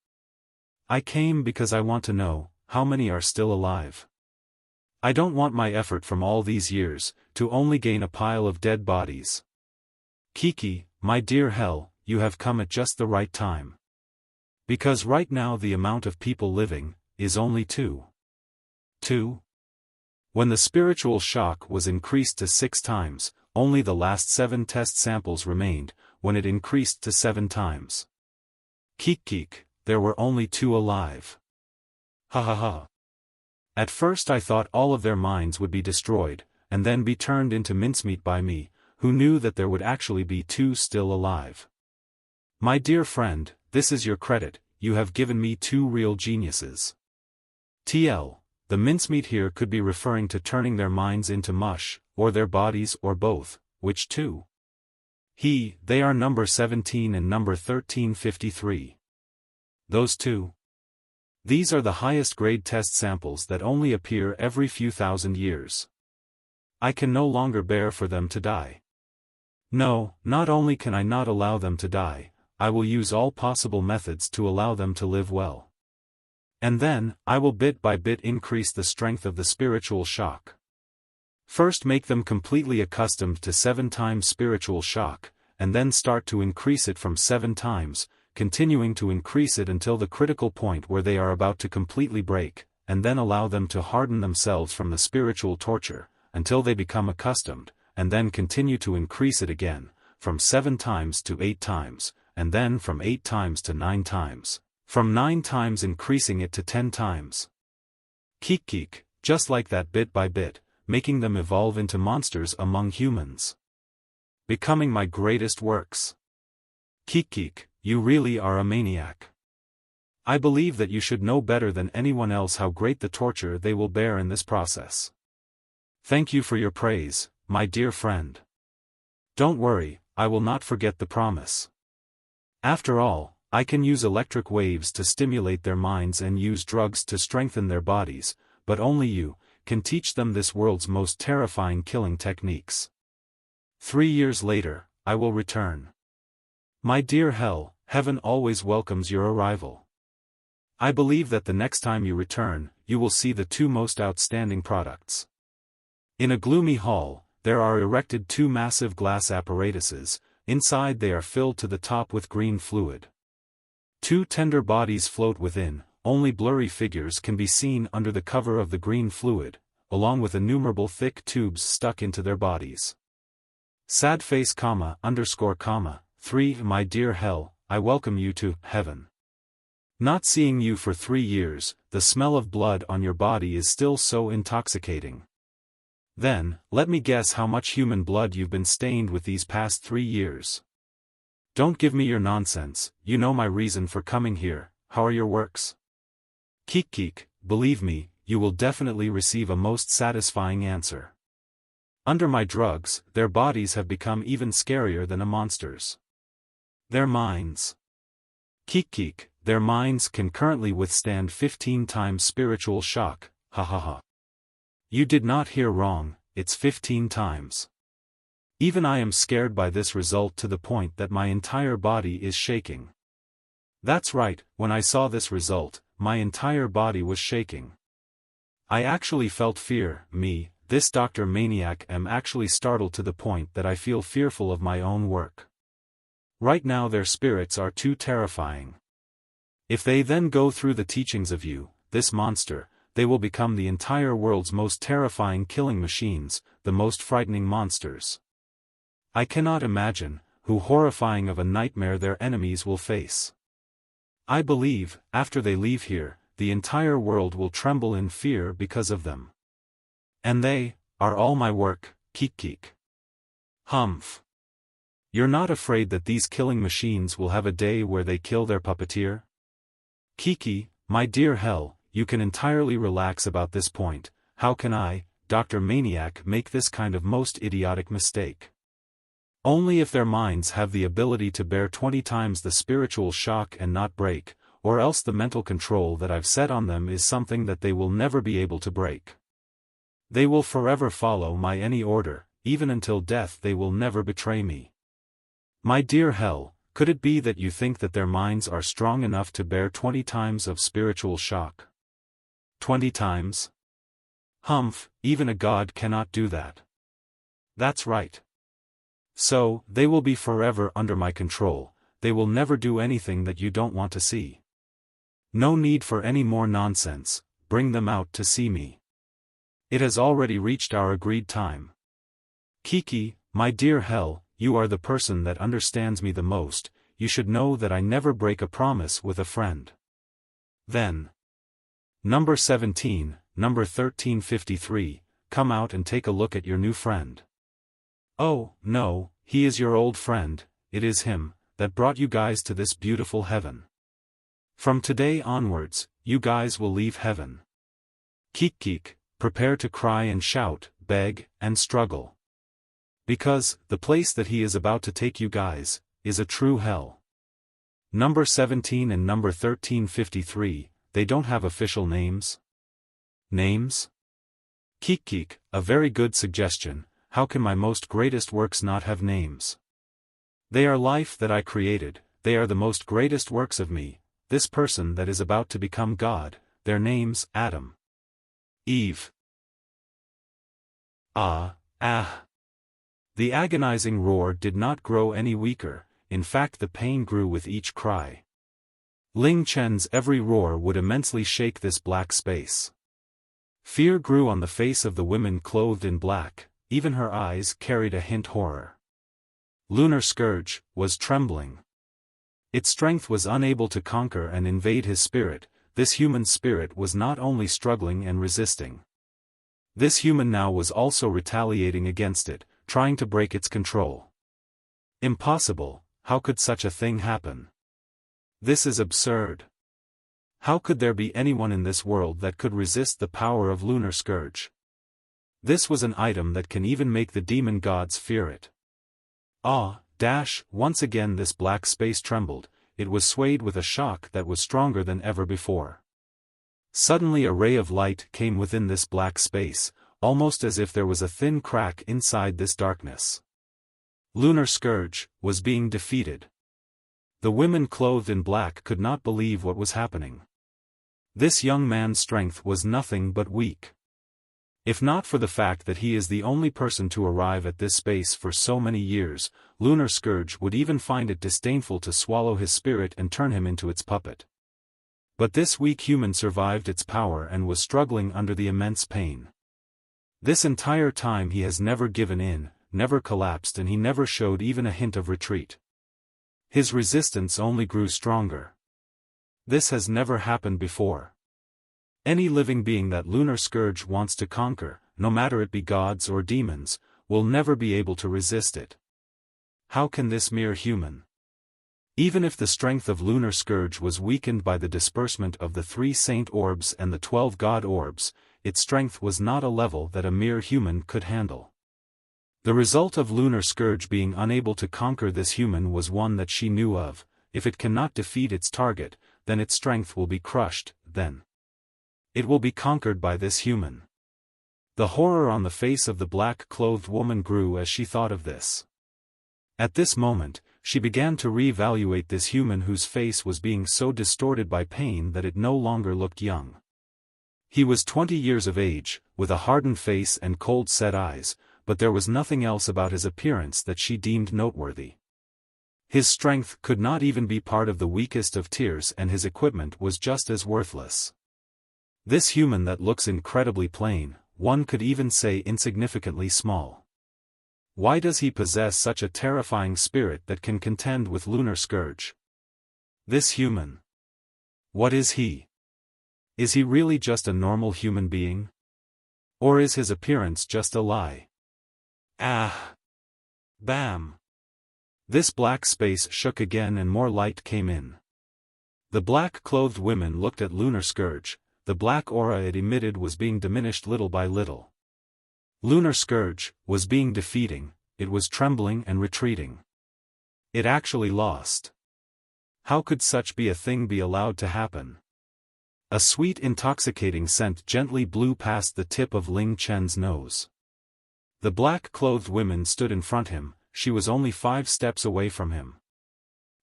I came because I want to know, how many are still alive? I don't want my effort from all these years, to only gain a pile of dead bodies. Kiki, my dear Hell, you have come at just the right time. Because right now the amount of people living, is only 2. 2? When the spiritual shock was increased to 6 times, only the last 7 test samples remained, when it increased to 7 times. Keek, there were only 2 alive. Ha. At first I thought all of their minds would be destroyed, and then be turned into mincemeat by me, who knew that there would actually be 2 still alive. My dear friend, this is your credit, you have given me 2 real geniuses. TL, the mincemeat here could be referring to turning their minds into mush, or their bodies or both, which 2? They are number 17 and number 1353. Those 2? These are the highest grade test samples that only appear every few thousand years. I can no longer bear for them to die. No, not only can I not allow them to die, I will use all possible methods to allow them to live well. And then, I will bit by bit increase the strength of the spiritual shock. First make them completely accustomed to 7 times spiritual shock, and then start to increase it from 7 times, continuing to increase it until the critical point where they are about to completely break, and then allow them to harden themselves from the spiritual torture, until they become accustomed, and then continue to increase it again, from 7 times to 8 times, and then from 8 times to 9 times, from 9 times increasing it to 10 times. Keek, just like that bit by bit, making them evolve into monsters among humans. Becoming my greatest works. Keek, you really are a maniac. I believe that you should know better than anyone else how great the torture they will bear in this process. Thank you for your praise, my dear friend. Don't worry, I will not forget the promise. After all, I can use electric waves to stimulate their minds and use drugs to strengthen their bodies, but only you can teach them this world's most terrifying killing techniques. 3 years later, I will return. My dear heaven always welcomes your arrival. I believe that the next time you return, you will see the 2 most outstanding products. In a gloomy hall, there are erected 2 massive glass apparatuses. Inside they are filled to the top with green fluid. 2 tender bodies float within, only blurry figures can be seen under the cover of the green fluid, along with innumerable thick tubes stuck into their bodies. Sad face, _, 3 My dear I welcome you to heaven. Not seeing you for 3 years, the smell of blood on your body is still so intoxicating. Then, let me guess how much human blood you've been stained with these past 3 years. Don't give me your nonsense, you know my reason for coming here. How are your works? Keek, believe me, you will definitely receive a most satisfying answer. Under my drugs, their bodies have become even scarier than a monster's. Their minds. Keek, their minds can currently withstand 15 times spiritual shock, ha. You did not hear wrong, it's 15 times. Even I am scared by this result to the point that my entire body is shaking. That's right, when I saw this result, my entire body was shaking. I actually felt fear, this Dr. Maniac am actually startled to the point that I feel fearful of my own work. Right now their spirits are too terrifying. If they then go through the teachings of you, this monster, they will become the entire world's most terrifying killing machines, the most frightening monsters. I cannot imagine how horrifying of a nightmare their enemies will face. I believe, after they leave here, the entire world will tremble in fear because of them. And they are all my work, Keek. Humph. You're not afraid that these killing machines will have a day where they kill their puppeteer? Keek, my dear you can entirely relax about this point. How can I, Dr. Maniac, make this kind of most idiotic mistake? Only if their minds have the ability to bear 20 times the spiritual shock and not break, or else the mental control that I've set on them is something that they will never be able to break. They will forever follow my any order, even until death they will never betray me. My dear could it be that you think that their minds are strong enough to bear 20 times of spiritual shock? 20 times? Humph, even a god cannot do that. That's right. So, they will be forever under my control, they will never do anything that you don't want to see. No need for any more nonsense, bring them out to see me. It has already reached our agreed time. Keek, my dear you are the person that understands me the most, you should know that I never break a promise with a friend. Then. Number 17, number 1353, come out and take a look at your new friend. Oh, no, he is your old friend, it is him, that brought you guys to this beautiful heaven. From today onwards, you guys will leave heaven. Keek, prepare to cry and shout, beg, and struggle. Because, the place that he is about to take you guys, is a true hell. Number 17 and number 1353, they don't have official names? Names? Keek, a very good suggestion. How can my most greatest works not have names? They are life that I created, they are the most greatest works of me, this person that is about to become God, their names, Adam. Eve. Ah. The agonizing roar did not grow any weaker, in fact the pain grew with each cry. Ling Chen's every roar would immensely shake this black space. Fear grew on the face of the woman clothed in black, even her eyes carried a hint horror. Lunar Scourge was trembling. Its strength was unable to conquer and invade his spirit. This human spirit was not only struggling and resisting. This human now was also retaliating against it, trying to break its control. Impossible, how could such a thing happen? This is absurd. How could there be anyone in this world that could resist the power of Lunar Scourge? This was an item that can even make the demon gods fear it. Once again this black space trembled, it was swayed with a shock that was stronger than ever before. Suddenly a ray of light came within this black space, almost as if there was a thin crack inside this darkness. Lunar Scourge was being defeated. The women clothed in black could not believe what was happening. This young man's strength was nothing but weak. If not for the fact that he is the only person to arrive at this space for so many years, Lunar Scourge would even find it disdainful to swallow his spirit and turn him into its puppet. But this weak human survived its power and was struggling under the immense pain. This entire time he has never given in, never collapsed, and he never showed even a hint of retreat. His resistance only grew stronger. This has never happened before. Any living being that Lunar Scourge wants to conquer, no matter it be gods or demons, will never be able to resist it. How can this mere human? Even if the strength of Lunar Scourge was weakened by the disbursement of the 3 saint orbs and the 12 god orbs, its strength was not a level that a mere human could handle. The result of Lunar Scourge being unable to conquer this human was one that she knew of. If it cannot defeat its target, then its strength will be crushed, then it will be conquered by this human. The horror on the face of the black-clothed woman grew as she thought of this. At this moment, she began to re-evaluate this human whose face was being so distorted by pain that it no longer looked young. He was 20 years of age, with a hardened face and cold-set eyes, but there was nothing else about his appearance that she deemed noteworthy. His strength could not even be part of the weakest of tiers, and his equipment was just as worthless. This human that looks incredibly plain, one could even say insignificantly small. Why does he possess such a terrifying spirit that can contend with Lunar Scourge? This human. What is he? Is he really just a normal human being? Or is his appearance just a lie? Bam! This black space shook again and more light came in. The black-clothed women looked at Lunar Scourge. The black aura it emitted was being diminished little by little. Lunar Scourge was being defeating, it was trembling and retreating. It actually lost. How could such a thing be allowed to happen? A sweet intoxicating scent gently blew past the tip of Ling Chen's nose. The black-clothed woman stood in front of him, she was only 5 steps away from him.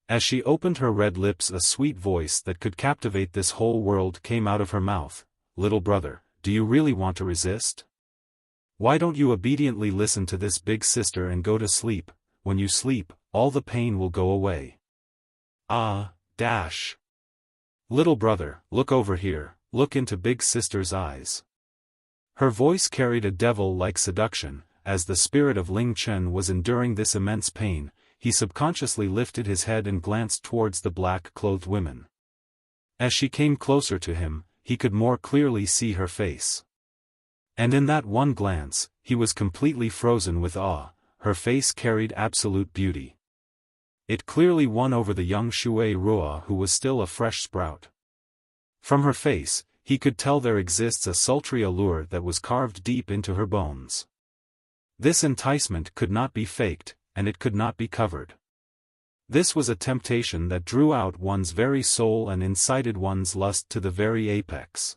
As she opened her red lips, a sweet voice that could captivate this whole world came out of her mouth. Little brother, do you really want to resist? Why don't you obediently listen to this big sister and go to sleep? When you sleep, all the pain will go away. Little brother, look over here, look into big sister's eyes. Her voice carried a devil-like seduction. As the spirit of Ling Chen was enduring this immense pain, he subconsciously lifted his head and glanced towards the black-clothed woman. As she came closer to him, he could more clearly see her face. And in that one glance, he was completely frozen with awe. Her face carried absolute beauty. It clearly won over the young Shui Ruo, who was still a fresh sprout. From her face, he could tell there exists a sultry allure that was carved deep into her bones. This enticement could not be faked, and it could not be covered. This was a temptation that drew out one's very soul and incited one's lust to the very apex.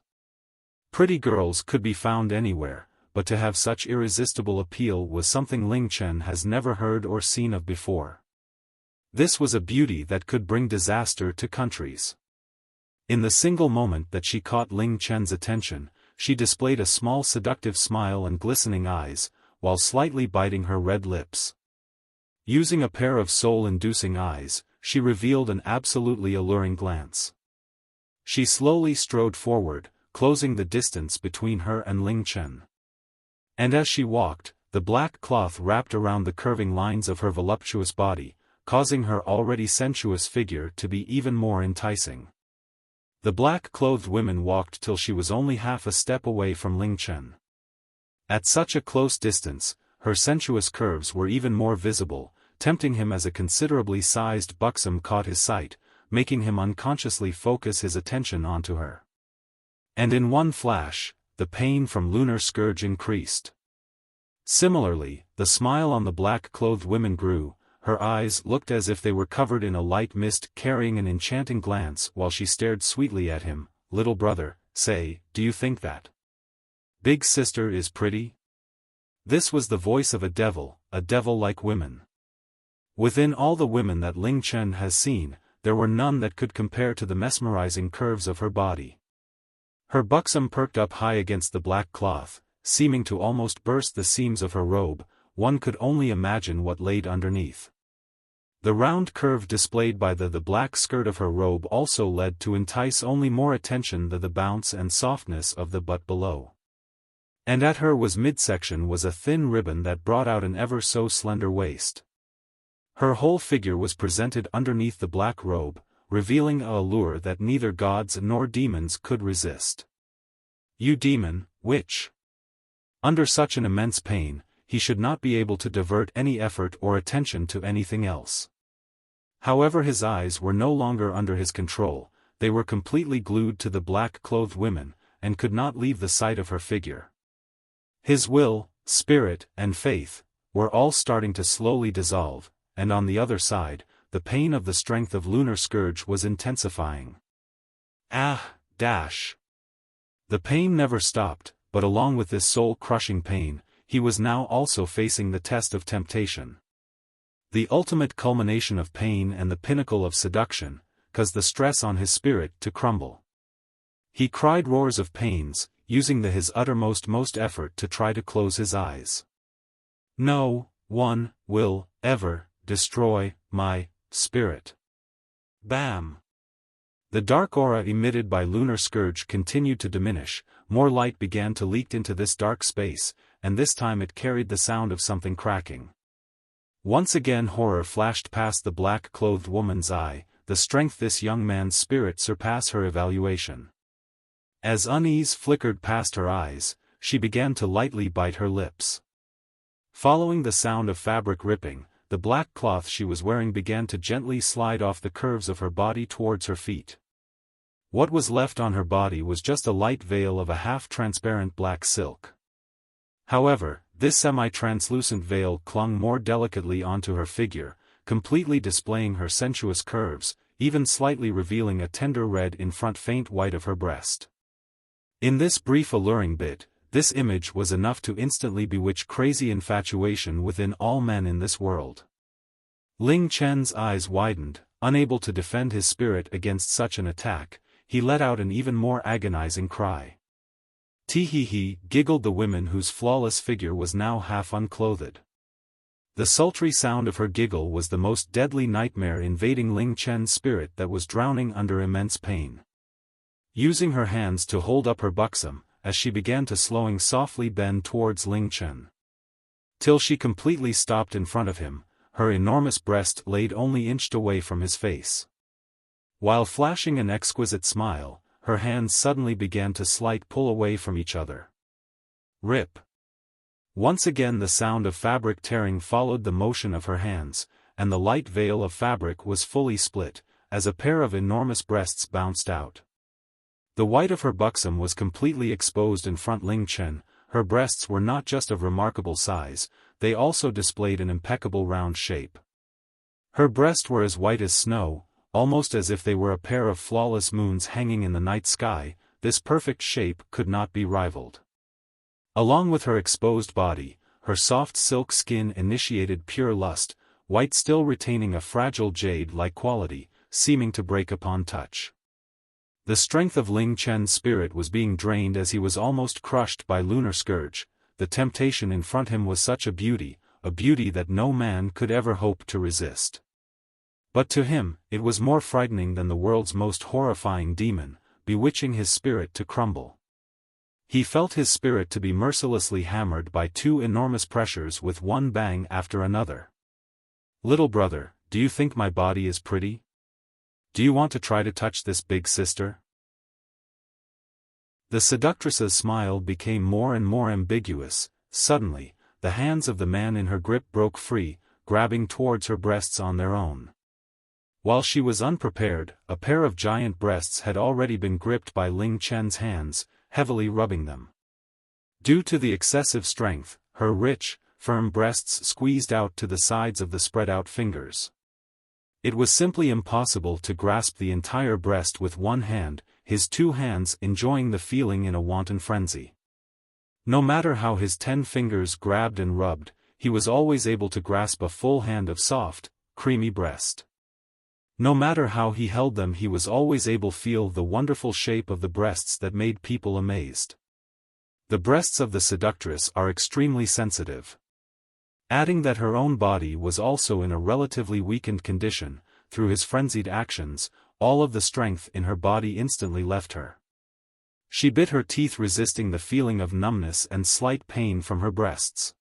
Pretty girls could be found anywhere, but to have such irresistible appeal was something Ling Chen has never heard or seen of before. This was a beauty that could bring disaster to countries. In the single moment that she caught Ling Chen's attention, she displayed a small seductive smile and glistening eyes, while slightly biting her red lips. Using a pair of soul-inducing eyes, she revealed an absolutely alluring glance. She slowly strode forward, closing the distance between her and Ling Chen. And as she walked, the black cloth wrapped around the curving lines of her voluptuous body, causing her already sensuous figure to be even more enticing. The black-clothed woman walked till she was only half a step away from Ling Chen. At such a close distance, her sensuous curves were even more visible, tempting him as a considerably sized buxom caught his sight, making him unconsciously focus his attention onto her. And in one flash, the pain from Lunar Scourge increased. Similarly, the smile on the black-clothed woman grew, her eyes looked as if they were covered in a light mist carrying an enchanting glance while she stared sweetly at him. "Little brother, say, do you think that big sister is pretty?" This was the voice of a devil-like woman. Within all the women that Ling Chen has seen, there were none that could compare to the mesmerizing curves of her body. Her buxom perked up high against the black cloth, seeming to almost burst the seams of her robe. One could only imagine what laid underneath. The round curve displayed by the black skirt of her robe also led to entice only more attention than the bounce and softness of the butt below. And at her midsection was a thin ribbon that brought out an ever so slender waist. Her whole figure was presented underneath the black robe, revealing a allure that neither gods nor demons could resist. "You demon, witch!" Under such an immense pain, he should not be able to divert any effort or attention to anything else. However, his eyes were no longer under his control, they were completely glued to the black-clothed woman, and could not leave the sight of her figure. His will, spirit, and faith were all starting to slowly dissolve, and on the other side, the pain of the strength of Lunar Scourge was intensifying. The pain never stopped, but along with this soul-crushing pain, he was now also facing the test of temptation. The ultimate culmination of pain and the pinnacle of seduction, caused the stress on his spirit to crumble. He cried roars of pains, using his uttermost effort to try to close his eyes. "No one will ever destroy my spirit." Bam! The dark aura emitted by Lunar Scourge continued to diminish, more light began to leak into this dark space, and this time it carried the sound of something cracking. Once again horror flashed past the black-clothed woman's eye, the strength this young man's spirit surpassed her evaluation. As unease flickered past her eyes, she began to lightly bite her lips. Following the sound of fabric ripping, the black cloth she was wearing began to gently slide off the curves of her body towards her feet. What was left on her body was just a light veil of a half-transparent black silk. However, this semi-translucent veil clung more delicately onto her figure, completely displaying her sensuous curves, even slightly revealing a tender red in front faint white of her breast. In this brief alluring bit, this image was enough to instantly bewitch crazy infatuation within all men in this world. Ling Chen's eyes widened, unable to defend his spirit against such an attack. He let out an even more agonizing cry. Tee-hee-hee, giggled the woman whose flawless figure was now half unclothed. The sultry sound of her giggle was the most deadly nightmare invading Ling Chen's spirit that was drowning under immense pain. Using her hands to hold up her buxom, as she began to slowing softly bend towards Ling Chen. Till she completely stopped in front of him, her enormous breast laid only inched away from his face. While flashing an exquisite smile, her hands suddenly began to slight pull away from each other. Rip! Once again the sound of fabric tearing followed the motion of her hands, and the light veil of fabric was fully split, as a pair of enormous breasts bounced out. The white of her buxom was completely exposed in front Ling Chen. Her breasts were not just of remarkable size, they also displayed an impeccable round shape. Her breasts were as white as snow, almost as if they were a pair of flawless moons hanging in the night sky. This perfect shape could not be rivaled. Along with her exposed body, her soft silk skin initiated pure lust, white still retaining a fragile jade-like quality, seeming to break upon touch. The strength of Ling Chen's spirit was being drained as he was almost crushed by Lunar Scourge. The temptation in front him was such a beauty that no man could ever hope to resist. But to him, it was more frightening than the world's most horrifying demon, bewitching his spirit to crumble. He felt his spirit to be mercilessly hammered by two enormous pressures with one bang after another. Little brother, do you think my body is pretty? Do you want to try to touch this big sister? The seductress's smile became more and more ambiguous. Suddenly, the hands of the man in her grip broke free, grabbing towards her breasts on their own. While she was unprepared, a pair of giant breasts had already been gripped by Ling Chen's hands, heavily rubbing them. Due to the excessive strength, her rich, firm breasts squeezed out to the sides of the spread-out fingers. It was simply impossible to grasp the entire breast with one hand, his two hands enjoying the feeling in a wanton frenzy. No matter how his 10 fingers grabbed and rubbed, he was always able to grasp a full hand of soft, creamy breast. No matter how he held them, he was always able to feel the wonderful shape of the breasts that made people amazed. The breasts of the seductress are extremely sensitive. Adding that her own body was also in a relatively weakened condition, through his frenzied actions, all of the strength in her body instantly left her. She bit her teeth, resisting the feeling of numbness and slight pain from her breasts.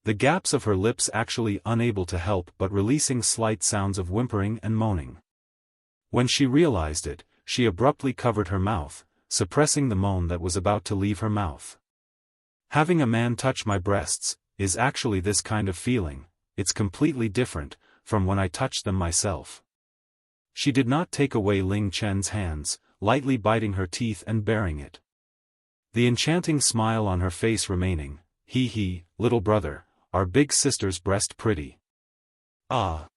The gaps of her lips actually unable to help but releasing slight sounds of whimpering and moaning. When she realized it, she abruptly covered her mouth, suppressing the moan that was about to leave her mouth. Having a man touch my breasts is actually this kind of feeling. It's completely different from when I touched them myself. She did not take away Ling Chen's hands, lightly biting her teeth and baring it. The enchanting smile on her face remaining. Little brother, our big sister's breast pretty. Ah.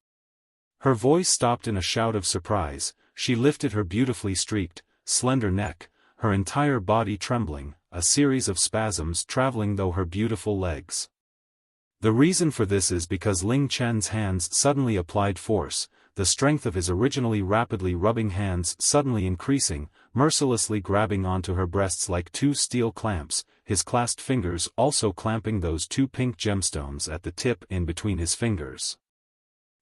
Her voice stopped in a shout of surprise. She lifted her beautifully streaked, slender neck, her entire body trembling, a series of spasms traveling through her beautiful legs. The reason for this is because Ling Chen's hands suddenly applied force, the strength of his originally rapidly rubbing hands suddenly increasing, mercilessly grabbing onto her breasts like two steel clamps, his clasped fingers also clamping those two pink gemstones at the tip in between his fingers.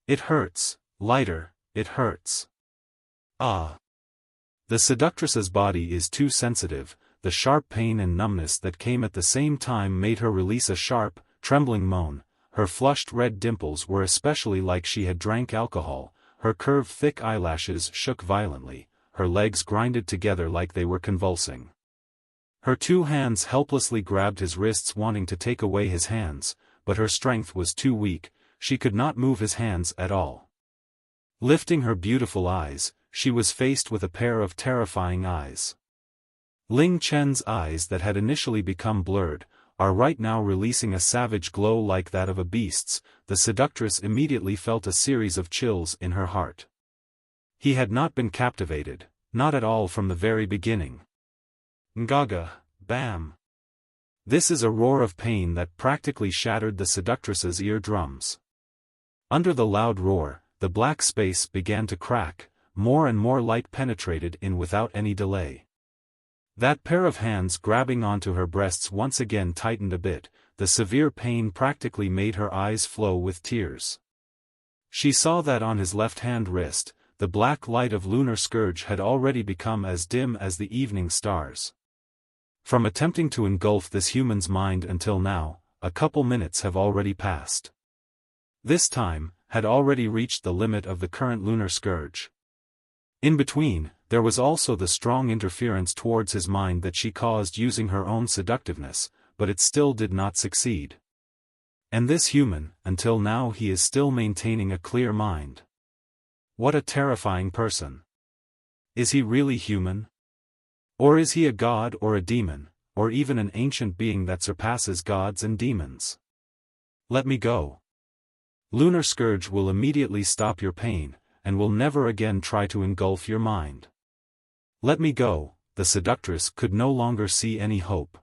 It hurts, lighter, it hurts. Ah. The seductress's body is too sensitive. The sharp pain and numbness that came at the same time made her release a sharp, trembling moan. Her flushed red dimples were especially like she had drank alcohol, her curved thick eyelashes shook violently, her legs grinded together like they were convulsing. Her two hands helplessly grabbed his wrists, wanting to take away his hands, but her strength was too weak, she could not move his hands at all. Lifting her beautiful eyes, she was faced with a pair of terrifying eyes. Ling Chen's eyes that had initially become blurred, are right now releasing a savage glow like that of a beast's. The seductress immediately felt a series of chills in her heart. He had not been captivated, not at all from the very beginning. Ngaga, bam. This is a roar of pain that practically shattered the seductress's eardrums. Under the loud roar, the black space began to crack, more and more light penetrated in without any delay. That pair of hands grabbing onto her breasts once again tightened a bit, the severe pain practically made her eyes flow with tears. She saw that on his left-hand wrist, the black light of Lunar Scourge had already become as dim as the evening stars. From attempting to engulf this human's mind until now, a couple minutes have already passed. This time, had already reached the limit of the current Lunar Scourge. In between, there was also the strong interference towards his mind that she caused using her own seductiveness, but it still did not succeed. And this human, until now he is still maintaining a clear mind. What a terrifying person. Is he really human? Or is he a god or a demon, or even an ancient being that surpasses gods and demons? Let me go. Lunar Scourge will immediately stop your pain, and will never again try to engulf your mind. Let me go. The seductress could no longer see any hope.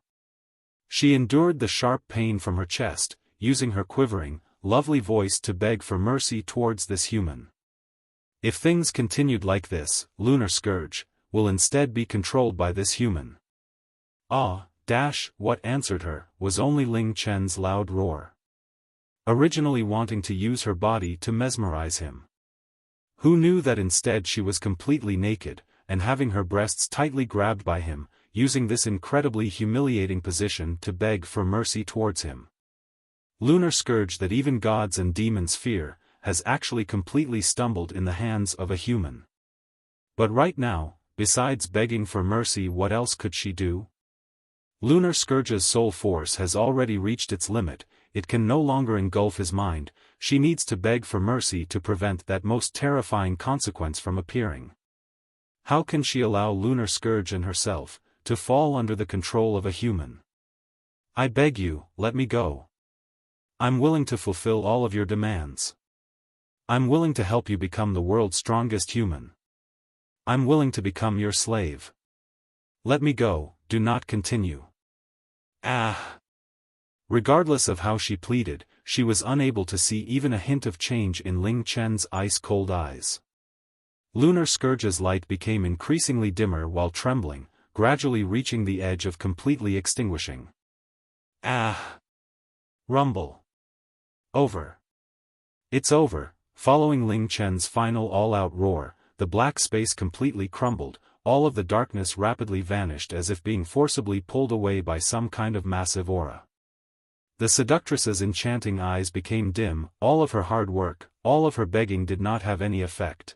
She endured the sharp pain from her chest, using her quivering, lovely voice to beg for mercy towards this human. If things continued like this, Lunar Scourge will instead be controlled by this human. What answered her was only Ling Chen's loud roar. Originally wanting to use her body to mesmerize him. Who knew that instead she was completely naked, and having her breasts tightly grabbed by him, using this incredibly humiliating position to beg for mercy towards him. Lunar Scourge that even gods and demons fear, has actually completely stumbled in the hands of a human. But right now, besides begging for mercy, what else could she do? Lunar Scourge's soul force has already reached its limit, it can no longer engulf his mind, she needs to beg for mercy to prevent that most terrifying consequence from appearing. How can she allow Lunar Scourge and herself to fall under the control of a human? I beg you, let me go. I'm willing to fulfill all of your demands. I'm willing to help you become the world's strongest human. I'm willing to become your slave. Let me go, do not continue. Regardless of how she pleaded, she was unable to see even a hint of change in Ling Chen's ice-cold eyes. Lunar Scourge's light became increasingly dimmer while trembling, gradually reaching the edge of completely extinguishing. Rumble. Over. It's over. Following Ling Chen's final all-out roar, the black space completely crumbled, all of the darkness rapidly vanished as if being forcibly pulled away by some kind of massive aura. The seductress's enchanting eyes became dim, all of her hard work, all of her begging did not have any effect.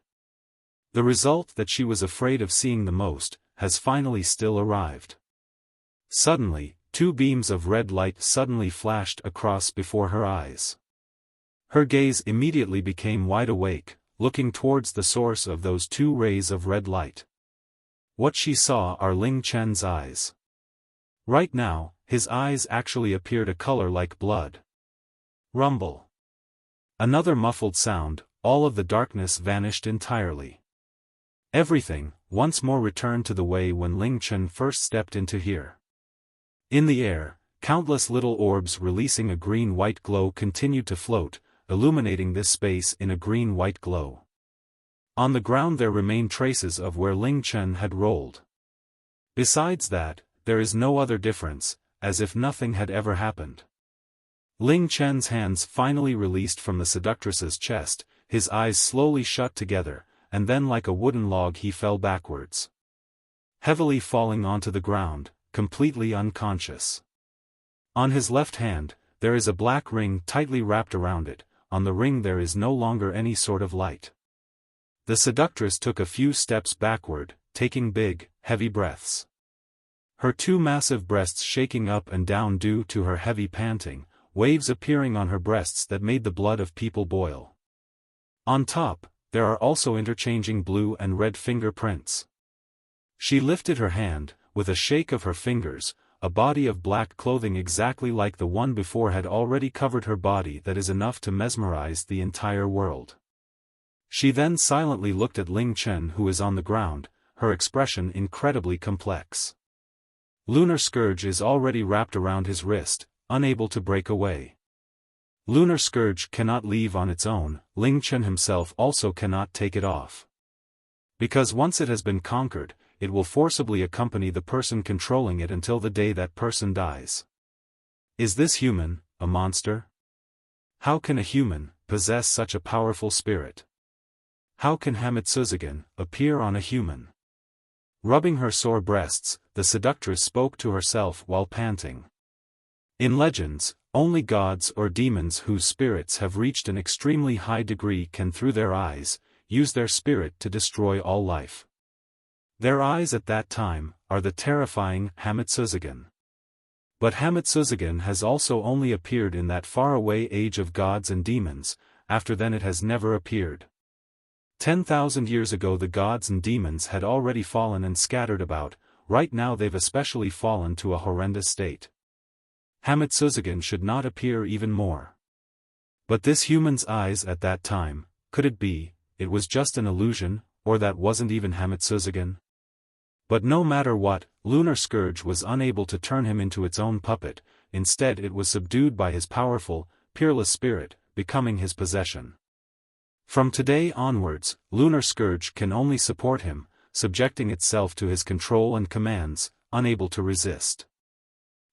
The result that she was afraid of seeing the most, has finally still arrived. Suddenly, two beams of red light suddenly flashed across before her eyes. Her gaze immediately became wide awake, looking towards the source of those two rays of red light. What she saw are Ling Chen's eyes. Right now, his eyes actually appeared a color like blood. Rumble. Another muffled sound, all of the darkness vanished entirely. Everything, once more returned to the way when Ling Chen first stepped into here. In the air, countless little orbs releasing a green-white glow continued to float, illuminating this space in a green-white glow. On the ground there remain traces of where Ling Chen had rolled. Besides that, there is no other difference, as if nothing had ever happened. Ling Chen's hands finally released from the seductress's chest, his eyes slowly shut together, and then like a wooden log he fell backwards. Heavily falling onto the ground, completely unconscious. On his left hand, there is a black ring tightly wrapped around it, on the ring there is no longer any sort of light. The seductress took a few steps backward, taking big, heavy breaths. Her two massive breasts shaking up and down due to her heavy panting, waves appearing on her breasts that made the blood of people boil. On top, there are also interchanging blue and red fingerprints. She lifted her hand, with a shake of her fingers, a body of black clothing exactly like the one before had already covered her body that is enough to mesmerize the entire world. She then silently looked at Ling Chen who is on the ground, her expression incredibly complex. Lunar Scourge is already wrapped around his wrist, unable to break away. Lunar Scourge cannot leave on its own, Ling Chen himself also cannot take it off. Because once it has been conquered, it will forcibly accompany the person controlling it until the day that person dies. Is this human, a monster? How can a human possess such a powerful spirit? How can Hamitsuzigan appear on a human? Rubbing her sore breasts, the seductress spoke to herself while panting. In legends, only gods or demons whose spirits have reached an extremely high degree can through their eyes, use their spirit to destroy all life. Their eyes at that time, are the terrifying Hamitsuzigan. But Hamitsuzigan has also only appeared in that faraway age of gods and demons, after then it has never appeared. 10,000 years ago the gods and demons had already fallen and scattered about, right now they've especially fallen to a horrendous state. Hamitsuzigan should not appear even more. But this human's eyes at that time, could it be, it was just an illusion, or that wasn't even Hamitsuzigan? But no matter what, Lunar Scourge was unable to turn him into its own puppet, instead it was subdued by his powerful, peerless spirit, becoming his possession. From today onwards, Lunar Scourge can only support him, subjecting itself to his control and commands, unable to resist.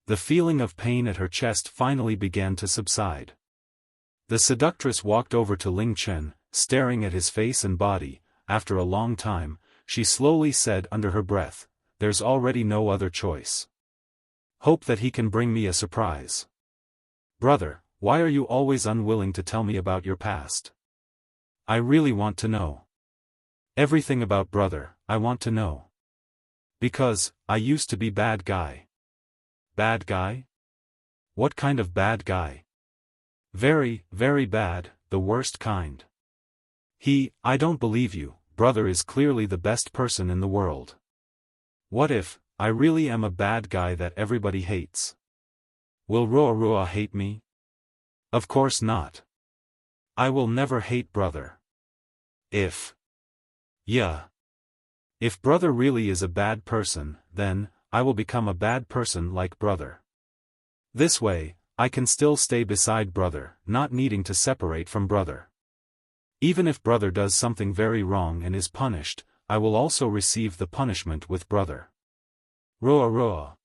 The feeling of pain at her chest finally began to subside. The seductress walked over to Ling Chen, staring at his face and body. After a long time, she slowly said under her breath, "There's already no other choice. Hope that he can bring me a surprise." "Brother, why are you always unwilling to tell me about your past? I really want to know. Everything about brother, I want to know. Because, I used to be bad guy." "Bad guy? What kind of bad guy?" "Very, very bad, the worst kind." I don't believe you, brother is clearly the best person in the world. What if, I really am a bad guy that everybody hates? Will Rua hate me? Of course not. I will never hate brother. If brother really is a bad person, then, I will become a bad person like brother. This way, I can still stay beside brother, not needing to separate from brother. Even if brother does something very wrong and is punished, I will also receive the punishment with brother. Rua.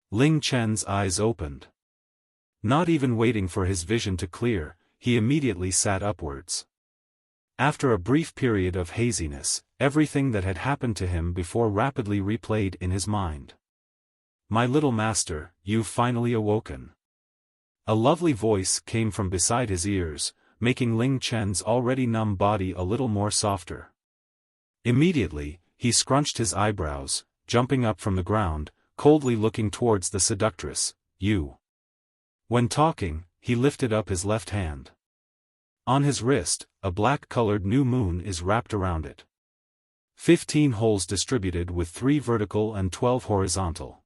Ling Chen's eyes opened. Not even waiting for his vision to clear, he immediately sat upwards. After a brief period of haziness, everything that had happened to him before rapidly replayed in his mind. "My little master, you've finally awoken." A lovely voice came from beside his ears, making Ling Chen's already numb body a little more softer. Immediately, he scrunched his eyebrows, jumping up from the ground, coldly looking towards the seductress. "You." When talking, he lifted up his left hand. On his wrist, a black-colored new moon is wrapped around it. 15 holes distributed with 3 vertical and 12 horizontal.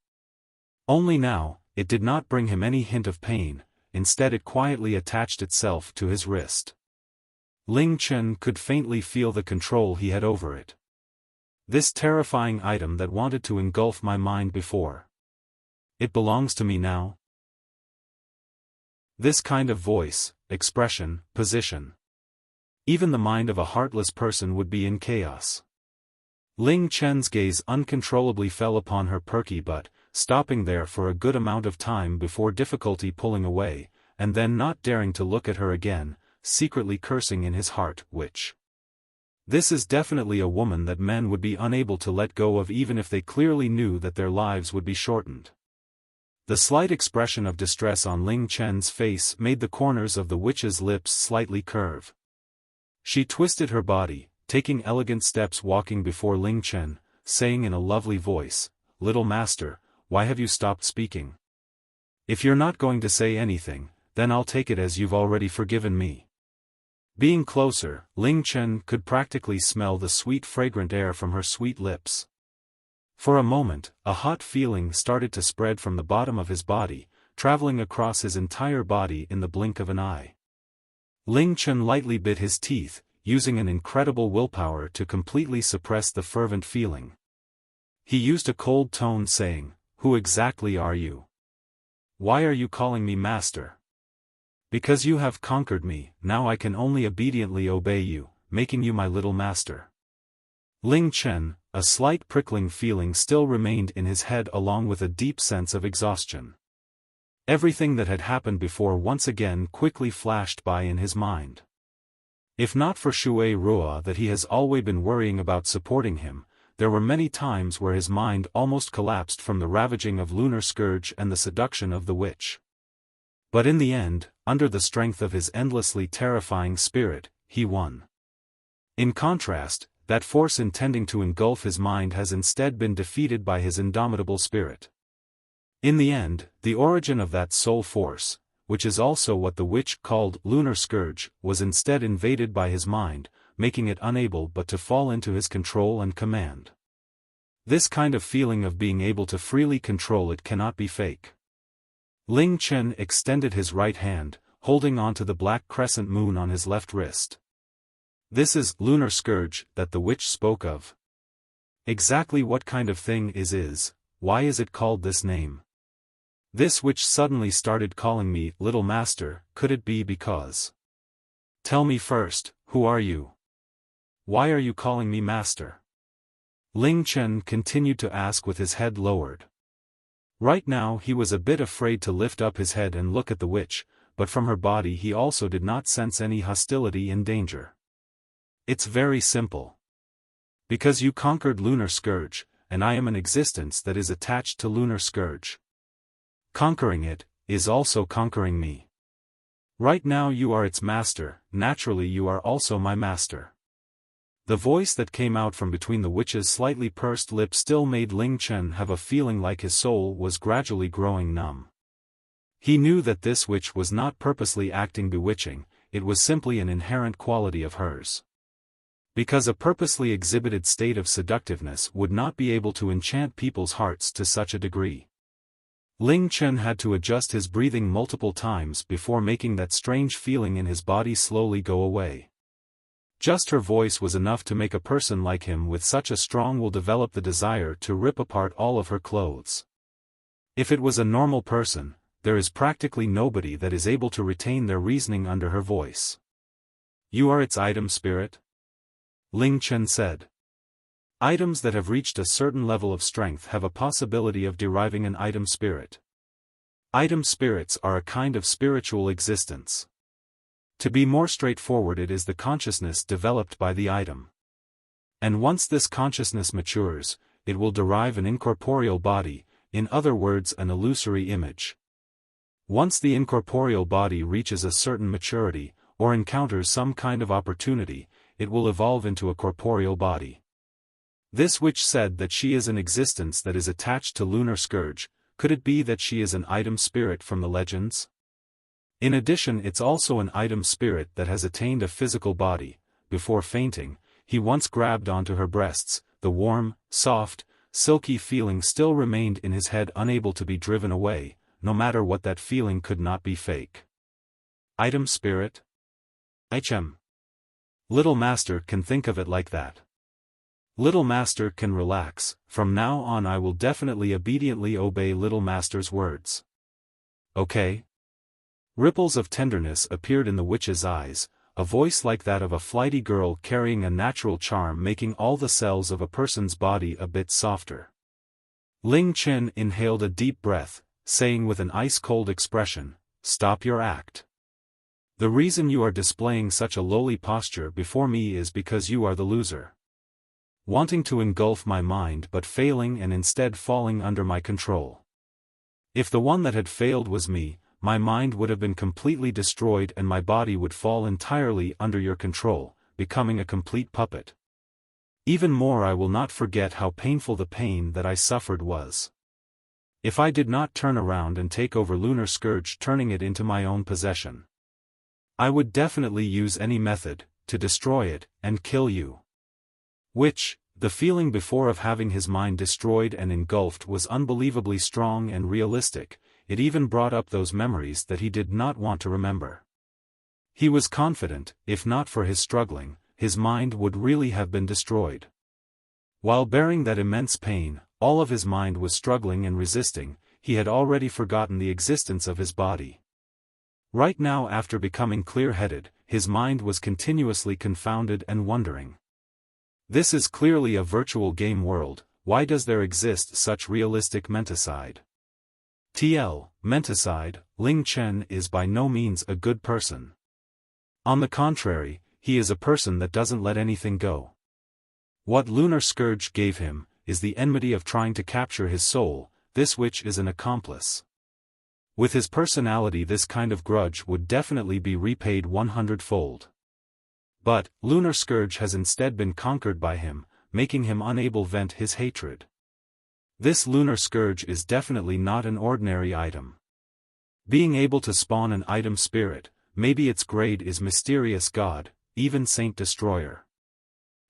Only now, it did not bring him any hint of pain, instead it quietly attached itself to his wrist. Ling Chen could faintly feel the control he had over it. This terrifying item that wanted to engulf my mind before. It belongs to me now? This kind of voice, expression, position. Even the mind of a heartless person would be in chaos. Ling Chen's gaze uncontrollably fell upon her perky butt, stopping there for a good amount of time before difficulty pulling away, and then not daring to look at her again, secretly cursing in his heart, which. This is definitely a woman that men would be unable to let go of even if they clearly knew that their lives would be shortened. The slight expression of distress on Ling Chen's face made the corners of the witch's lips slightly curve. She twisted her body, taking elegant steps walking before Ling Chen, saying in a lovely voice, "Little master, why have you stopped speaking? If you're not going to say anything, then I'll take it as you've already forgiven me." Being closer, Ling Chen could practically smell the sweet fragrant air from her sweet lips. For a moment, a hot feeling started to spread from the bottom of his body, traveling across his entire body in the blink of an eye. Ling Chen lightly bit his teeth, using an incredible willpower to completely suppress the fervent feeling. He used a cold tone saying, "Who exactly are you? Why are you calling me master?" "Because you have conquered me, now I can only obediently obey you, making you my little master." Ling Chen, a slight prickling feeling still remained in his head along with a deep sense of exhaustion. Everything that had happened before once again quickly flashed by in his mind. If not for Rua that he has always been worrying about supporting him, there were many times where his mind almost collapsed from the ravaging of Lunar Scourge and the seduction of the witch. But in the end, under the strength of his endlessly terrifying spirit, he won. In contrast, that force intending to engulf his mind has instead been defeated by his indomitable spirit. In the end, the origin of that soul force, which is also what the witch called Lunar Scourge, was instead invaded by his mind, making it unable but to fall into his control and command. This kind of feeling of being able to freely control it cannot be fake. Ling Chen extended his right hand, holding onto the black crescent moon on his left wrist. This is Lunar Scourge that the witch spoke of. Exactly what kind of thing is, why is it called this name? This witch suddenly started calling me Little Master, could it be because? Tell me first, who are you? Why are you calling me Master? Ling Chen continued to ask with his head lowered. Right now he was a bit afraid to lift up his head and look at the witch, but from her body he also did not sense any hostility and danger. It's very simple. Because you conquered Lunar Scourge, and I am an existence that is attached to Lunar Scourge. Conquering it, is also conquering me. Right now you are its master, naturally you are also my master. The voice that came out from between the witch's slightly pursed lips still made Ling Chen have a feeling like his soul was gradually growing numb. He knew that this witch was not purposely acting bewitching, it was simply an inherent quality of hers. Because a purposely exhibited state of seductiveness would not be able to enchant people's hearts to such a degree. Ling Chen had to adjust his breathing multiple times before making that strange feeling in his body slowly go away. Just her voice was enough to make a person like him with such a strong will develop the desire to rip apart all of her clothes. If it was a normal person, there is practically nobody that is able to retain their reasoning under her voice. You are its item spirit? Ling Chen said. Items that have reached a certain level of strength have a possibility of deriving an item spirit. Item spirits are a kind of spiritual existence. To be more straightforward, it is the consciousness developed by the item. And once this consciousness matures, it will derive an incorporeal body, in other words an illusory image. Once the incorporeal body reaches a certain maturity, or encounters some kind of opportunity, it will evolve into a corporeal body. This witch said that she is an existence that is attached to Lunar Scourge, could it be that she is an item spirit from the legends? In addition, it's also an item spirit that has attained a physical body. Before fainting, he once grabbed onto her breasts, the warm, soft, silky feeling still remained in his head, unable to be driven away, no matter what that feeling could not be fake. Item spirit? HM. Little Master can think of it like that. Little Master can relax, from now on I will definitely obediently obey Little Master's words. Okay? Ripples of tenderness appeared in the witch's eyes, a voice like that of a flighty girl carrying a natural charm making all the cells of a person's body a bit softer. Ling Chen inhaled a deep breath, saying with an ice-cold expression, "Stop your act. The reason you are displaying such a lowly posture before me is because you are the loser. Wanting to engulf my mind but failing and instead falling under my control. If the one that had failed was me, my mind would have been completely destroyed and my body would fall entirely under your control, becoming a complete puppet. Even more, I will not forget how painful the pain that I suffered was. If I did not turn around and take over Lunar Scourge, turning it into my own possession, I would definitely use any method to destroy it and kill you." Which, the feeling before of having his mind destroyed and engulfed was unbelievably strong and realistic. It even brought up those memories that he did not want to remember. He was confident, if not for his struggling, his mind would really have been destroyed. While bearing that immense pain, all of his mind was struggling and resisting, he had already forgotten the existence of his body. Right now, after becoming clear-headed, his mind was continuously confounded and wondering. This is clearly a virtual game world, why does there exist such realistic menticide? Menticide, Ling Chen is by no means a good person. On the contrary, he is a person that doesn't let anything go. What Lunar Scourge gave him, is the enmity of trying to capture his soul. This witch is an accomplice. With his personality, this kind of grudge would definitely be repaid 100-fold. But, Lunar Scourge has instead been conquered by him, making him unable to vent his hatred. This Lunar Scourge is definitely not an ordinary item. Being able to spawn an item spirit, maybe its grade is Mysterious God, even Saint Destroyer.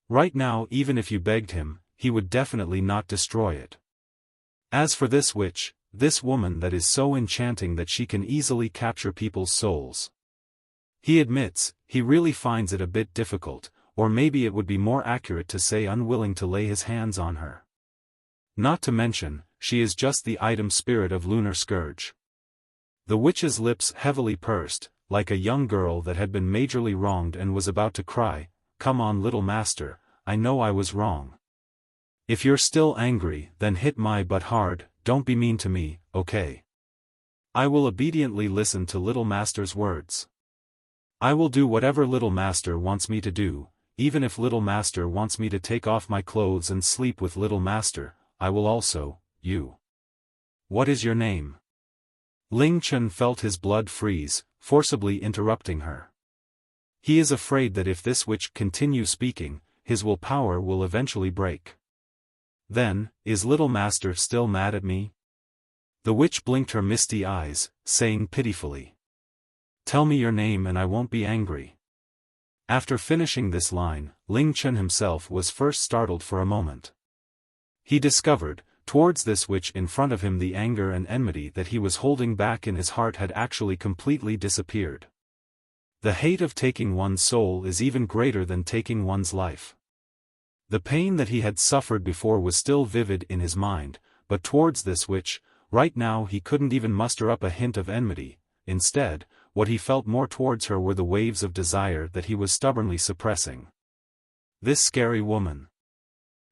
Right now, even if you begged him, he would definitely not destroy it. As for this witch, this woman that is so enchanting that she can easily capture people's souls. He admits, he really finds it a bit difficult, or maybe it would be more accurate to say unwilling to lay his hands on her. Not to mention, she is just the item spirit of Lunar Scourge. The witch's lips heavily pursed, like a young girl that had been majorly wronged and was about to cry, "Come on, little master, I know I was wrong. If you're still angry, then hit my butt hard, don't be mean to me, okay? I will obediently listen to little master's words. I will do whatever little master wants me to do, even if little master wants me to take off my clothes and sleep with little master, I will also, you. What is your name?" Ling Chen felt his blood freeze, forcibly interrupting her. He is afraid that if this witch continues speaking, his willpower will eventually break. Then, is little master still mad at me? The witch blinked her misty eyes, saying pitifully, "Tell me your name and I won't be angry." After finishing this line, Ling Chen himself was first startled for a moment. He discovered, towards this witch in front of him, the anger and enmity that he was holding back in his heart had actually completely disappeared. The hate of taking one's soul is even greater than taking one's life. The pain that he had suffered before was still vivid in his mind, but towards this witch, right now he couldn't even muster up a hint of enmity. Instead, what he felt more towards her were the waves of desire that he was stubbornly suppressing. This scary woman.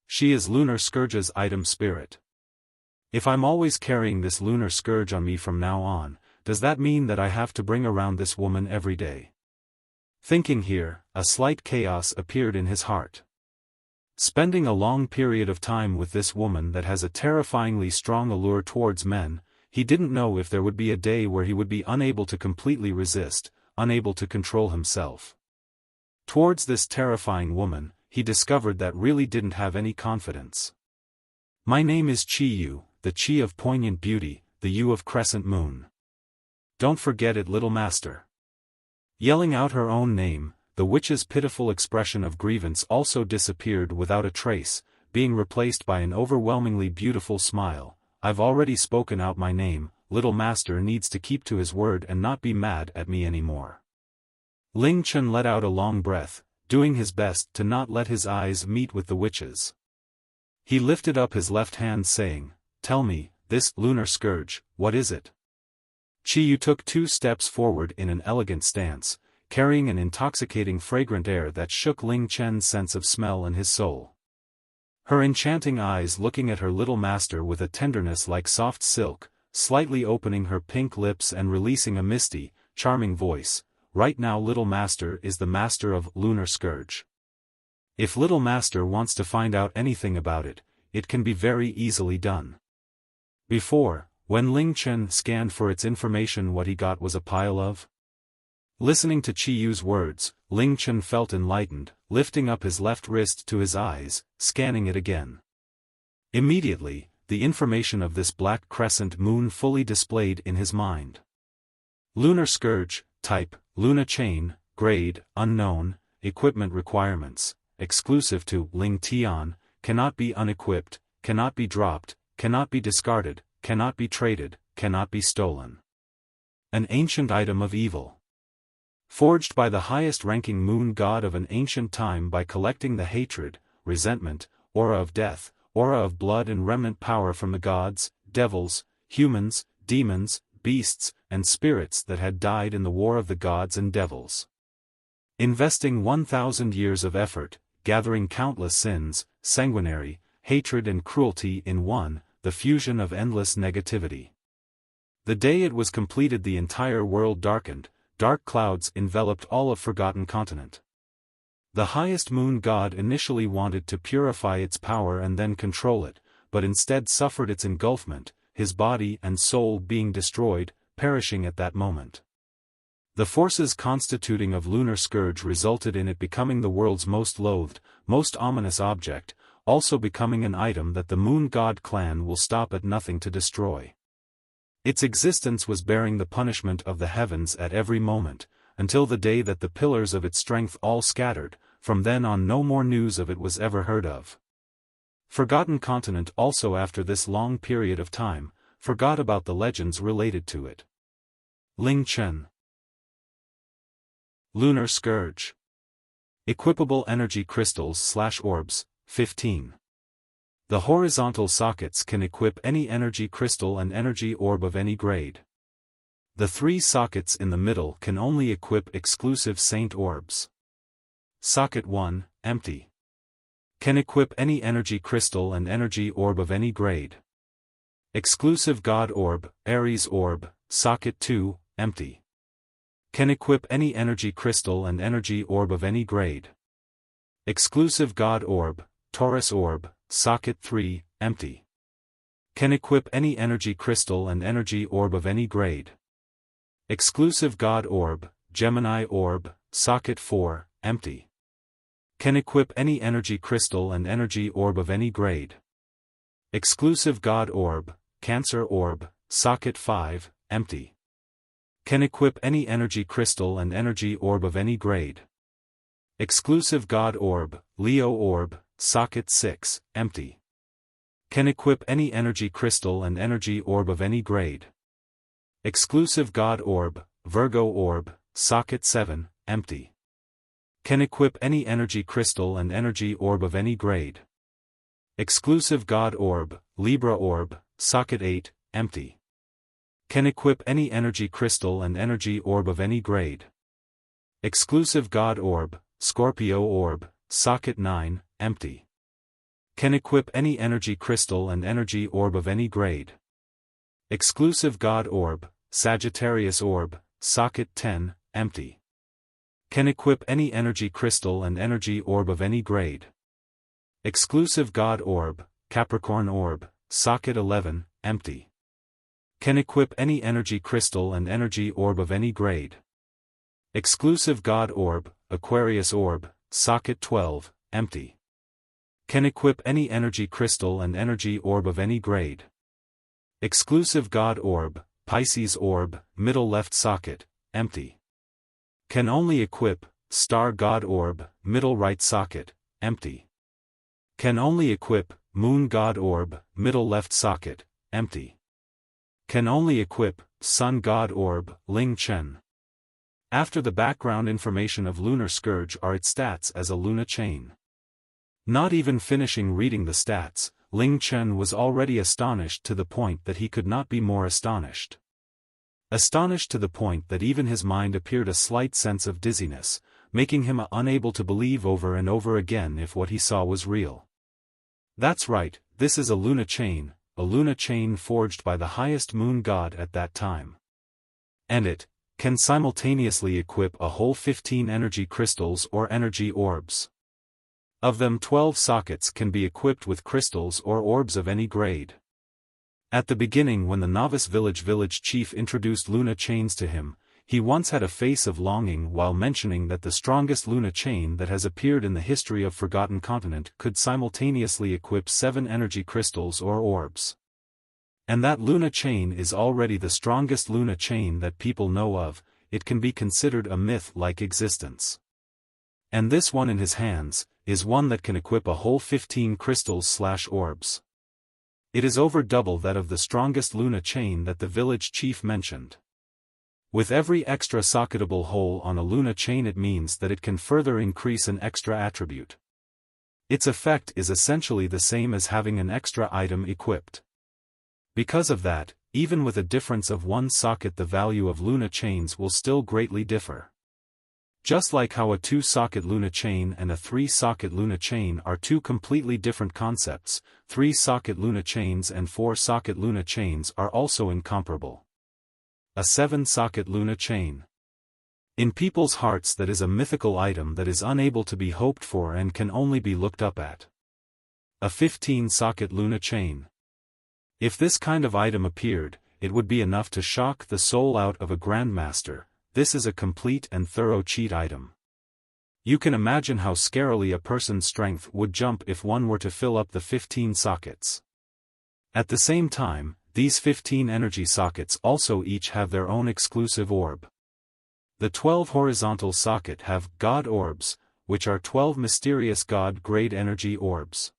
She is Lunar Scourge's item spirit. If I'm always carrying this Lunar Scourge on me from now on, does that mean that I have to bring around this woman every day? Thinking here, a slight chaos appeared in his heart. Spending a long period of time with this woman that has a terrifyingly strong allure towards men, he didn't know if there would be a day where he would be unable to completely resist, unable to control himself. Towards this terrifying woman, he discovered that really didn't have any confidence. "My name is Chi Yu, the Chi of poignant beauty, the Yu of crescent moon. Don't forget it, little master." Yelling out her own name, the witch's pitiful expression of grievance also disappeared without a trace, being replaced by an overwhelmingly beautiful smile. "I've already spoken out my name, little master needs to keep to his word and not be mad at me anymore." Ling Chen let out a long breath, doing his best to not let his eyes meet with the witch's. He lifted up his left hand saying, "Tell me, this Lunar Scourge, what is it?" Chi Yu took 2 steps forward in an elegant stance, carrying an intoxicating fragrant air that shook Ling Chen's sense of smell and his soul. Her enchanting eyes looking at her little master with a tenderness like soft silk, slightly opening her pink lips and releasing a misty, charming voice. "Right now little master is the master of Lunar Scourge. If little master wants to find out anything about it, it can be very easily done." Before, when Ling Chen scanned for its information, what he got was a pile of. Listening to Chi Yu's words, Ling Chen felt enlightened, lifting up his left wrist to his eyes, scanning it again. Immediately, the information of this black crescent moon fully displayed in his mind. Lunar Scourge, type, Luna Chain, grade, unknown, equipment requirements, exclusive to Ling Tian, cannot be unequipped, cannot be dropped, cannot be discarded, cannot be traded, cannot be stolen. An ancient item of evil. Forged by the highest-ranking moon god of an ancient time by collecting the hatred, resentment, aura of death, aura of blood and remnant power from the gods, devils, humans, demons, beasts, and spirits that had died in the war of the gods and devils. Investing 1,000 years of effort, gathering countless sins, sanguinary, hatred and cruelty in one, the fusion of endless negativity. The day it was completed, the entire world darkened, dark clouds enveloped all of Forgotten Continent. The highest moon god initially wanted to purify its power and then control it, but instead suffered its engulfment, his body and soul being destroyed, perishing at that moment. The forces constituting of Lunar Scourge resulted in it becoming the world's most loathed, most ominous object, also becoming an item that the moon god clan will stop at nothing to destroy. Its existence was bearing the punishment of the heavens at every moment, until the day that the pillars of its strength all scattered. From then on no more news of it was ever heard of. Forgotten Continent also, after this long period of time, forgot about the legends related to it. Ling Chen. Lunar Scourge. Equipable energy crystals/orbs, 15. The horizontal sockets can equip any energy crystal and energy orb of any grade. The 3 sockets in the middle can only equip exclusive saint orbs. Socket 1, empty. Can equip any energy crystal and energy orb of any grade. Exclusive God orb, Aries orb, socket 2, empty. Can equip any energy crystal and energy orb of any grade. Exclusive God orb, Taurus orb, socket 3, empty. Can equip any energy crystal and energy orb of any grade. Exclusive God orb, Gemini orb, socket 4, empty. Can equip any energy crystal and energy orb of any grade. Exclusive God orb, Cancer orb, socket 5, empty. Can equip any energy crystal and energy orb of any grade. Exclusive God orb, Leo orb, socket 6, empty. Can equip any energy crystal and energy orb of any grade. Exclusive God orb, Virgo orb, socket 7, empty. Can equip any energy crystal and energy orb of any grade. Exclusive God orb, Libra orb, socket 8, empty. Can equip any energy crystal and energy orb of any grade. Exclusive God orb, Scorpio orb, socket 9, empty. Can equip any energy crystal and energy orb of any grade. Exclusive God orb, Sagittarius orb, socket 10, empty. Can equip any energy crystal and energy orb of any grade. Exclusive God orb, Capricorn orb, socket 11, empty. Can equip any energy crystal and energy orb of any grade. Exclusive God orb, Aquarius orb, socket 12, empty. Can equip any energy crystal and energy orb of any grade. Exclusive God orb, Pisces orb, middle left socket, empty. Can only equip, Star God orb, middle right socket, empty. Can only equip, Moon God orb, middle left socket, empty. Can only equip, Sun God orb, Ling Chen. After the background information of Lunar Scourge are its stats as a Luna chain. Not even finishing reading the stats, Ling Chen was already astonished to the point that he could not be more astonished. Astonished to the point that even his mind appeared a slight sense of dizziness, making him unable to believe over and over again if what he saw was real. That's right, this is a Luna chain forged by the highest moon god at that time. And it can simultaneously equip a whole 15 energy crystals or energy orbs. Of them 12 sockets can be equipped with crystals or orbs of any grade. At the beginning when the novice village chief introduced Luna chains to him, he once had a face of longing while mentioning that the strongest Luna chain that has appeared in the history of Forgotten Continent could simultaneously equip 7 energy crystals or orbs. And that Luna chain is already the strongest Luna chain that people know of, it can be considered a myth-like existence. And this one in his hands, is one that can equip a whole 15 crystals/orbs. It is over double that of the strongest Luna chain that the village chief mentioned. With every extra socketable hole on a Luna chain it means that it can further increase an extra attribute. Its effect is essentially the same as having an extra item equipped. Because of that, even with a difference of 1 socket the value of Luna chains will still greatly differ. Just like how a 2-socket Luna chain and a 3-socket Luna chain are 2 completely different concepts, 3-socket Luna chains and 4-socket Luna chains are also incomparable. A 7-socket Luna chain. In people's hearts that is a mythical item that is unable to be hoped for and can only be looked up at. A 15-socket Luna chain. If this kind of item appeared, it would be enough to shock the soul out of a grandmaster. This is a complete and thorough cheat item. You can imagine how scarily a person's strength would jump if one were to fill up the 15 sockets. At the same time, these 15 energy sockets also each have their own exclusive orb. The 12 horizontal socket have God orbs, which are 12 mysterious God-grade energy orbs.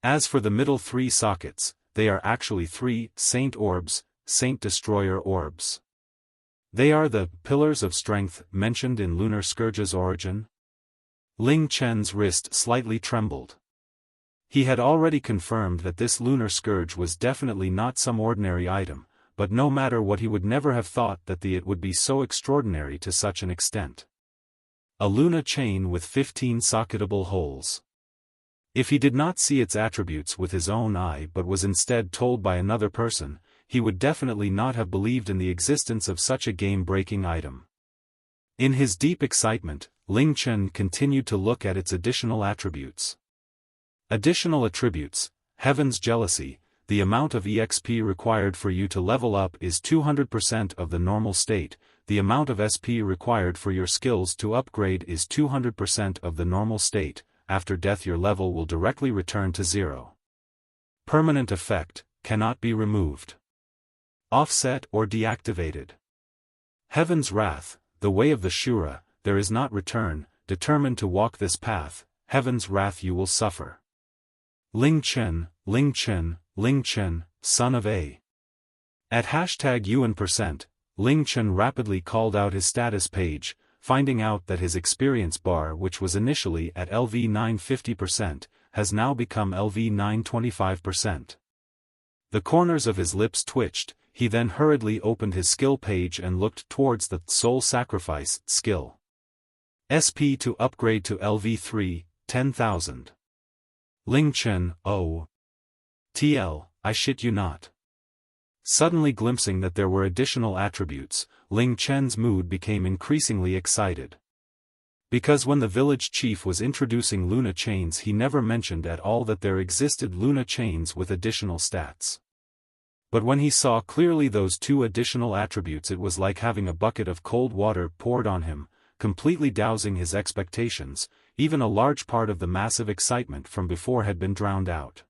As for the middle 3 sockets, they are actually 3 Saint orbs, Saint Destroyer orbs. They are the pillars of strength mentioned in Lunar Scourge's origin. Ling Chen's wrist slightly trembled. He had already confirmed that this lunar scourge was definitely not some ordinary item, but no matter what he would never have thought that it would be so extraordinary to such an extent. A lunar chain with 15 socketable holes. If he did not see its attributes with his own eye but was instead told by another person, he would definitely not have believed in the existence of such a game-breaking item. In his deep excitement, Ling Chen continued to look at its additional attributes. Additional attributes: Heaven's Jealousy. The amount of EXP required for you to level up is 200% of the normal state. The amount of SP required for your skills to upgrade is 200% of the normal state. After death your level will directly return to 0. Permanent effect, cannot be removed, offset or deactivated. Heaven's Wrath. The way of the Shura, there is not return. Determined to walk this path, Heaven's wrath you will suffer. Ling Chen, Ling Chen, Ling Chen, son of A. At #UN%, Ling Chen rapidly called out his status page, finding out that his experience bar, which was initially at LV9 50%, has now become LV9 25%. The corners of his lips twitched. He then hurriedly opened his skill page and looked towards the Soul Sacrifice skill. SP to upgrade to LV3, 10,000. Ling Chen, oh. TL, I shit you not. Suddenly glimpsing that there were additional attributes, Ling Chen's mood became increasingly excited. Because when the village chief was introducing Luna chains he never mentioned at all that there existed Luna chains with additional stats. But when he saw clearly those two additional attributes it was like having a bucket of cold water poured on him, completely dousing his expectations. Even a large part of the massive excitement from before had been drowned out.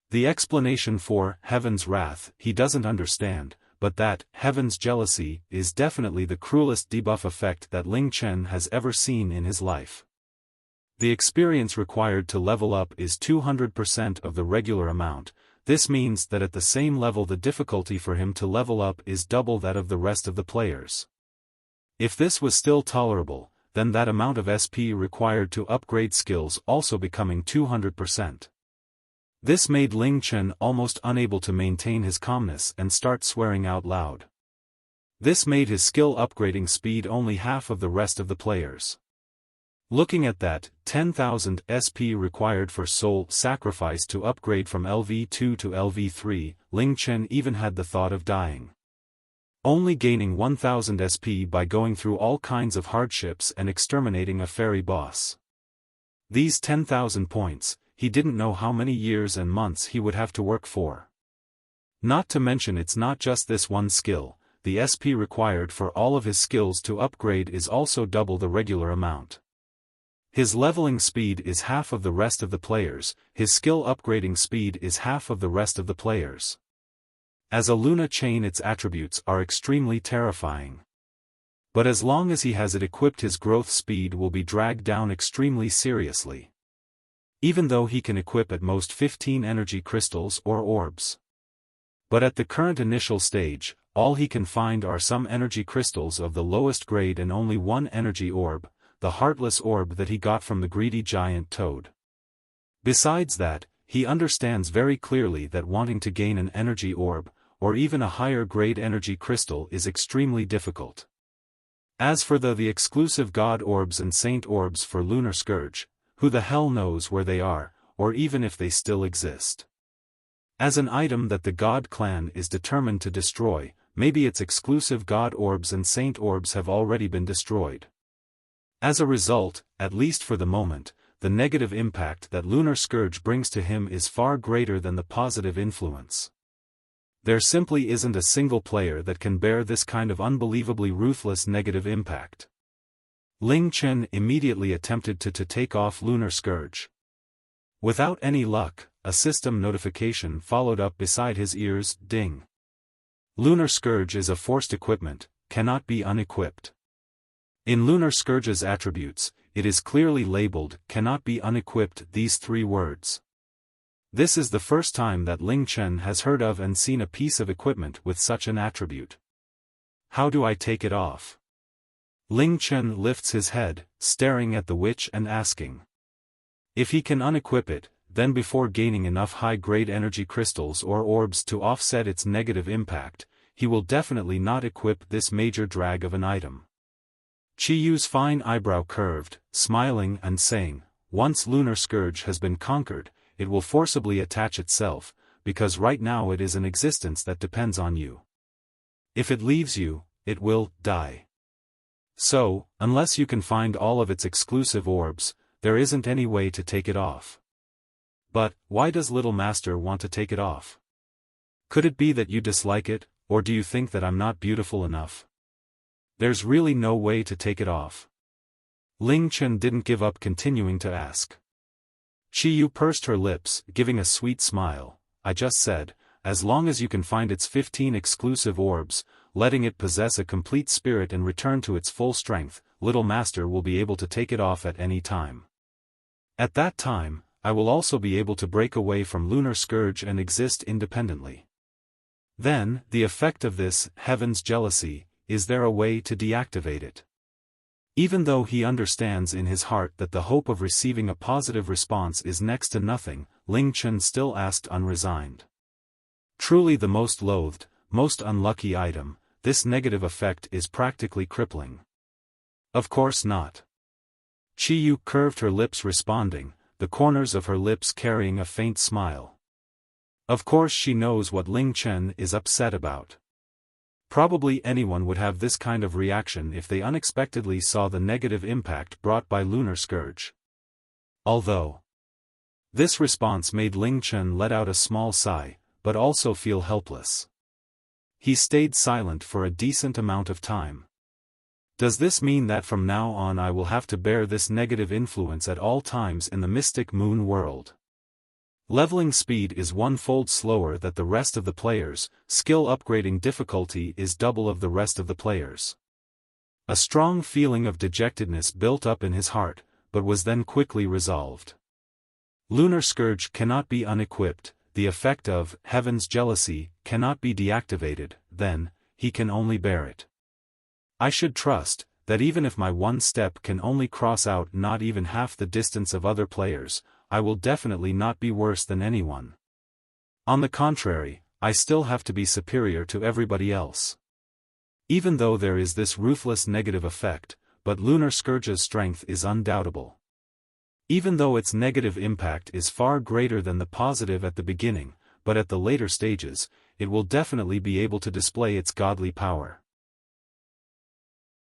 The explanation for Heaven's Wrath he doesn't understand, but that Heaven's Jealousy is definitely the cruelest debuff effect that Ling Chen has ever seen in his life. The experience required to level up is 200% of the regular amount. This means that at the same level the difficulty for him to level up is double that of the rest of the players. If this was still tolerable, then that amount of SP required to upgrade skills also becoming 200%. This made Ling Chen almost unable to maintain his calmness and start swearing out loud. This made his skill upgrading speed only half of the rest of the players. Looking at that, 10,000 SP required for Soul Sacrifice to upgrade from LV2 to LV3, Ling Chen even had the thought of dying. Only gaining 1,000 SP by going through all kinds of hardships and exterminating a fairy boss. These 10,000 points, he didn't know how many years and months he would have to work for. Not to mention it's not just this one skill, the SP required for all of his skills to upgrade is also double the regular amount. His leveling speed is half of the rest of the players, his skill upgrading speed is half of the rest of the players. As a Luna chain its attributes are extremely terrifying. But as long as he has it equipped his growth speed will be dragged down extremely seriously. Even though he can equip at most 15 energy crystals or orbs. But at the current initial stage, all he can find are some energy crystals of the lowest grade and only one energy orb, the heartless orb that he got from the greedy giant toad. Besides that, he understands very clearly that wanting to gain an energy orb, or even a higher grade energy crystal is extremely difficult. As for the exclusive god orbs and saint orbs for Lunar Scourge, who the hell knows where they are, or even if they still exist. As an item that the god clan is determined to destroy, maybe its exclusive god orbs and saint orbs have already been destroyed. As a result, at least for the moment, the negative impact that Lunar Scourge brings to him is far greater than the positive influence. There simply isn't a single player that can bear this kind of unbelievably ruthless negative impact. Ling Chen immediately attempted to take off Lunar Scourge. Without any luck, a system notification followed up beside his ears, ding. Lunar Scourge is a forced equipment, cannot be unequipped. In Lunar Scourge's attributes, it is clearly labeled, cannot be unequipped, these 3 words. This is the first time that Ling Chen has heard of and seen a piece of equipment with such an attribute. How do I take it off? Ling Chen lifts his head, staring at the witch and asking. If he can unequip it, then before gaining enough high-grade energy crystals or orbs to offset its negative impact, he will definitely not equip this major drag of an item. Chiyu's fine eyebrow curved, smiling and saying, once Lunar Scourge has been conquered, it will forcibly attach itself, because right now it is an existence that depends on you. If it leaves you, it will die. So, unless you can find all of its exclusive orbs, there isn't any way to take it off. But, why does Little Master want to take it off? Could it be that you dislike it, or do you think that I'm not beautiful enough? There's really no way to take it off. Ling Chen didn't give up continuing to ask. Chiyu pursed her lips, giving a sweet smile. I just said, as long as you can find its 15 exclusive orbs, letting it possess a complete spirit and return to its full strength, Little Master will be able to take it off at any time. At that time, I will also be able to break away from Lunar Scourge and exist independently. Then, the effect of this, Heaven's jealousy, is there a way to deactivate it? Even though he understands in his heart that the hope of receiving a positive response is next to nothing, Ling Chen still asked unresigned. Truly the most loathed, most unlucky item, this negative effect is practically crippling. Of course not. Chiyu curved her lips responding, the corners of her lips carrying a faint smile. Of course she knows what Ling Chen is upset about. Probably anyone would have this kind of reaction if they unexpectedly saw the negative impact brought by Lunar Scourge. Although this response made Ling Chen let out a small sigh, but also feel helpless. He stayed silent for a decent amount of time. Does this mean that from now on I will have to bear this negative influence at all times in the Mystic Moon world? Leveling speed is one-fold slower than the rest of the players, skill upgrading difficulty is double of the rest of the players. A strong feeling of dejectedness built up in his heart, but was then quickly resolved. Lunar Scourge cannot be unequipped, the effect of Heaven's jealousy cannot be deactivated, then, he can only bear it. I should trust that even if my one step can only cross out not even half the distance of other players, I will definitely not be worse than anyone. On the contrary, I still have to be superior to everybody else. Even though there is this ruthless negative effect, but Lunar Scourge's strength is undoubtable. Even though its negative impact is far greater than the positive at the beginning, but at the later stages, it will definitely be able to display its godly power.